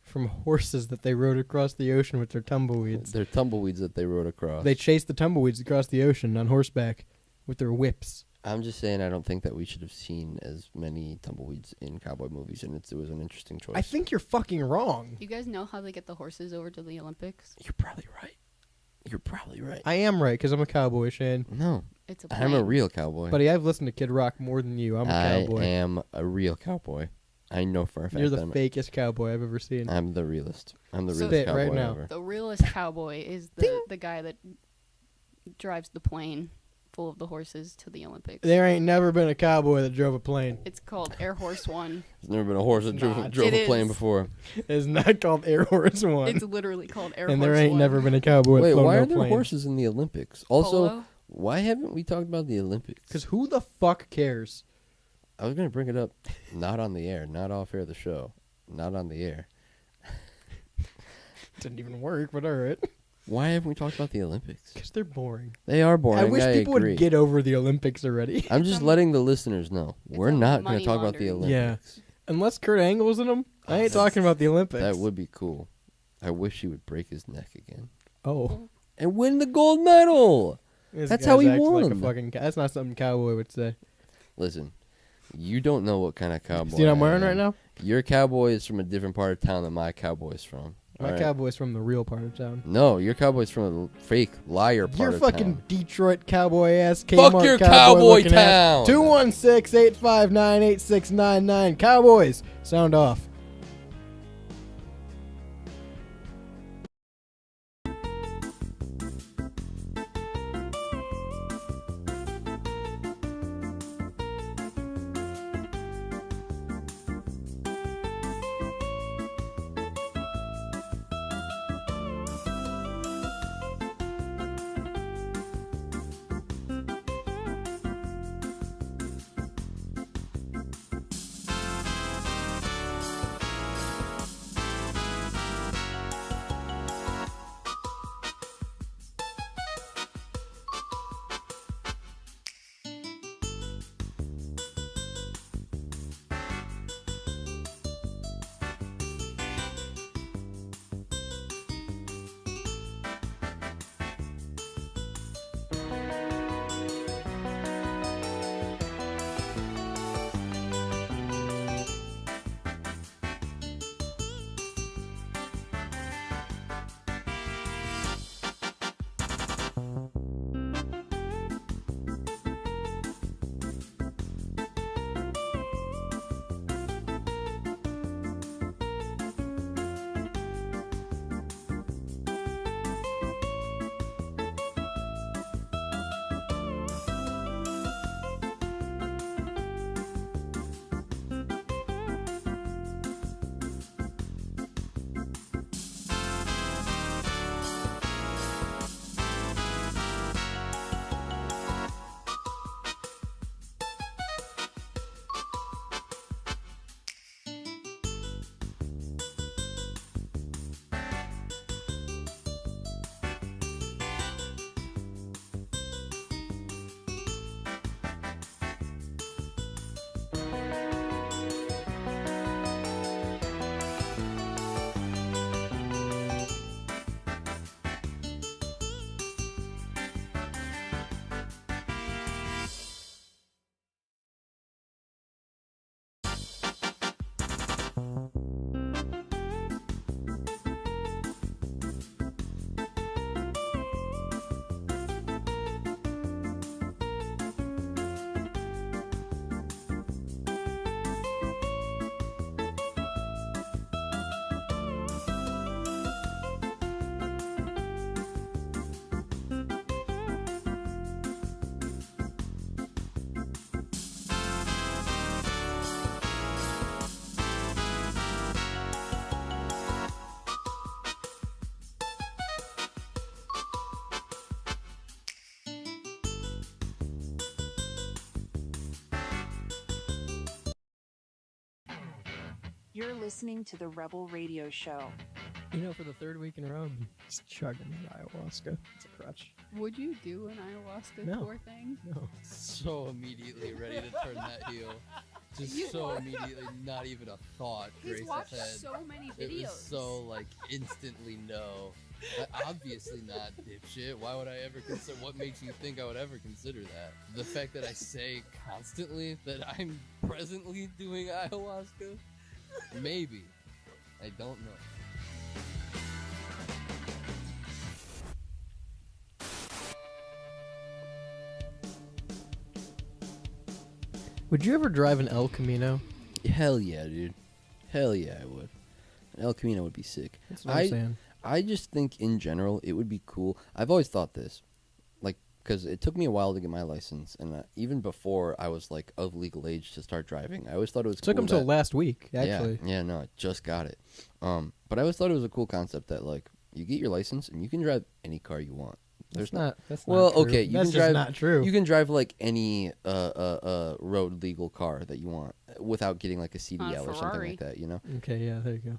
[SPEAKER 5] From horses that they rode across the ocean with their tumbleweeds.
[SPEAKER 6] they're tumbleweeds that they rode across.
[SPEAKER 5] They chased the tumbleweeds across the ocean on horseback with their whips.
[SPEAKER 6] I'm just saying I don't think that we should have seen as many tumbleweeds in cowboy movies, and it was an interesting choice.
[SPEAKER 5] I think you're fucking wrong.
[SPEAKER 4] You guys know how they get the horses over to the Olympics?
[SPEAKER 6] you're probably right. You're probably right.
[SPEAKER 5] I am right because I'm a cowboy, Shane.
[SPEAKER 6] No,
[SPEAKER 4] It's a
[SPEAKER 6] I'm a
[SPEAKER 4] plane.
[SPEAKER 6] real cowboy.
[SPEAKER 5] Buddy, I've listened to Kid Rock more than you. I'm a
[SPEAKER 6] I
[SPEAKER 5] cowboy.
[SPEAKER 6] am a real cowboy. I know for a fact
[SPEAKER 5] You're
[SPEAKER 6] that
[SPEAKER 5] the
[SPEAKER 6] I'm
[SPEAKER 5] fakest cowboy I've ever seen.
[SPEAKER 6] I'm the realist. I'm the
[SPEAKER 4] So-
[SPEAKER 6] realest
[SPEAKER 5] Spit
[SPEAKER 6] cowboy
[SPEAKER 5] right now.
[SPEAKER 6] ever.
[SPEAKER 4] The realest cowboy is the guy that drives the plane full of the horses to the Olympics.
[SPEAKER 5] There ain't never been a cowboy that drove a plane.
[SPEAKER 4] It's called Air Horse One.
[SPEAKER 6] There's never been a horse that drove,
[SPEAKER 5] not.
[SPEAKER 6] drove
[SPEAKER 4] It
[SPEAKER 6] a plane
[SPEAKER 4] is.
[SPEAKER 6] before.
[SPEAKER 5] It's not called Air Horse One.
[SPEAKER 4] It's literally called Air
[SPEAKER 5] and
[SPEAKER 4] Horse
[SPEAKER 5] there ain't
[SPEAKER 4] One.
[SPEAKER 5] never been a cowboy that
[SPEAKER 6] Wait,
[SPEAKER 5] flown
[SPEAKER 6] why
[SPEAKER 5] no
[SPEAKER 6] are there
[SPEAKER 5] plane.
[SPEAKER 6] horses in the Olympics? Also,
[SPEAKER 4] Polo?
[SPEAKER 6] why haven't we talked about the Olympics?
[SPEAKER 5] Because who the fuck cares?
[SPEAKER 6] I was going to bring it up, not on the air, not off air of the show, not on the air.
[SPEAKER 5] Didn't even work, but all right.
[SPEAKER 6] Why haven't we talked about the Olympics?
[SPEAKER 5] Because they're boring.
[SPEAKER 6] They are boring.
[SPEAKER 5] I wish people
[SPEAKER 6] agree.
[SPEAKER 5] would get over the Olympics already.
[SPEAKER 6] I'm just letting the listeners know we're
[SPEAKER 4] a
[SPEAKER 6] not going
[SPEAKER 4] money
[SPEAKER 6] to talk about the
[SPEAKER 4] laundering.
[SPEAKER 6] Olympics.
[SPEAKER 5] Unless Kurt Angle's in them, I ain't talking about the Olympics.
[SPEAKER 6] That would be cool. I wish he would break his neck again
[SPEAKER 5] Oh.
[SPEAKER 6] and win the gold medal.
[SPEAKER 5] This
[SPEAKER 6] That's
[SPEAKER 5] guy's
[SPEAKER 6] how he
[SPEAKER 5] acting like a
[SPEAKER 6] won.
[SPEAKER 5] fucking that's not something cowboy would say.
[SPEAKER 6] Listen, you don't know what kind of cowboy.
[SPEAKER 5] See what I'm
[SPEAKER 6] I
[SPEAKER 5] wearing
[SPEAKER 6] am.
[SPEAKER 5] right now?
[SPEAKER 6] Your cowboy is from a different part of town than my cowboy's from.
[SPEAKER 5] My
[SPEAKER 6] All right?
[SPEAKER 5] cowboy's from the real part of town.
[SPEAKER 6] No, your cowboy's from a fake liar part
[SPEAKER 5] Your
[SPEAKER 6] of
[SPEAKER 5] fucking
[SPEAKER 6] town.
[SPEAKER 5] Detroit cowboy ass
[SPEAKER 6] Fuck
[SPEAKER 5] Kmart
[SPEAKER 6] your
[SPEAKER 5] cowboy
[SPEAKER 6] cowboy
[SPEAKER 5] looking ass.
[SPEAKER 6] town.
[SPEAKER 5] 216-859-8699. Cowboys, sound off.
[SPEAKER 8] You're listening to the Rebel Radio Show.
[SPEAKER 5] You know, for the third week in a row, I'm just chugging ayahuasca. It's a crutch.
[SPEAKER 4] Would you do an ayahuasca
[SPEAKER 5] No.
[SPEAKER 4] tour thing?
[SPEAKER 5] No.
[SPEAKER 2] So immediately ready to turn that heel. Just so immediately, not even a thought.
[SPEAKER 4] He's
[SPEAKER 2] Grace
[SPEAKER 4] watched
[SPEAKER 2] ahead.
[SPEAKER 4] so many
[SPEAKER 2] It
[SPEAKER 4] videos.
[SPEAKER 2] was so like instantly no. Obviously not, dipshit. Why would I ever consider? What makes you think I would ever consider that? The fact that I say constantly that I'm presently doing ayahuasca? Maybe. I don't know.
[SPEAKER 5] Would you ever drive an El Camino?
[SPEAKER 6] Hell yeah, dude. Hell yeah, I would. An El Camino would be sick.
[SPEAKER 5] That's what I'm saying.
[SPEAKER 6] I just think in general it would be cool. I've always thought this, like, because it took me a while to get my license, and even before I was like of legal age to start driving, I always thought it was
[SPEAKER 5] Took
[SPEAKER 6] cool
[SPEAKER 5] him till
[SPEAKER 6] that-
[SPEAKER 5] last week, actually.
[SPEAKER 6] Yeah, no, I just got it. But I always thought it was a cool concept that like you get your license and you can drive any car you want. There's
[SPEAKER 5] That's
[SPEAKER 6] well,
[SPEAKER 5] not true.
[SPEAKER 6] okay, you
[SPEAKER 5] That's
[SPEAKER 6] can
[SPEAKER 5] just
[SPEAKER 6] drive.
[SPEAKER 5] not true.
[SPEAKER 6] You can drive like any road legal car that you want without getting like a CDL or something
[SPEAKER 4] Ferrari.
[SPEAKER 6] like that. You know.
[SPEAKER 5] Okay, yeah, there you go.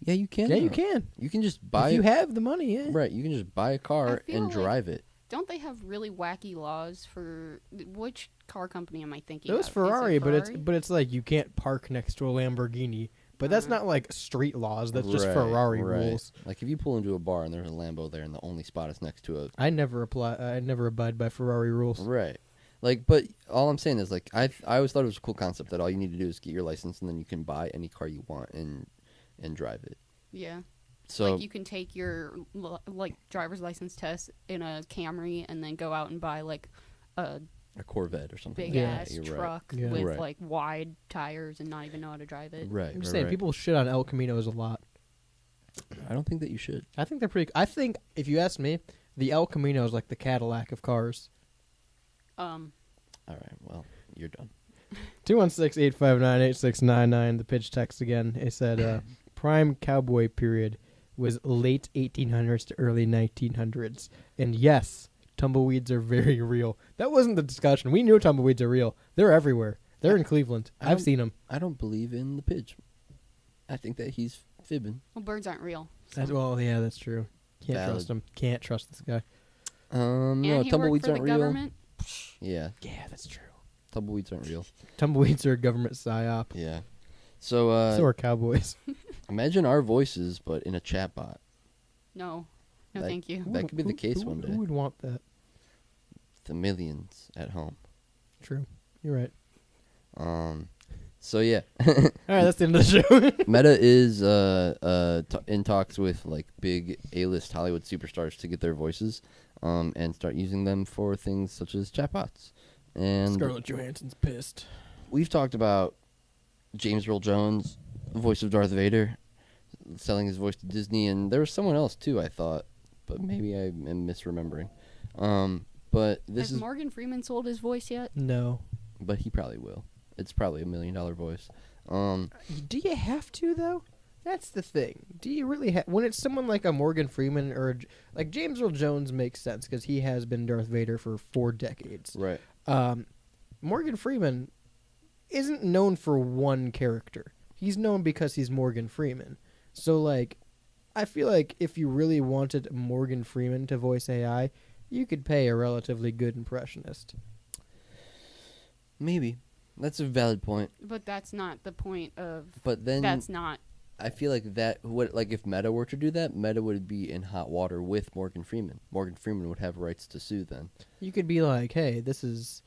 [SPEAKER 6] Yeah, you can.
[SPEAKER 5] Yeah, you
[SPEAKER 6] though.
[SPEAKER 5] can.
[SPEAKER 6] You can just buy.
[SPEAKER 5] If you have the money, yeah.
[SPEAKER 6] Right, you can just buy a car
[SPEAKER 4] feel
[SPEAKER 6] and
[SPEAKER 4] like-
[SPEAKER 6] drive it.
[SPEAKER 4] Don't they have really wacky laws for which car company am I thinking?
[SPEAKER 5] It was
[SPEAKER 4] of? Is it
[SPEAKER 5] Ferrari,
[SPEAKER 4] Ferrari?
[SPEAKER 5] but it's like you can't park next to a Lamborghini. But that's not like street laws. That's just
[SPEAKER 6] Right,
[SPEAKER 5] Ferrari
[SPEAKER 6] right.
[SPEAKER 5] rules.
[SPEAKER 6] Like if you pull into a bar and there's a Lambo there, and the only spot is next to a
[SPEAKER 5] I never abide by Ferrari rules.
[SPEAKER 6] right. Like, but all I'm saying is like I always thought it was a cool concept that all you need to do is get your license and then you can buy any car you want and drive it.
[SPEAKER 4] Yeah.
[SPEAKER 6] So
[SPEAKER 4] Like you can take your like driver's license test in a Camry and then go out and buy like a
[SPEAKER 6] a Corvette or something.
[SPEAKER 4] big
[SPEAKER 6] like
[SPEAKER 5] Yeah.
[SPEAKER 6] that.
[SPEAKER 4] ass
[SPEAKER 6] You're
[SPEAKER 4] truck
[SPEAKER 5] Yeah.
[SPEAKER 4] with
[SPEAKER 6] Right.
[SPEAKER 4] like wide tires and not even know how to drive it.
[SPEAKER 6] Right.
[SPEAKER 5] I'm just
[SPEAKER 6] right,
[SPEAKER 5] saying,
[SPEAKER 6] right.
[SPEAKER 5] people shit on El Caminos a lot.
[SPEAKER 6] I don't think that you should.
[SPEAKER 5] I think they're pretty. I think if you ask me, the El Camino is like the Cadillac of cars.
[SPEAKER 6] All right. Well, you're done.
[SPEAKER 5] 216-859-8699. The pitch text again. It said prime cowboy period was late 1800s to early 1900s. And yes, tumbleweeds are very real. That wasn't the discussion. We knew tumbleweeds are real. They're everywhere. They're in Cleveland.
[SPEAKER 6] I
[SPEAKER 5] I've
[SPEAKER 6] don't-
[SPEAKER 5] seen them.
[SPEAKER 6] I don't believe in the pitch. I think that he's fibbing.
[SPEAKER 4] Well, birds aren't real. so-
[SPEAKER 5] Well, yeah, that's true. Can't
[SPEAKER 6] Valid.
[SPEAKER 5] trust him. Can't trust this guy.
[SPEAKER 6] No,
[SPEAKER 4] and he worked
[SPEAKER 6] tumbleweeds
[SPEAKER 4] for the
[SPEAKER 6] aren't real.
[SPEAKER 4] government.
[SPEAKER 6] Yeah,
[SPEAKER 5] Yeah, that's true.
[SPEAKER 6] tumbleweeds aren't real.
[SPEAKER 5] Tumbleweeds are a government psyop.
[SPEAKER 6] Yeah. So,
[SPEAKER 5] So are cowboys.
[SPEAKER 6] imagine our voices, but in a chatbot.
[SPEAKER 4] No, no,
[SPEAKER 6] That-
[SPEAKER 4] thank you.
[SPEAKER 6] That could be the case
[SPEAKER 5] who,
[SPEAKER 6] one day.
[SPEAKER 5] Who would want that?
[SPEAKER 6] The millions at home.
[SPEAKER 5] True. You're right.
[SPEAKER 6] So yeah,
[SPEAKER 5] All right, that's the end of the show.
[SPEAKER 6] Meta is in talks with like big A-list Hollywood superstars to get their voices, and start using them for things such as chatbots. And
[SPEAKER 5] Scarlett Johansson's pissed.
[SPEAKER 6] we've talked about James Earl Jones, voice of Darth Vader, selling his voice to Disney, and there was someone else too, I thought, but maybe I am misremembering. But this
[SPEAKER 4] Has
[SPEAKER 6] is,
[SPEAKER 4] Morgan Freeman sold his voice yet?
[SPEAKER 5] No.
[SPEAKER 6] but he probably will. It's probably $1 million voice.
[SPEAKER 5] Do you have to though? That's the thing. Do you really have when it's someone like a Morgan Freeman or like James Earl Jones makes sense because he has been Darth Vader for 4 decades.
[SPEAKER 6] Right.
[SPEAKER 5] Morgan Freeman isn't known for one character. He's known because he's Morgan Freeman. So like, I feel like if you really wanted Morgan Freeman to voice AI, you could pay a relatively good impressionist.
[SPEAKER 6] Maybe. That's a valid point.
[SPEAKER 4] But that's not the point of.
[SPEAKER 6] But then
[SPEAKER 4] That's not.
[SPEAKER 6] I feel like that would, like, if Meta were to do that, Meta would be in hot water with Morgan Freeman. Morgan Freeman would have rights to sue then.
[SPEAKER 5] You could be like, hey, this is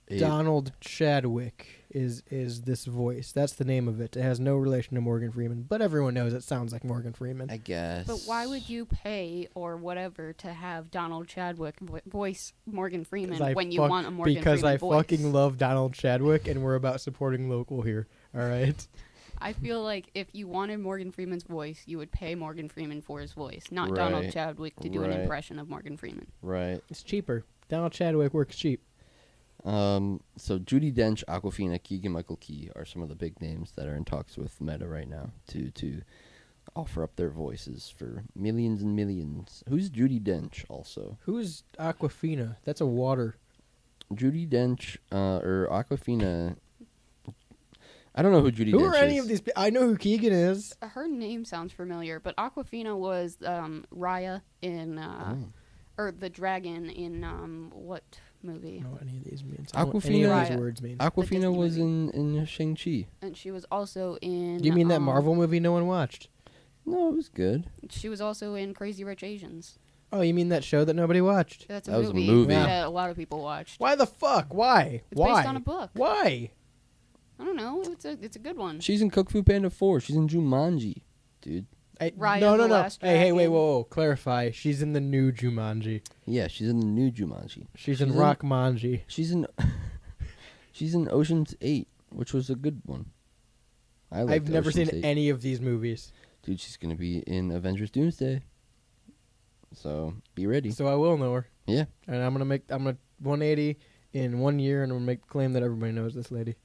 [SPEAKER 6] A-
[SPEAKER 5] Donald Chadwick is this voice. That's the name of it. It has no relation to Morgan Freeman, but everyone knows it sounds like Morgan Freeman.
[SPEAKER 6] I guess.
[SPEAKER 4] But why would you pay or whatever to have Donald Chadwick voice Morgan Freeman when you want a Morgan
[SPEAKER 5] because
[SPEAKER 4] Freeman
[SPEAKER 5] I
[SPEAKER 4] voice?
[SPEAKER 5] fucking love Donald Chadwick, and we're about supporting local here. All right.
[SPEAKER 4] I feel like if you wanted Morgan Freeman's voice, you would pay Morgan Freeman for his voice, not Donald
[SPEAKER 6] Right.
[SPEAKER 4] Chadwick to do an
[SPEAKER 6] Right.
[SPEAKER 4] impression of Morgan Freeman.
[SPEAKER 6] Right.
[SPEAKER 5] It's cheaper. Donald Chadwick works cheap.
[SPEAKER 6] So Judi Dench, Aquafina, Keegan-Michael Key are some of the big names that are in talks with Meta right now to offer up their voices for millions and millions. Who's Judi Dench also?
[SPEAKER 5] Who's Aquafina? That's a water.
[SPEAKER 6] Judi Dench, or Aquafina. I don't know who Judi Dench is.
[SPEAKER 5] Who are any of these? I know who Keegan is.
[SPEAKER 4] Her name sounds familiar, but Aquafina was Raya in, or the dragon in what
[SPEAKER 5] I
[SPEAKER 4] movie?
[SPEAKER 5] don't know what any of these means. I don't know what any
[SPEAKER 6] Aquafina-
[SPEAKER 5] of these
[SPEAKER 4] Raya.
[SPEAKER 5] words mean.
[SPEAKER 6] Aquafina
[SPEAKER 4] Disney
[SPEAKER 6] was
[SPEAKER 4] movie.
[SPEAKER 6] in Shang-Chi.
[SPEAKER 4] And she was also in.
[SPEAKER 5] Do you mean that Marvel movie no one watched?
[SPEAKER 6] No, it was good.
[SPEAKER 4] She was also in Crazy Rich Asians.
[SPEAKER 5] Oh, you mean that show that nobody watched?
[SPEAKER 4] That's a
[SPEAKER 6] That was a
[SPEAKER 4] movie,
[SPEAKER 6] movie.
[SPEAKER 4] that a lot of people watched.
[SPEAKER 5] Why the fuck? Why?
[SPEAKER 4] It's
[SPEAKER 5] Why?
[SPEAKER 4] based on a book.
[SPEAKER 5] Why?
[SPEAKER 4] I don't know. It's a good one.
[SPEAKER 6] She's in Kung Fu Panda 4. She's in Jumanji, dude.
[SPEAKER 4] Raya
[SPEAKER 5] no,
[SPEAKER 4] the
[SPEAKER 5] no, no.
[SPEAKER 4] Last
[SPEAKER 5] Hey, wait,
[SPEAKER 4] Dragon.
[SPEAKER 5] whoa. Clarify. She's in the new Jumanji.
[SPEAKER 6] Yeah, she's in the new Jumanji.
[SPEAKER 5] She's in
[SPEAKER 6] She's in-
[SPEAKER 5] Rockmanji.
[SPEAKER 6] She's in she's in Ocean's 8, which was a good one.
[SPEAKER 5] I've
[SPEAKER 6] liked
[SPEAKER 5] never seen
[SPEAKER 6] Ocean's 8.
[SPEAKER 5] any of these movies,
[SPEAKER 6] Dude, she's gonna be in Avengers Doomsday. So be ready.
[SPEAKER 5] so I will know her.
[SPEAKER 6] Yeah.
[SPEAKER 5] And I'm gonna 180 in 1 year, and I'm gonna make the claim that everybody knows this lady.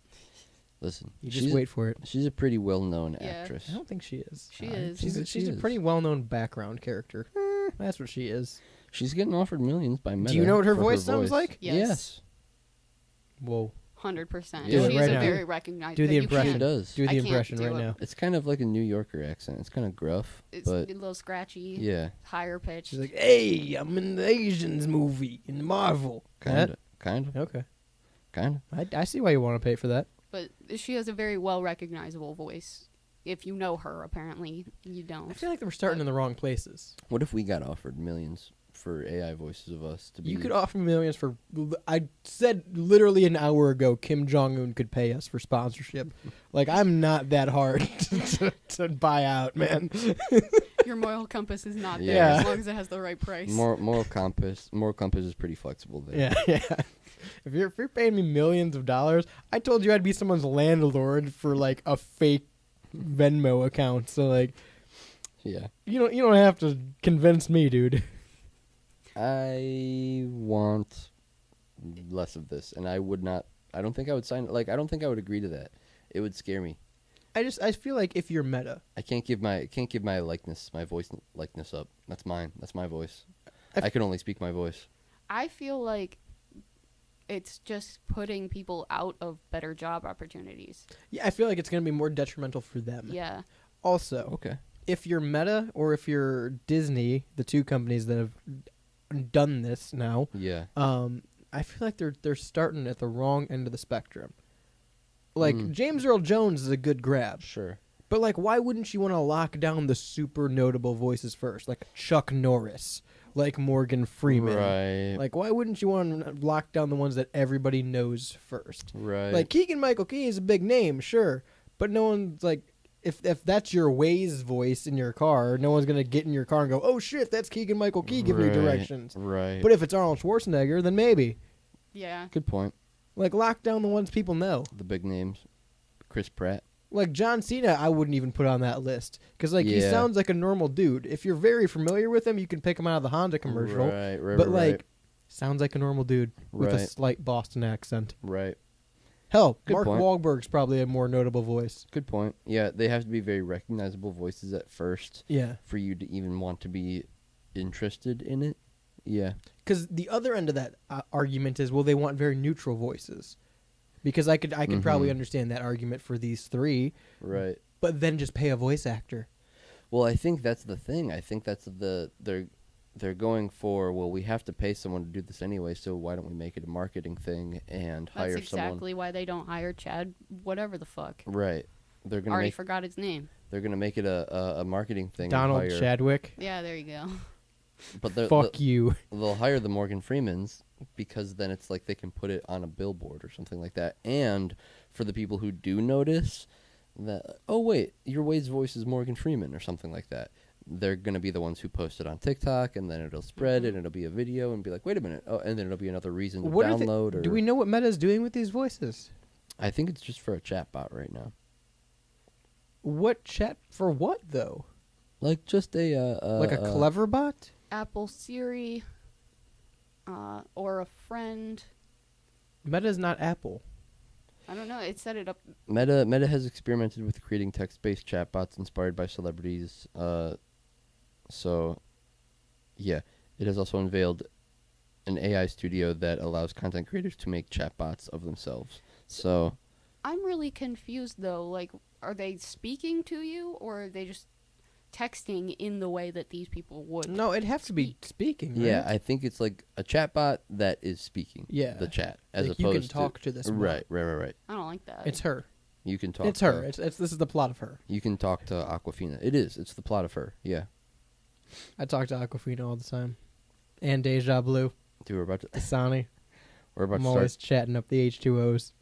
[SPEAKER 6] Listen,
[SPEAKER 5] You
[SPEAKER 6] she's
[SPEAKER 5] just wait for it.
[SPEAKER 6] She's a pretty well-known
[SPEAKER 4] Yeah.
[SPEAKER 6] actress.
[SPEAKER 5] I don't think she is.
[SPEAKER 4] She is.
[SPEAKER 5] She's
[SPEAKER 6] She
[SPEAKER 5] a
[SPEAKER 6] is.
[SPEAKER 5] pretty well-known background character. That's what she is.
[SPEAKER 6] She's getting offered millions by Meta.
[SPEAKER 5] Do you know what her
[SPEAKER 6] for
[SPEAKER 5] voice sounds like?
[SPEAKER 4] Yes.
[SPEAKER 5] Whoa.
[SPEAKER 4] 100%.
[SPEAKER 6] Do it
[SPEAKER 4] She
[SPEAKER 5] right
[SPEAKER 4] is a
[SPEAKER 5] now.
[SPEAKER 4] very recognized.
[SPEAKER 5] Do the
[SPEAKER 4] you
[SPEAKER 5] impression.
[SPEAKER 6] She
[SPEAKER 4] can't-
[SPEAKER 6] does.
[SPEAKER 5] Do
[SPEAKER 4] I
[SPEAKER 5] the
[SPEAKER 4] can't
[SPEAKER 5] impression
[SPEAKER 4] do
[SPEAKER 5] right
[SPEAKER 4] it.
[SPEAKER 5] now.
[SPEAKER 6] It's kind of like a New Yorker accent. It's kind of gruff,
[SPEAKER 4] It's
[SPEAKER 6] but
[SPEAKER 4] a little scratchy,
[SPEAKER 6] yeah,
[SPEAKER 4] higher pitched.
[SPEAKER 5] She's like, "Hey, I'm in the Asians movie in Marvel."
[SPEAKER 6] kind of,
[SPEAKER 5] Okay.
[SPEAKER 6] kind
[SPEAKER 5] I see why you want to pay for that.
[SPEAKER 4] But she has a very well recognizable voice. If you know her, apparently you don't.
[SPEAKER 5] I feel like we're starting in the wrong places.
[SPEAKER 6] of. What if we got offered millions for AI voices of us to be?
[SPEAKER 5] You could offer millions for. I said literally an hour ago, Kim Jong Un could pay us for sponsorship. Like I'm not that hard to buy out, man.
[SPEAKER 4] Your moral compass is not there
[SPEAKER 5] Yeah.
[SPEAKER 4] as long as it has the right price.
[SPEAKER 6] Moral compass is pretty flexible there.
[SPEAKER 5] Yeah. If you're paying me millions of dollars, I told you I'd be someone's landlord for like a fake Venmo account. So like,
[SPEAKER 6] Yeah.
[SPEAKER 5] you don't have to convince me, dude.
[SPEAKER 6] I want less of this, and I would not. I don't think I would sign. Like, I don't think I would agree to that. It would scare me.
[SPEAKER 5] I feel like if you're Meta,
[SPEAKER 6] I can't give my likeness, my voice likeness up. That's mine. That's my voice.
[SPEAKER 5] I f-
[SPEAKER 6] I can only speak my voice.
[SPEAKER 4] I feel like it's just putting people out of better job opportunities.
[SPEAKER 5] yeah, I feel like it's gonna be more detrimental for them.
[SPEAKER 4] Yeah.
[SPEAKER 5] Also,
[SPEAKER 6] Okay.
[SPEAKER 5] if you're Meta or if you're Disney, the two companies that have done this now,
[SPEAKER 6] Yeah.
[SPEAKER 5] I feel like they're starting at the wrong end of the spectrum. Like
[SPEAKER 6] Mm.
[SPEAKER 5] James Earl Jones is a good grab,
[SPEAKER 6] Sure.
[SPEAKER 5] but like why wouldn't you want to lock down the super notable voices first, like Chuck Norris, like Morgan Freeman?
[SPEAKER 6] Right.
[SPEAKER 5] Like why wouldn't you want to lock down the ones that everybody knows first?
[SPEAKER 6] Right.
[SPEAKER 5] Like Keegan Michael Key is a big name, sure, but no one's like if that's your Waze voice in your car, no one's gonna get in your car and go, "Oh shit, that's Keegan Michael Key giving me
[SPEAKER 6] Right,
[SPEAKER 5] directions."
[SPEAKER 6] Right.
[SPEAKER 5] But if it's Arnold Schwarzenegger, then maybe.
[SPEAKER 4] Yeah.
[SPEAKER 6] Good point.
[SPEAKER 5] Like lock down the ones people know.
[SPEAKER 6] The big names. Chris Pratt.
[SPEAKER 5] Like John Cena, I wouldn't even put on that list because like he
[SPEAKER 6] Yeah.
[SPEAKER 5] sounds like a normal dude. If you're very familiar with him, you can pick him out of the Honda commercial.
[SPEAKER 6] Right. Right.
[SPEAKER 5] But
[SPEAKER 6] right,
[SPEAKER 5] like,
[SPEAKER 6] right.
[SPEAKER 5] sounds like a normal dude with a
[SPEAKER 6] Right.
[SPEAKER 5] slight Boston accent.
[SPEAKER 6] Right.
[SPEAKER 5] Hell,
[SPEAKER 6] Good
[SPEAKER 5] Mark
[SPEAKER 6] point.
[SPEAKER 5] Wahlberg's probably a more notable voice.
[SPEAKER 6] Good point. Yeah, they have to be very recognizable voices at first
[SPEAKER 5] Yeah,
[SPEAKER 6] for you to even want to be interested in it. Yeah.
[SPEAKER 5] because the other end of that argument is, well, they want very neutral voices. Because I could probably
[SPEAKER 6] Mhm.
[SPEAKER 5] understand that argument for these three,
[SPEAKER 6] Right.
[SPEAKER 5] but then just pay a voice actor.
[SPEAKER 6] Well, I think that's the thing. I think that's they're going for, well, we have to pay someone to do this anyway, so why don't we make it a marketing thing and
[SPEAKER 4] That's
[SPEAKER 6] hire
[SPEAKER 4] exactly why they don't hire Chad whatever the fuck.
[SPEAKER 6] someone? Right. They're gonna
[SPEAKER 4] Already
[SPEAKER 6] make
[SPEAKER 4] forgot his name.
[SPEAKER 6] they're gonna make it a marketing thing. and
[SPEAKER 5] Donald
[SPEAKER 6] hire,
[SPEAKER 5] Chadwick,
[SPEAKER 4] Yeah, there you go.
[SPEAKER 6] but
[SPEAKER 5] fuck you.
[SPEAKER 6] they'll hire the Morgan Freemans because then it's like they can put it on a billboard or something like that. And for the people who do notice that, oh wait, your Wade's voice is Morgan Freeman or something like that, they're gonna be the ones who post it on TikTok, and then it'll spread and it'll be a video and be like, wait a minute, oh, and then it'll be another reason to
[SPEAKER 5] What are
[SPEAKER 6] download. Or
[SPEAKER 5] do we know what Meta's doing with these voices?
[SPEAKER 6] I think it's just for a chatbot right now,
[SPEAKER 5] What chat for what though?
[SPEAKER 6] like just a
[SPEAKER 5] Like a clever bot?
[SPEAKER 4] Apple Siri, or a friend.
[SPEAKER 5] Meta's not Apple.
[SPEAKER 4] I don't know. It set it up.
[SPEAKER 6] Meta has experimented with creating text-based chatbots inspired by celebrities. So, yeah, it has also unveiled an AI studio that allows content creators to make chatbots of themselves. So,
[SPEAKER 4] I'm really confused though. Like, are they speaking to you, or are they just texting in the way that these people would?
[SPEAKER 5] No, it'd have to be speaking. Right?
[SPEAKER 6] yeah, I think it's like a chatbot that is speaking.
[SPEAKER 5] Yeah.
[SPEAKER 6] the chat as
[SPEAKER 5] Like,
[SPEAKER 6] opposed
[SPEAKER 5] you can talk to this. bot.
[SPEAKER 6] Right.
[SPEAKER 4] I don't like that.
[SPEAKER 5] It's her.
[SPEAKER 6] You can talk.
[SPEAKER 5] It's her. It's this is the plot of her.
[SPEAKER 6] You can talk to Aquafina. It is. It's the plot of her. Yeah.
[SPEAKER 5] I talk to Aquafina all the time, and Deja Blue,
[SPEAKER 6] Dude, we're about to
[SPEAKER 5] Dasani.
[SPEAKER 6] start
[SPEAKER 5] I'm always chatting up the H2Os.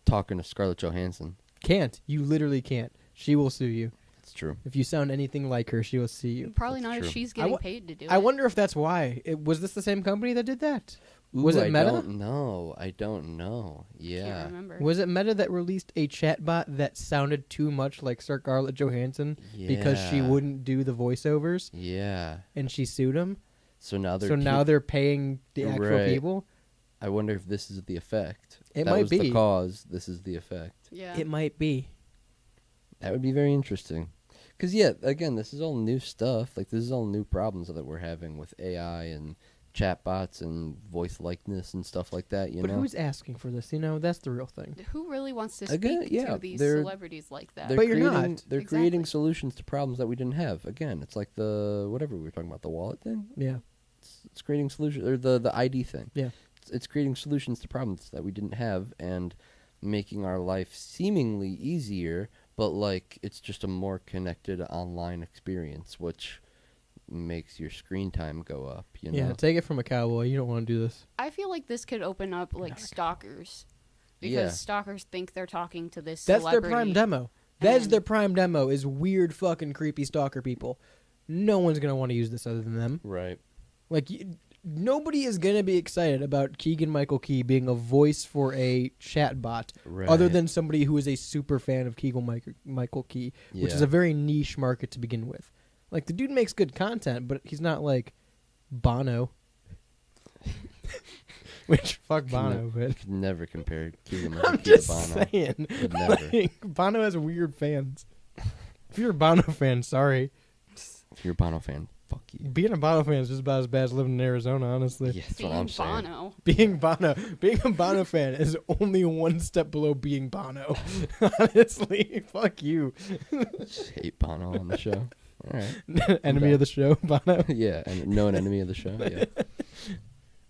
[SPEAKER 6] talking to Scarlett Johansson.
[SPEAKER 5] Can't. You literally can't. She will sue you.
[SPEAKER 6] It's true.
[SPEAKER 5] If you sound anything like her, she will sue you.
[SPEAKER 4] Probably
[SPEAKER 6] That's
[SPEAKER 4] not
[SPEAKER 6] true.
[SPEAKER 4] if she's
[SPEAKER 5] I
[SPEAKER 4] getting
[SPEAKER 5] wa-
[SPEAKER 4] paid to do it.
[SPEAKER 5] I wonder if that's why. Was this the same company that did that? Was
[SPEAKER 6] Ooh,
[SPEAKER 5] it Meta?
[SPEAKER 6] I don't know. I don't know. Yeah.
[SPEAKER 4] Can't remember.
[SPEAKER 5] Was it Meta that released a chatbot that sounded too much like Scarlett Johansson because she
[SPEAKER 6] Yeah.
[SPEAKER 5] wouldn't do the voiceovers
[SPEAKER 6] Yeah.
[SPEAKER 5] and she sued him?
[SPEAKER 6] So now they're
[SPEAKER 5] So now they're paying the actual
[SPEAKER 6] Right.
[SPEAKER 5] people?
[SPEAKER 6] I wonder if this is the effect.
[SPEAKER 5] It
[SPEAKER 6] that
[SPEAKER 5] might
[SPEAKER 6] was
[SPEAKER 5] be.
[SPEAKER 6] the cause. This is the effect.
[SPEAKER 4] Yeah.
[SPEAKER 5] It might be.
[SPEAKER 6] That would be very interesting. Because, yeah, again, this is all new stuff. Like, this is all new problems that we're having with AI and chatbots and voice likeness and stuff like that. You
[SPEAKER 5] But
[SPEAKER 6] know,
[SPEAKER 5] who's asking for this? That's the real thing.
[SPEAKER 4] Who really wants to
[SPEAKER 6] Again,
[SPEAKER 4] speak
[SPEAKER 6] yeah,
[SPEAKER 4] to these
[SPEAKER 6] they're-
[SPEAKER 4] celebrities like that?
[SPEAKER 5] But you're
[SPEAKER 6] creating,
[SPEAKER 5] not.
[SPEAKER 6] They're
[SPEAKER 4] Exactly.
[SPEAKER 6] creating solutions to problems that we didn't have. Again, it's like the whatever we were talking about, the wallet thing.
[SPEAKER 5] Yeah.
[SPEAKER 6] It's creating solutions, or the ID thing.
[SPEAKER 5] Yeah.
[SPEAKER 6] It's creating solutions to problems that we didn't have and making our life seemingly easier, but like it's just a more connected online experience, which makes your screen time go up. You know.
[SPEAKER 5] Yeah, take it from a cowboy. You don't want to do this.
[SPEAKER 4] I feel like this could open up like stalkers, because
[SPEAKER 6] Yeah.
[SPEAKER 4] stalkers think they're talking to this
[SPEAKER 5] That's
[SPEAKER 4] celebrity.
[SPEAKER 5] their prime demo. That is
[SPEAKER 4] And-
[SPEAKER 5] their prime demo. Is weird, fucking creepy stalker people. No one's gonna want to use this other than them.
[SPEAKER 6] Right.
[SPEAKER 5] Like nobody is gonna be excited about Keegan Michael Key being a voice for a chatbot,
[SPEAKER 6] Right.
[SPEAKER 5] other than somebody who is a super fan of Keegan Michael Key, which is
[SPEAKER 6] Yeah.
[SPEAKER 5] a very niche market to begin with. Like the dude makes good content, but he's not like Bono. Which fuck Bono, but
[SPEAKER 6] Could never compare Keegan Michael
[SPEAKER 5] I'm
[SPEAKER 6] Key to
[SPEAKER 5] just
[SPEAKER 6] Bono.
[SPEAKER 5] saying.
[SPEAKER 6] Could never.
[SPEAKER 5] Like, Bono has weird fans. If you're a Bono fan, sorry.
[SPEAKER 6] If you're a Bono fan, fuck you.
[SPEAKER 5] Being a Bono fan is just about as bad as living in Arizona, honestly.
[SPEAKER 6] Yeah, that's
[SPEAKER 4] Being
[SPEAKER 6] what I'm saying.
[SPEAKER 4] Bono.
[SPEAKER 5] Being a Bono fan is only one step below being Bono. Honestly, fuck you.
[SPEAKER 6] Just hate Bono on the show. All right.
[SPEAKER 5] Enemy of the show, Bono.
[SPEAKER 6] Yeah, and known enemy of the show. Yeah.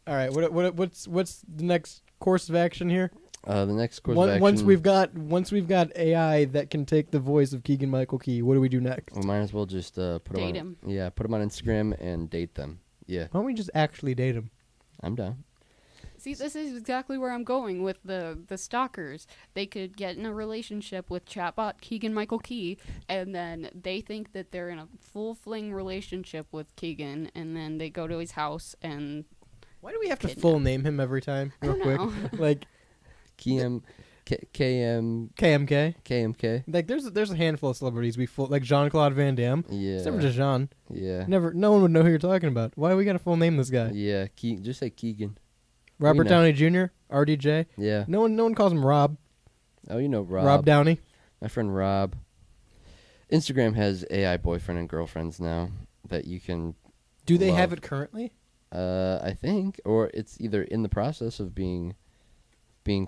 [SPEAKER 5] All right, what's the next course of action here?
[SPEAKER 6] The next course of action.
[SPEAKER 5] Once we've got AI that can take the voice of Keegan Michael Key, what do we do next?
[SPEAKER 6] we might as well just put
[SPEAKER 4] Date
[SPEAKER 6] them on.
[SPEAKER 4] him.
[SPEAKER 6] Yeah, put them on Instagram and date them. Yeah,
[SPEAKER 5] Why don't we just actually date him?
[SPEAKER 6] I'm down.
[SPEAKER 4] See, this is exactly where I'm going with the stalkers. They could get in a relationship with chatbot Keegan Michael Key, and then they think that they're in a full fling relationship with Keegan, and then they go to his house and
[SPEAKER 5] Why do we have to
[SPEAKER 4] Kidnap.
[SPEAKER 5] full name him every time?
[SPEAKER 4] I
[SPEAKER 5] Real
[SPEAKER 4] don't
[SPEAKER 5] quick,
[SPEAKER 4] know.
[SPEAKER 5] like
[SPEAKER 6] KM,
[SPEAKER 5] KMK.
[SPEAKER 6] KMK.
[SPEAKER 5] Like there's a handful of celebrities we full like Jean-Claude Van Damme.
[SPEAKER 6] Yeah.
[SPEAKER 5] Except for just Jean.
[SPEAKER 6] Yeah.
[SPEAKER 5] No one would know who you're talking about. Why we gotta full name this guy?
[SPEAKER 6] Yeah. Just say Keegan.
[SPEAKER 5] Robert
[SPEAKER 6] know.
[SPEAKER 5] Downey Jr. RDJ.
[SPEAKER 6] Yeah.
[SPEAKER 5] No one calls him Rob.
[SPEAKER 6] Oh, you know Rob.
[SPEAKER 5] Rob Downey.
[SPEAKER 6] My friend Rob. Instagram has AI boyfriend and girlfriends now that you can.
[SPEAKER 5] Do they have
[SPEAKER 6] Love.
[SPEAKER 5] it currently?
[SPEAKER 6] I think, or it's either in the process of being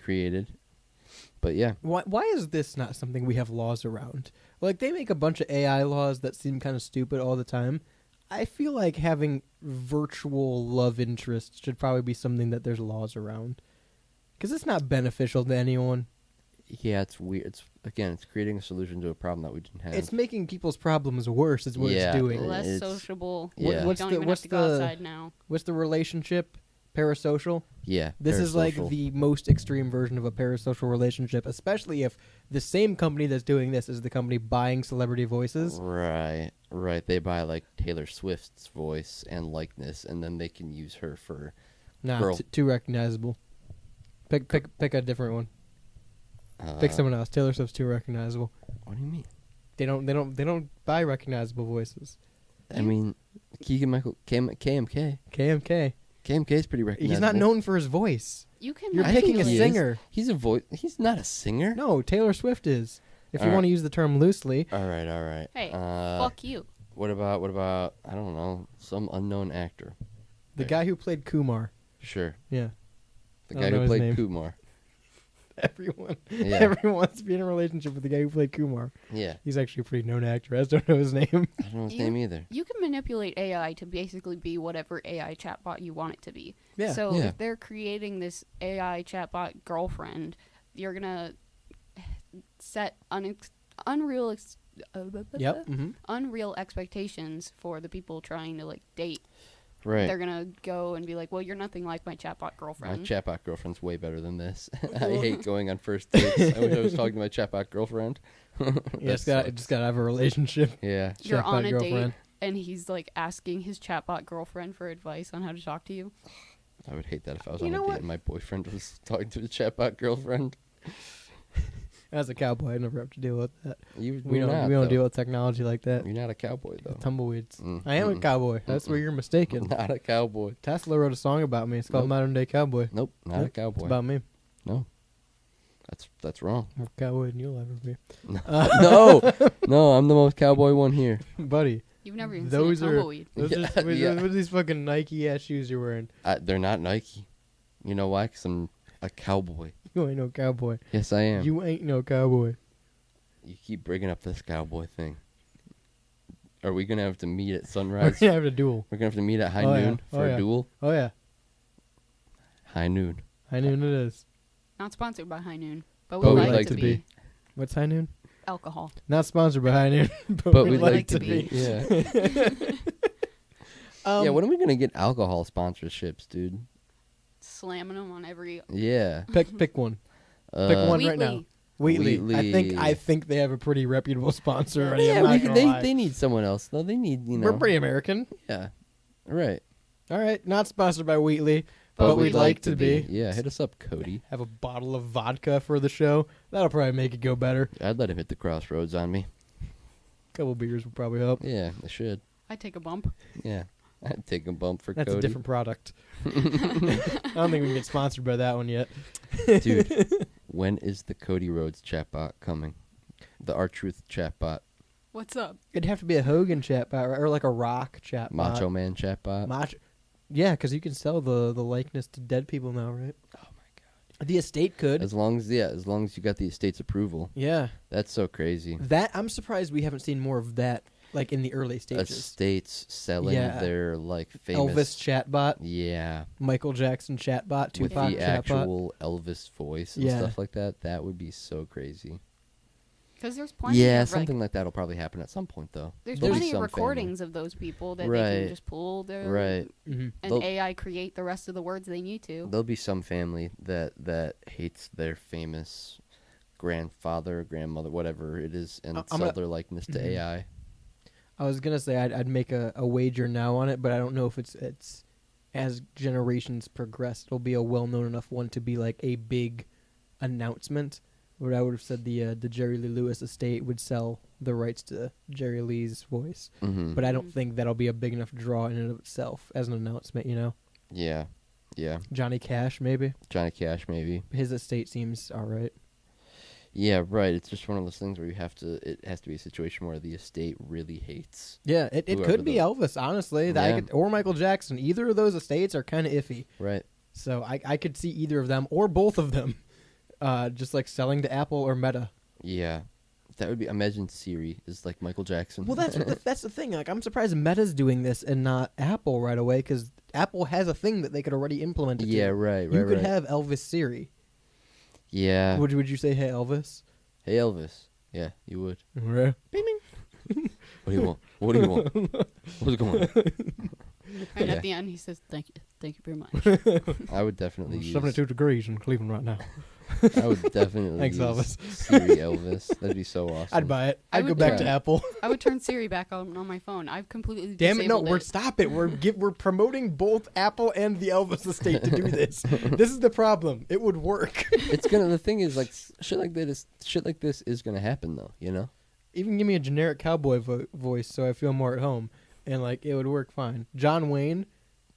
[SPEAKER 6] created. But yeah.
[SPEAKER 5] Why is this not something we have laws around? Like they make a bunch of AI laws that seem kind of stupid all the time. I feel like having virtual love interests should probably be something that there's laws around. Because it's not beneficial to anyone.
[SPEAKER 6] Yeah, it's weird. It's creating a solution to a problem that we didn't have.
[SPEAKER 5] It's making people's problems worse is what
[SPEAKER 6] Yeah.
[SPEAKER 5] it's doing.
[SPEAKER 4] less
[SPEAKER 6] It's-
[SPEAKER 4] sociable.
[SPEAKER 6] yeah.
[SPEAKER 4] You
[SPEAKER 5] What's
[SPEAKER 4] don't
[SPEAKER 5] the-
[SPEAKER 4] even
[SPEAKER 5] what's
[SPEAKER 4] have to go
[SPEAKER 5] the-
[SPEAKER 4] outside now.
[SPEAKER 5] What's the relationship? Parasocial?
[SPEAKER 6] Yeah.
[SPEAKER 5] This is like
[SPEAKER 6] parasocial.
[SPEAKER 5] the most extreme version of a parasocial relationship, especially if the same company that's doing this is the company buying celebrity voices.
[SPEAKER 6] Right. They buy like Taylor Swift's voice and likeness, and then they can use her for.
[SPEAKER 5] Nah,
[SPEAKER 6] Girl.
[SPEAKER 5] too recognizable. Pick a different one. Pick someone else. Taylor Swift's too recognizable.
[SPEAKER 6] What do you mean?
[SPEAKER 5] They don't buy recognizable voices.
[SPEAKER 6] I mean, Keegan Michael KMK.
[SPEAKER 5] KMK.
[SPEAKER 6] KMK is pretty recognizable.
[SPEAKER 5] He's not known for his voice.
[SPEAKER 4] You can.
[SPEAKER 5] You're
[SPEAKER 6] I think
[SPEAKER 5] picking a
[SPEAKER 6] he is.
[SPEAKER 5] singer.
[SPEAKER 6] He's a voice. He's not a singer.
[SPEAKER 5] No, Taylor Swift is. If you
[SPEAKER 6] All
[SPEAKER 5] want to
[SPEAKER 6] right.
[SPEAKER 5] use the term loosely.
[SPEAKER 6] All right.
[SPEAKER 4] Hey,
[SPEAKER 6] Uh,
[SPEAKER 4] fuck you.
[SPEAKER 6] What about I don't know, some unknown actor?
[SPEAKER 5] The guy who played Kumar.
[SPEAKER 6] Sure.
[SPEAKER 5] Yeah.
[SPEAKER 6] The
[SPEAKER 5] I
[SPEAKER 6] guy
[SPEAKER 5] don't know
[SPEAKER 6] who
[SPEAKER 5] his
[SPEAKER 6] played
[SPEAKER 5] name.
[SPEAKER 6] Kumar.
[SPEAKER 5] Everyone.
[SPEAKER 6] Yeah.
[SPEAKER 5] Everyone wants to be in a relationship with the guy who played Kumar.
[SPEAKER 6] Yeah.
[SPEAKER 5] He's actually a pretty known actor. I just don't know his name.
[SPEAKER 6] I don't know his
[SPEAKER 4] You-
[SPEAKER 6] name either.
[SPEAKER 4] You can manipulate AI to basically be whatever AI chatbot you want it to be.
[SPEAKER 5] Yeah.
[SPEAKER 4] So
[SPEAKER 6] Yeah.
[SPEAKER 4] if they're creating this AI chatbot girlfriend, you're gonna set unreal
[SPEAKER 5] Yep. Mm-hmm.
[SPEAKER 4] unreal expectations for the people trying to like date.
[SPEAKER 6] Right.
[SPEAKER 4] They're gonna go and be like, "Well, you're nothing like my chatbot
[SPEAKER 6] My
[SPEAKER 4] girlfriend."
[SPEAKER 6] chatbot girlfriend's way better than this. I hate going on first dates. I wish I was talking to my chatbot girlfriend.
[SPEAKER 5] Yeah, just gotta have a relationship.
[SPEAKER 6] Yeah.
[SPEAKER 4] You're on
[SPEAKER 5] Chatbot
[SPEAKER 4] a
[SPEAKER 5] girlfriend.
[SPEAKER 4] date, and he's like asking his chatbot girlfriend for advice on how to talk to you.
[SPEAKER 6] I would hate that if I was
[SPEAKER 5] You
[SPEAKER 6] on a
[SPEAKER 5] know
[SPEAKER 6] date
[SPEAKER 5] what?
[SPEAKER 6] and my boyfriend was talking to the chatbot girlfriend.
[SPEAKER 5] As a cowboy, I never have to deal with that.
[SPEAKER 6] You,
[SPEAKER 5] We
[SPEAKER 6] you're
[SPEAKER 5] don't.
[SPEAKER 6] not,
[SPEAKER 5] We don't
[SPEAKER 6] though.
[SPEAKER 5] deal with technology like that.
[SPEAKER 6] You're not a cowboy though.
[SPEAKER 5] Tumbleweeds.
[SPEAKER 6] Mm,
[SPEAKER 5] I am a
[SPEAKER 6] mm-mm.
[SPEAKER 5] cowboy. That's where you're mistaken.
[SPEAKER 6] Not a cowboy.
[SPEAKER 5] Tesla wrote a song about me. It's called
[SPEAKER 6] Nope.
[SPEAKER 5] Modern Day Cowboy.
[SPEAKER 6] Nope. Not
[SPEAKER 5] Yep,
[SPEAKER 6] a cowboy.
[SPEAKER 5] It's about me.
[SPEAKER 6] That's wrong.
[SPEAKER 5] More cowboy than you'll ever be.
[SPEAKER 6] No, I'm the most cowboy one here.
[SPEAKER 5] Buddy.
[SPEAKER 4] You've never even
[SPEAKER 5] Those
[SPEAKER 4] seen a
[SPEAKER 5] are-
[SPEAKER 4] tumbleweed.
[SPEAKER 5] Those
[SPEAKER 6] Yeah,
[SPEAKER 5] are,
[SPEAKER 6] yeah.
[SPEAKER 5] what are these fucking Nike ass shoes you're wearing?
[SPEAKER 6] They're not Nike. You know why? 'Cause I'm a cowboy.
[SPEAKER 5] You ain't no cowboy.
[SPEAKER 6] Yes, I am.
[SPEAKER 5] You ain't no cowboy.
[SPEAKER 6] You keep bringing up this cowboy thing. Are we gonna have to meet at
[SPEAKER 5] We're
[SPEAKER 6] sunrise?
[SPEAKER 5] gonna have a duel.
[SPEAKER 6] We're gonna have to meet at high
[SPEAKER 5] Oh, yeah.
[SPEAKER 6] noon
[SPEAKER 5] Oh,
[SPEAKER 6] for
[SPEAKER 5] yeah.
[SPEAKER 6] a duel.
[SPEAKER 5] Oh yeah,
[SPEAKER 6] High noon.
[SPEAKER 5] High Noon it is.
[SPEAKER 4] Not sponsored by High Noon, but
[SPEAKER 6] But
[SPEAKER 4] we'd
[SPEAKER 6] we'd
[SPEAKER 4] like, to be.
[SPEAKER 5] What's High Noon?
[SPEAKER 4] Alcohol.
[SPEAKER 5] Not sponsored by High Noon, but,
[SPEAKER 6] But
[SPEAKER 5] we'd
[SPEAKER 6] we'd
[SPEAKER 5] like to be.
[SPEAKER 6] Yeah.
[SPEAKER 5] Um,
[SPEAKER 6] Yeah. When are we gonna get alcohol sponsorships, dude?
[SPEAKER 4] Slamming them on every.
[SPEAKER 6] Yeah.
[SPEAKER 5] pick one. Pick one right now.
[SPEAKER 4] Wheatley.
[SPEAKER 5] Wheatley. I
[SPEAKER 6] Wheatley.
[SPEAKER 5] think they have a pretty reputable sponsor already.
[SPEAKER 6] Yeah,
[SPEAKER 5] I'm not gonna lie.
[SPEAKER 6] they need someone else though. They need
[SPEAKER 5] We're pretty American.
[SPEAKER 6] Yeah. Right.
[SPEAKER 5] All right, not sponsored by Wheatley,
[SPEAKER 4] But
[SPEAKER 5] but,
[SPEAKER 4] we'd
[SPEAKER 5] we'd like to be.
[SPEAKER 6] Yeah. Hit us up, Cody.
[SPEAKER 5] Have a bottle of vodka for the show. That'll probably make it go better.
[SPEAKER 6] I'd let him hit the crossroads on me.
[SPEAKER 5] Couple beers would probably help.
[SPEAKER 6] Yeah, I should.
[SPEAKER 4] I'd take a bump.
[SPEAKER 6] Yeah. I'd take a bump for
[SPEAKER 5] That's
[SPEAKER 6] Cody.
[SPEAKER 5] a different product. I don't think we can get sponsored by that one yet.
[SPEAKER 6] Dude, when is the Cody Rhodes chatbot coming? The R-Truth chatbot.
[SPEAKER 4] What's up?
[SPEAKER 5] It'd have to be a Hogan chatbot or like a Rock chatbot.
[SPEAKER 6] Macho Man chatbot.
[SPEAKER 5] Macho. Yeah, because you can sell the likeness to dead people now, right?
[SPEAKER 6] Oh my
[SPEAKER 5] The estate could.
[SPEAKER 6] As long as you got the estate's approval.
[SPEAKER 5] Yeah.
[SPEAKER 6] That's so crazy.
[SPEAKER 5] That I'm surprised we haven't seen more of that, like in the early stages.
[SPEAKER 6] Estates selling
[SPEAKER 5] Yeah.
[SPEAKER 6] their like famous
[SPEAKER 5] Elvis chatbot,
[SPEAKER 6] Yeah.
[SPEAKER 5] Michael Jackson chatbot,
[SPEAKER 6] With
[SPEAKER 5] Tupac
[SPEAKER 6] the
[SPEAKER 5] chatbot.
[SPEAKER 6] actual Elvis voice and
[SPEAKER 5] Yeah.
[SPEAKER 6] stuff like that. That would be so crazy.
[SPEAKER 4] Because there's plenty.
[SPEAKER 6] Yeah,
[SPEAKER 4] of,
[SPEAKER 6] something like that'll probably happen at some point though.
[SPEAKER 4] There's
[SPEAKER 6] There'll be
[SPEAKER 4] plenty of
[SPEAKER 6] some
[SPEAKER 4] recordings of those people that they
[SPEAKER 6] Right.
[SPEAKER 4] can just pull their
[SPEAKER 6] Right.
[SPEAKER 5] Mm-hmm.
[SPEAKER 4] and
[SPEAKER 6] They'll-
[SPEAKER 4] AI create the rest of the words they need to.
[SPEAKER 6] There'll be some family that hates their famous grandfather, grandmother, whatever it is, and
[SPEAKER 5] I'm
[SPEAKER 6] sell
[SPEAKER 5] gonna-
[SPEAKER 6] their likeness to
[SPEAKER 5] Mhm.
[SPEAKER 6] AI.
[SPEAKER 5] I was gonna say I'd make a wager now on it, but I don't know if it's as generations progress, it'll be a well known enough one to be like a big announcement. But I would have said the Jerry Lee Lewis estate would sell the rights to Jerry Lee's voice,
[SPEAKER 6] Mm-hmm.
[SPEAKER 5] but I don't think that'll be a big enough draw in and of itself as an announcement. You know,
[SPEAKER 6] Yeah. Yeah.
[SPEAKER 5] Johnny Cash maybe
[SPEAKER 6] Johnny Cash maybe.
[SPEAKER 5] his estate seems all right.
[SPEAKER 6] Yeah, right. It's just one of those things where it has to be a situation where the estate really hates.
[SPEAKER 5] Yeah, it
[SPEAKER 6] Whoever
[SPEAKER 5] could be
[SPEAKER 6] the-
[SPEAKER 5] Elvis, honestly. That I
[SPEAKER 6] Yeah.
[SPEAKER 5] could, or Michael Jackson. Either of those estates are kind of iffy.
[SPEAKER 6] Right.
[SPEAKER 5] So I could see either of them or both of them, just like selling to Apple or Meta.
[SPEAKER 6] Yeah. That would be imagine Siri is like Michael Jackson.
[SPEAKER 5] Well, that's the thing. Like I'm surprised Meta's doing this and not Apple right away because Apple has a thing that they could already implement. It
[SPEAKER 6] Yeah,
[SPEAKER 5] to.
[SPEAKER 6] right,
[SPEAKER 5] You
[SPEAKER 6] right,
[SPEAKER 5] could
[SPEAKER 6] right.
[SPEAKER 5] have Elvis Siri.
[SPEAKER 6] Yeah.
[SPEAKER 5] Would you say, "Hey Elvis"?
[SPEAKER 6] Hey Elvis. Yeah, you would.
[SPEAKER 5] Right.
[SPEAKER 6] What do you want? What do you want? What's going on?
[SPEAKER 4] And
[SPEAKER 6] Yeah.
[SPEAKER 4] at the end, he says, "Thank you very much."
[SPEAKER 6] I would definitely use
[SPEAKER 5] 72 degrees in Cleveland right now.
[SPEAKER 6] I would definitely
[SPEAKER 5] Thanks,
[SPEAKER 6] use
[SPEAKER 5] Elvis.
[SPEAKER 6] Siri Elvis. That'd be so awesome.
[SPEAKER 5] I'd buy it.
[SPEAKER 4] I
[SPEAKER 5] I'd go
[SPEAKER 4] would
[SPEAKER 5] back
[SPEAKER 6] try.
[SPEAKER 5] to Apple.
[SPEAKER 4] I would turn Siri back on my phone. I've completely
[SPEAKER 5] Damn it! No,
[SPEAKER 4] disabled
[SPEAKER 5] we're
[SPEAKER 4] it.
[SPEAKER 5] stop it. We're promoting both Apple and the Elvis estate to do this. This is the problem. It would work.
[SPEAKER 6] It's gonna. The thing is, like, shit like this is gonna happen, though. You know.
[SPEAKER 5] Even give me a generic cowboy voice so I feel more at home, and like it would work fine. John Wayne,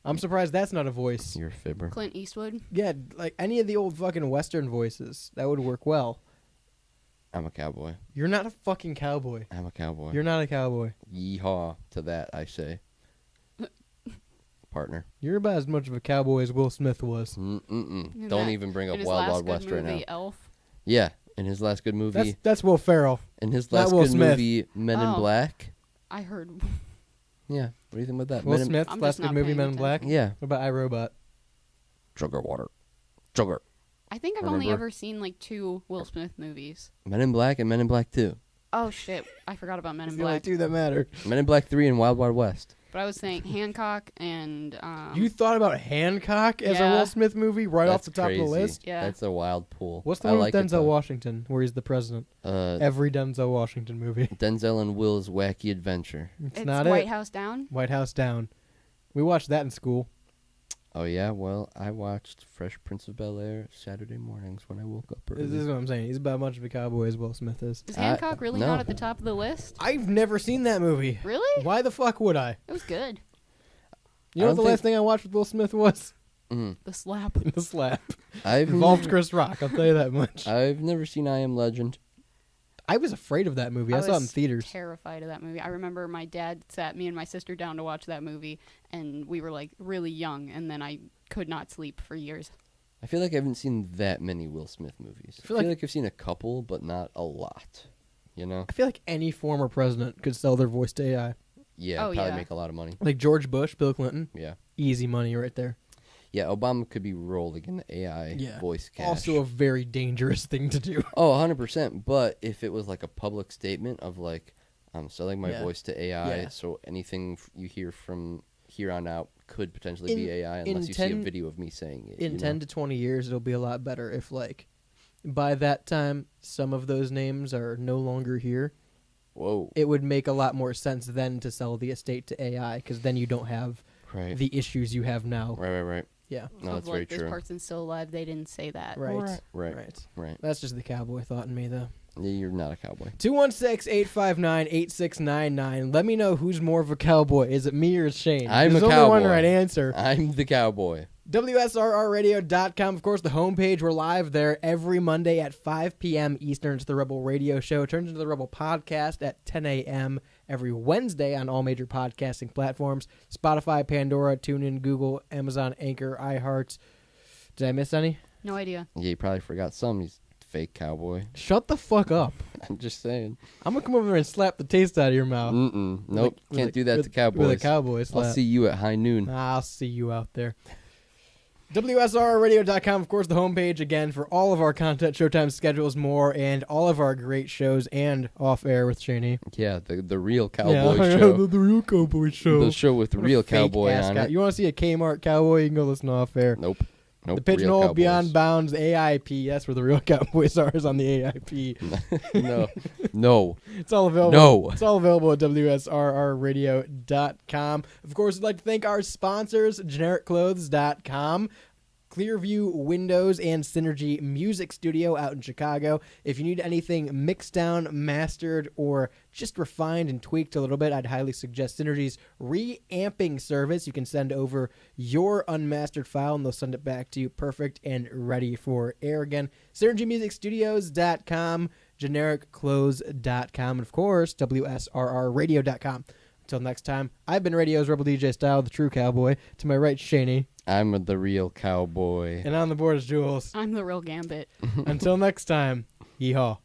[SPEAKER 5] I'm surprised that's not a voice.
[SPEAKER 6] You're a fibber.
[SPEAKER 4] Clint Eastwood.
[SPEAKER 5] Yeah, like any of the old fucking Western voices, that would work well.
[SPEAKER 6] I'm a cowboy.
[SPEAKER 5] You're not a fucking cowboy.
[SPEAKER 6] I'm a cowboy.
[SPEAKER 5] You're not a cowboy.
[SPEAKER 6] Yeehaw to that, I say. Partner.
[SPEAKER 5] You're about as much of a cowboy as Will Smith was.
[SPEAKER 6] Mm-mm.
[SPEAKER 4] In
[SPEAKER 6] Don't
[SPEAKER 4] that-
[SPEAKER 6] even bring
[SPEAKER 4] in
[SPEAKER 6] up
[SPEAKER 4] his
[SPEAKER 6] Wild
[SPEAKER 4] last
[SPEAKER 6] Wild
[SPEAKER 4] good
[SPEAKER 6] West right now.
[SPEAKER 4] movie, Elf.
[SPEAKER 6] Yeah, in his last good movie.
[SPEAKER 5] That's Will Ferrell.
[SPEAKER 6] In his
[SPEAKER 5] not
[SPEAKER 6] last
[SPEAKER 5] Will
[SPEAKER 6] good
[SPEAKER 5] Smith.
[SPEAKER 6] movie, Men in
[SPEAKER 4] Oh.
[SPEAKER 6] Black.
[SPEAKER 4] I heard.
[SPEAKER 6] Yeah. What do you think about that?
[SPEAKER 5] Will
[SPEAKER 6] Men in-
[SPEAKER 5] Smith's
[SPEAKER 4] I'm
[SPEAKER 5] last
[SPEAKER 4] just
[SPEAKER 5] good
[SPEAKER 4] not
[SPEAKER 5] movie,
[SPEAKER 4] paying
[SPEAKER 5] Men in Black.
[SPEAKER 6] Yeah.
[SPEAKER 5] What about iRobot?
[SPEAKER 6] Sugar water. Sugar.
[SPEAKER 4] I think I've only
[SPEAKER 6] Remember?
[SPEAKER 4] ever seen like 2 Will Smith movies.
[SPEAKER 6] Men in Black and Men in Black 2.
[SPEAKER 4] Oh shit! I forgot about Men in
[SPEAKER 5] The only
[SPEAKER 4] Black.
[SPEAKER 5] two that matter.
[SPEAKER 6] Men in Black 3 and Wild Wild West.
[SPEAKER 4] But I was saying Hancock and
[SPEAKER 5] You thought about Hancock as a
[SPEAKER 4] Yeah.
[SPEAKER 5] Will Smith movie right off
[SPEAKER 6] That's
[SPEAKER 5] the top of the
[SPEAKER 6] crazy.
[SPEAKER 5] list?
[SPEAKER 4] Yeah.
[SPEAKER 6] That's a wild pool.
[SPEAKER 5] What's the
[SPEAKER 6] I
[SPEAKER 5] one
[SPEAKER 6] like
[SPEAKER 5] with
[SPEAKER 6] it,
[SPEAKER 5] Denzel
[SPEAKER 6] though.
[SPEAKER 5] Washington where he's the president? Every Denzel Washington movie.
[SPEAKER 6] Denzel and Will's Wacky Adventure.
[SPEAKER 5] It's,
[SPEAKER 4] it's
[SPEAKER 5] not
[SPEAKER 4] White
[SPEAKER 5] it.
[SPEAKER 4] House Down.
[SPEAKER 5] White House Down. We watched that in school.
[SPEAKER 6] Oh, yeah? Well, I watched Fresh Prince of Bel-Air Saturday mornings when I woke up early.
[SPEAKER 5] This is what I'm saying. He's about as much of a cowboy as Will Smith is.
[SPEAKER 4] Is Hancock really
[SPEAKER 6] no.
[SPEAKER 4] not at the top of the list?
[SPEAKER 5] I've never seen that movie.
[SPEAKER 4] Really?
[SPEAKER 5] Why the fuck would I?
[SPEAKER 4] It was good.
[SPEAKER 5] You know
[SPEAKER 6] I
[SPEAKER 5] what the
[SPEAKER 6] don't
[SPEAKER 5] last thing I watched with Will Smith was?
[SPEAKER 6] Mhm.
[SPEAKER 4] The slap.
[SPEAKER 5] The Slap.
[SPEAKER 6] I've
[SPEAKER 5] Involved
[SPEAKER 6] never,
[SPEAKER 5] Chris Rock, I'll tell you that much.
[SPEAKER 6] I've never seen I Am Legend.
[SPEAKER 5] I was afraid of that movie. I saw it in
[SPEAKER 4] was
[SPEAKER 5] theaters.
[SPEAKER 4] terrified of that movie. I remember my dad sat me and my sister down to watch that movie, and we were like really young, and then I could not sleep for years.
[SPEAKER 6] I feel like I haven't seen that many Will Smith movies. I feel like I've seen a couple, but not a lot. You know?
[SPEAKER 5] I feel like any former president could sell their voice to AI.
[SPEAKER 6] Yeah,
[SPEAKER 4] Oh,
[SPEAKER 6] probably
[SPEAKER 4] yeah.
[SPEAKER 6] make a lot of money.
[SPEAKER 5] Like George Bush, Bill Clinton.
[SPEAKER 6] Yeah.
[SPEAKER 5] Easy money right there.
[SPEAKER 6] Yeah, Obama could be rolling in the AI voice cash.
[SPEAKER 5] Also a very dangerous thing to do.
[SPEAKER 6] Oh, 100%. But if it was like a public statement of like, I'm selling my
[SPEAKER 5] Yeah.
[SPEAKER 6] voice to AI,
[SPEAKER 5] Yeah.
[SPEAKER 6] so anything you hear from here on out could potentially be AI unless you see a video of me saying it.
[SPEAKER 5] In 10 to 20 years, it'll be a lot better if, like, by that time, some of those names are no longer here.
[SPEAKER 6] Whoa.
[SPEAKER 5] It would make a lot more sense then to sell the estate to AI, because then you don't have
[SPEAKER 6] Right.
[SPEAKER 5] the issues you have now.
[SPEAKER 6] Right.
[SPEAKER 5] Yeah.
[SPEAKER 6] No,
[SPEAKER 4] Of,
[SPEAKER 6] that's
[SPEAKER 4] like,
[SPEAKER 6] very
[SPEAKER 4] this
[SPEAKER 6] true.
[SPEAKER 4] person's still alive. They didn't say that.
[SPEAKER 6] Right.
[SPEAKER 5] That's just the cowboy thought in me, though.
[SPEAKER 6] Yeah, you're not a cowboy.
[SPEAKER 5] 216-859-8699. Let me know who's more of a cowboy. Is it me or Shane?
[SPEAKER 6] I'm
[SPEAKER 5] There's
[SPEAKER 6] a
[SPEAKER 5] only
[SPEAKER 6] cowboy.
[SPEAKER 5] one right answer.
[SPEAKER 6] I'm the cowboy.
[SPEAKER 5] WSRRradio.com, of course, the homepage. We're live there every Monday at 5 p.m. Eastern. It's the Rebel Radio Show. It turns into the Rebel Podcast at 10 a.m. every Wednesday on all major podcasting platforms. Spotify, Pandora, TuneIn, Google, Amazon, Anchor, iHeart. Did I miss any?
[SPEAKER 4] No idea.
[SPEAKER 6] Yeah, you probably forgot some. He's a fake cowboy.
[SPEAKER 5] Shut the fuck up.
[SPEAKER 6] I'm just saying.
[SPEAKER 5] I'm going to come over there and slap the taste out of your mouth.
[SPEAKER 6] Nope. Can't do that to cowboys.
[SPEAKER 5] With a cowboy slap.
[SPEAKER 6] I'll see you at high noon.
[SPEAKER 5] I'll see you out there. WSRRadio.com, of course, the homepage again for all of our content, showtime schedules, more, and all of our great shows and off air with Shaney.
[SPEAKER 6] Yeah, the real cowboy show.
[SPEAKER 5] the real cowboy show.
[SPEAKER 6] The show with the
[SPEAKER 5] What a
[SPEAKER 6] real
[SPEAKER 5] fake
[SPEAKER 6] cowboy
[SPEAKER 5] ass
[SPEAKER 6] on
[SPEAKER 5] guy.
[SPEAKER 6] it.
[SPEAKER 5] You want to see a Kmart cowboy? You can go listen to off air.
[SPEAKER 6] Nope.
[SPEAKER 5] The
[SPEAKER 6] real
[SPEAKER 5] Pigeonhole,
[SPEAKER 6] cowboys.
[SPEAKER 5] Beyond Bounds, AIP. That's where the real cowboys are, is on the AIP.
[SPEAKER 6] No.
[SPEAKER 5] It's all available.
[SPEAKER 6] No.
[SPEAKER 5] It's all available at WSRRradio.com. Of course, I'd like to thank our sponsors, GenericClothes.com, Clearview Windows, and Synergy Music Studio out in Chicago. If you need anything mixed down, mastered, or just refined and tweaked a little bit, I'd highly suggest Synergy's reamping service. You can send over your unmastered file, and they'll send it back to you perfect and ready for air again. SynergyMusicStudios.com, GenericClothes.com, and, of course, WSRRradio.com. Until next time, I've been Radio's Rebel DJ Style, the true cowboy. To my right, Shaney.
[SPEAKER 6] I'm the real cowboy.
[SPEAKER 5] And on the board is Jules.
[SPEAKER 4] I'm the real Gambit.
[SPEAKER 5] Until next time, yeehaw.